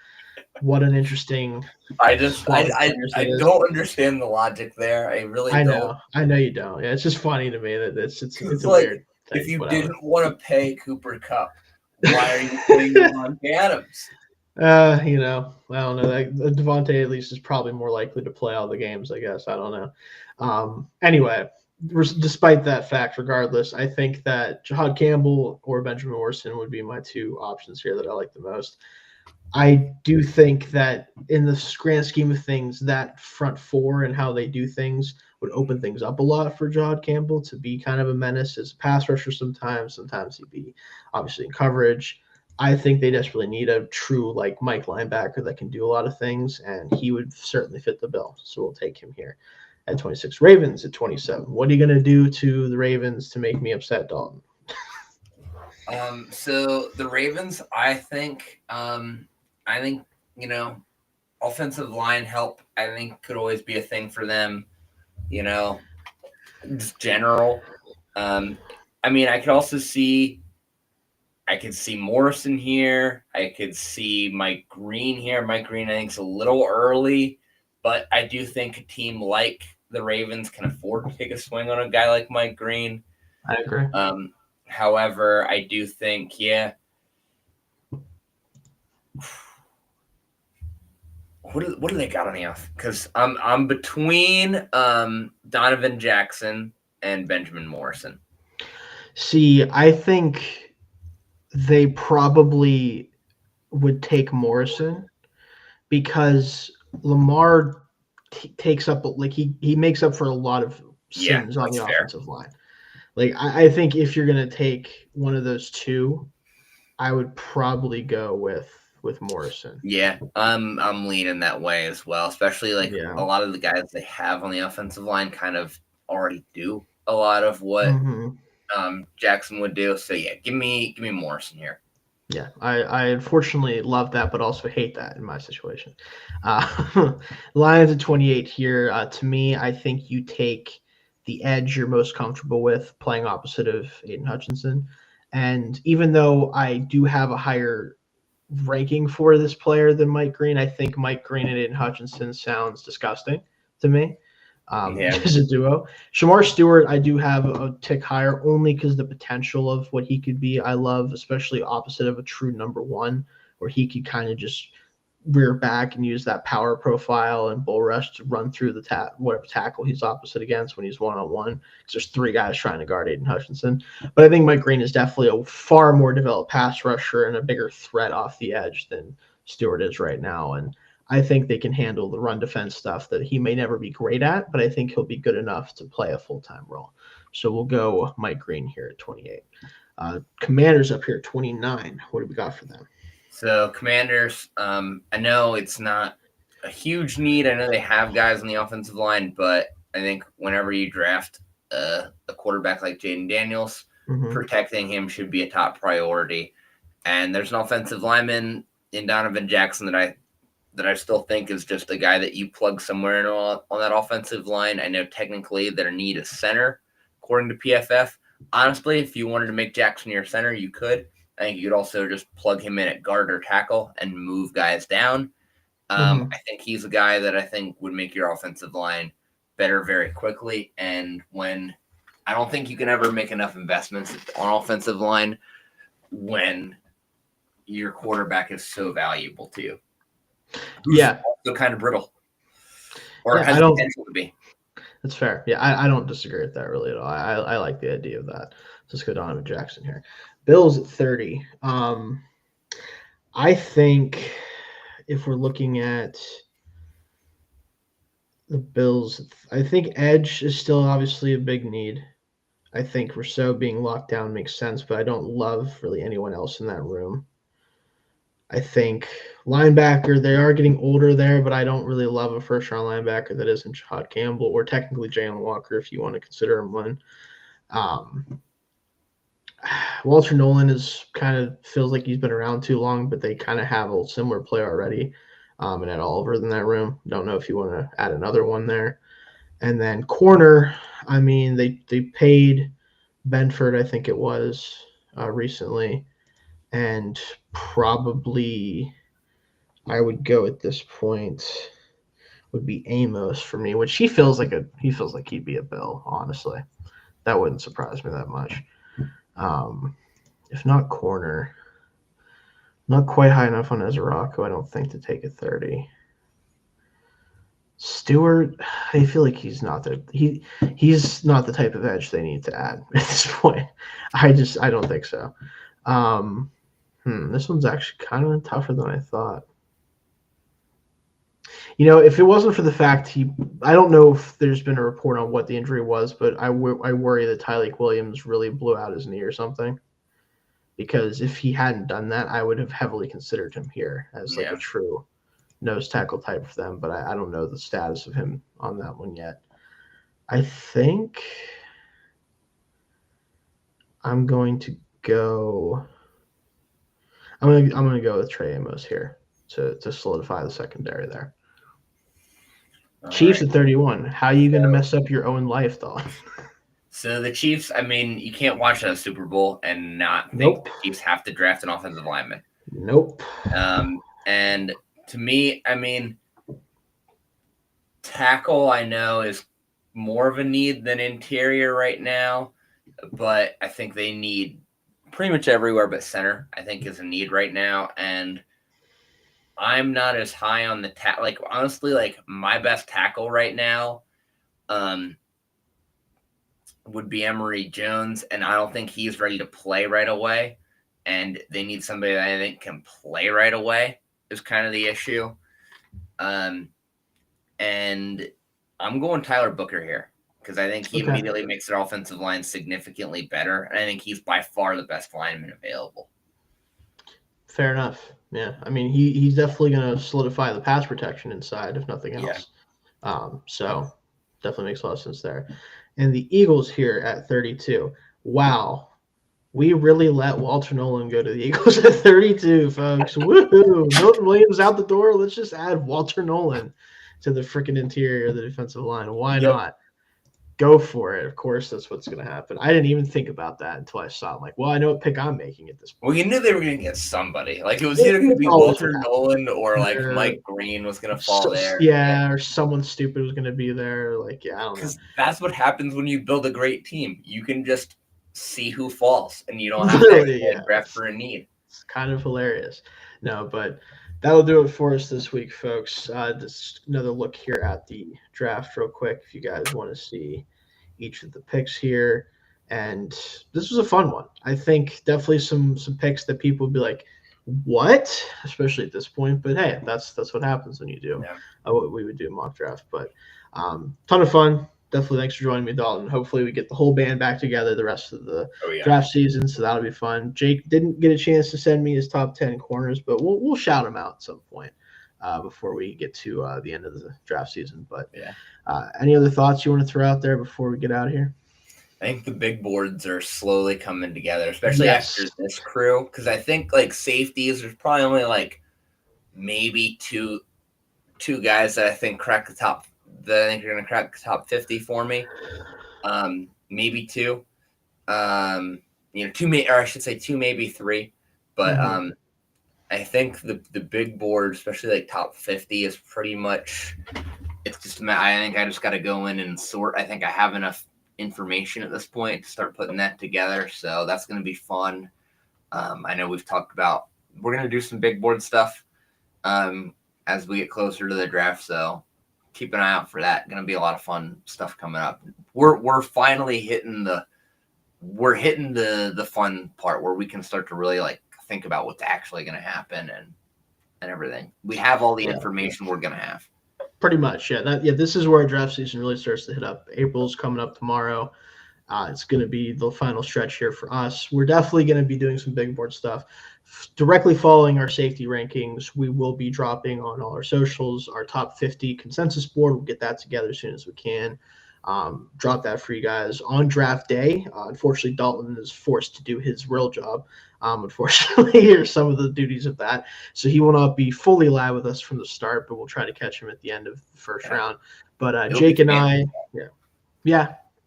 What an interesting. I don't understand the logic there. I really don't. I know you don't. Yeah, it's just funny to me that it's a weird thing. If you didn't want to pay Cooper Kupp, why are you paying Devontae Adams? I don't know. Devontae at least is probably more likely to play all the games, I guess. I don't know. Anyway, despite that fact, regardless, I think that Jahad Campbell or Benjamin Morrison would be my two options here that I like the most. I do think that in the grand scheme of things, that front four and how they do things would open things up a lot for Jahad Campbell to be kind of a menace as a pass rusher sometimes. Sometimes he'd be obviously in coverage. I think they desperately need a true Mike linebacker that can do a lot of things, and he would certainly fit the bill. So we'll take him here at 26. Ravens at 27. What are you going to do to the Ravens to make me upset, Dalton? So the Ravens, I think, offensive line help, I think, could always be a thing for them, just general. I could also see Morrison here. I could see Mike Green here. Mike Green, I think, is a little early, but I do think a team like the Ravens can afford to take a swing on a guy like Mike Green. I agree. However, I do think, What do they got on the off? Because I'm between Donovan Jackson and Benjamin Morrison. See, I think they probably would take Morrison because Lamar takes up he makes up for a lot of sins on the offensive line. I think if you're gonna take one of those two, I would probably go with Morrison. Yeah, I'm leaning that way as well, especially a lot of the guys they have on the offensive line kind of already do a lot of what Jackson would do. So give me Morrison here. Yeah, I unfortunately love that, but also hate that in my situation. Lions at 28 here. To me, I think you take the edge you're most comfortable with playing opposite of Aiden Hutchinson. And even though I do have a higher ranking for this player than Mike Green, I think Mike Green and Aiden Hutchinson sounds disgusting to me as a duo. Shamar Stewart, I do have a tick higher only because the potential of what he could be. I love, especially opposite of a true number one, where he could kind of just rear back and use that power profile and bull rush to run through the whatever tackle he's opposite against when he's one-on-one, because there's three guys trying to guard Aiden Hutchinson. But I think Mike Green is definitely a far more developed pass rusher and a bigger threat off the edge than Stewart is right now. And I think they can handle the run defense stuff that he may never be great at, but I think he'll be good enough to play a full-time role. So we'll go Mike Green here at 28. Commanders up here at 29. What do we got for them? So Commanders, I know it's not a huge need. I know they have guys on the offensive line, but I think whenever you draft a quarterback like Jaden Daniels, protecting him should be a top priority. And there's an offensive lineman in Donovan Jackson that I still think is just a guy that you plug somewhere on that offensive line. I know technically their need is center, according to PFF. Honestly, if you wanted to make Jackson your center, you could. I think you could also just plug him in at guard or tackle and move guys down. I think he's a guy that I think would make your offensive line better very quickly. And when I don't think you can ever make enough investments on offensive line when your quarterback is so valuable to you. Yeah. Also kind of brittle. Or has the potential to be. That's fair. Yeah, I don't disagree with that really at all. I like the idea of that. Let's go Donovan Jackson here. Bills at 30. I think if we're looking at the Bills, I think edge is still obviously a big need. I think Rousseau being locked down makes sense, but I don't love really anyone else in that room. I think linebacker, they are getting older there, but I don't really love a first-round linebacker that isn't Shad Campbell or technically Jalen Walker if you want to consider him one. Walter Nolan is kind of feels like he's been around too long, but they kind of have a similar player already. And Ed Oliver in that room. Don't know if you want to add another one there. And then corner, I mean, they paid Benford, I think it was, recently. And probably I would go at this point would be Amos for me, which he feels like he'd be a Bill, honestly. That wouldn't surprise me that much. If not corner, not quite high enough on Ezraco, I don't think, to take a 30. Stewart, I feel like he's not the type of edge they need to add at this point. I don't think so. This one's actually kind of tougher than I thought. If it wasn't for the fact I don't know if there's been a report on what the injury was, but I worry that Tyleik Williams really blew out his knee or something. Because if he hadn't done that, I would have heavily considered him here as a true nose tackle type for them. But I don't know the status of him on that one yet. I think I'm going to go. I'm going to go with Trey Amos here to solidify the secondary there. Chiefs at 31. How are you going to mess up your own life, though? So the Chiefs, I mean, you can't watch that Super Bowl and not think the Chiefs have to draft an offensive lineman. Nope. And to me, I mean, tackle I know is more of a need than interior right now, but I think they need pretty much everywhere but center, I think, is a need right now. And I'm not as high on the honestly, my best tackle right now would be Emory Jones, and I don't think he's ready to play right away. And they need somebody that I think can play right away is kind of the issue. And I'm going Tyler Booker here because I think he immediately makes their offensive line significantly better. And I think he's by far the best lineman available. Fair enough. Yeah. I mean, he's definitely going to solidify the pass protection inside, if nothing else. Yeah. So definitely makes a lot of sense there. And the Eagles here at 32. Wow. We really let Walter Nolan go to the Eagles at 32, folks. Woohoo. Milton Williams out the door. Let's just add Walter Nolan to the freaking interior of the defensive line. Why not? Go for it. Of course, that's what's going to happen. I didn't even think about that until I saw it. I'm like, well, I know what pick I'm making at this point. Well, you knew they were going to get somebody. It was either going to be Walter Nolan or Mike Green was going to fall there. Yeah, or someone stupid was going to be there. I don't know. Because that's what happens when you build a great team. You can just see who falls, and you don't have to draft for a need. It's kind of hilarious. No, but That'll do it for us this week, folks. Just another look here at the draft, real quick, if you guys want to see each of the picks here. And this was a fun one. I think definitely some picks that people would be like, "What?" Especially at this point. But hey, that's what happens when you do what we would do mock draft. But ton of fun. Definitely thanks for joining me, Dalton. Hopefully we get the whole band back together the rest of the draft season, so that'll be fun. Jake didn't get a chance to send me his top 10 corners, but we'll shout him out at some point before we get to the end of the draft season. But any other thoughts you want to throw out there before we get out of here? I think the big boards are slowly coming together, especially after this crew, because I think like safeties, there's probably only like maybe two guys that I think crack the top. That I think are going to crack the top 50 for me. Maybe two. Two, or I should say two, maybe three. But I think the big board, especially like top 50, is pretty much. It's just. I think I just got to go in and sort. I think I have enough information at this point to start putting that together. So that's going to be fun. I know we've talked about. We're going to do some big board stuff as we get closer to the draft. So keep an eye out for that. Going to be a lot of fun stuff coming up. We're finally hitting the fun part where we can start to really like think about what's actually going to happen and everything. We have all the information we're going to have. Pretty much, yeah. This is where our draft season really starts to hit up. April's coming up tomorrow. It's going to be the final stretch here for us. We're definitely going to be doing some big board stuff. Directly following our safety rankings, we will be dropping on all our socials our top 50 consensus board. We'll get that together as soon as we can. Drop that for you guys on draft day. Unfortunately, Dalton is forced to do his real job. Unfortunately, here's some of the duties of that. So he will not be fully live with us from the start, but we'll try to catch him at the end of the first round. But Jake and I,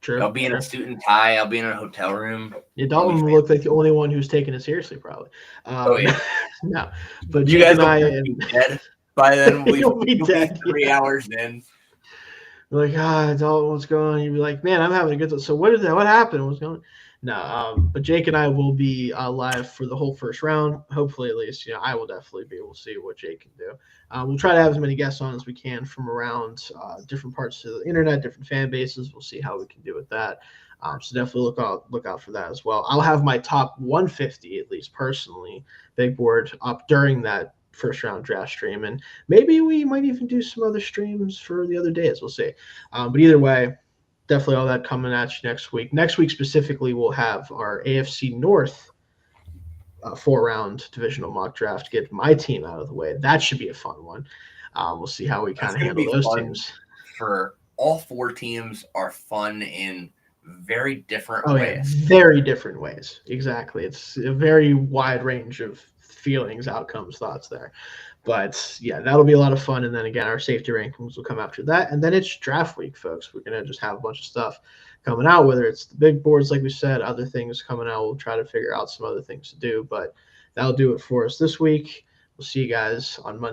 true. I'll be in a suit and tie. I'll be in a hotel room. Yeah, Dalton will look like the only one who's taking it seriously, probably. No, but you Jake guys and I will be dead by then. You'll be dead. 3 hours in. Like, Dalton, what's going on? You'd be like, man, I'm having a good time. So what happened? What's going on? No, but Jake and I will be live for the whole first round. Hopefully, at least, I will definitely be able to see what Jake can do. We'll try to have as many guests on as we can from around different parts of the internet, different fan bases. We'll see how we can do with that. So definitely look out for that as well. I'll have my top 150, at least personally, big board up during that first round draft stream, and maybe we might even do some other streams for the other days. We'll see. But either way, definitely all that coming at you next week. Next week specifically, we'll have our AFC North 4-round divisional mock draft to get my team out of the way. That should be a fun one. We'll see how we kind of handle those teams. For all 4 teams are fun in very different ways. Very different ways. Exactly. It's a very wide range of feelings, outcomes, thoughts there. But that'll be a lot of fun. And then again, our safety rankings will come after that. And then it's draft week, folks. We're going to just have a bunch of stuff coming out, whether it's the big boards, like we said, other things coming out. We'll try to figure out some other things to do. But that'll do it for us this week. We'll see you guys on Monday.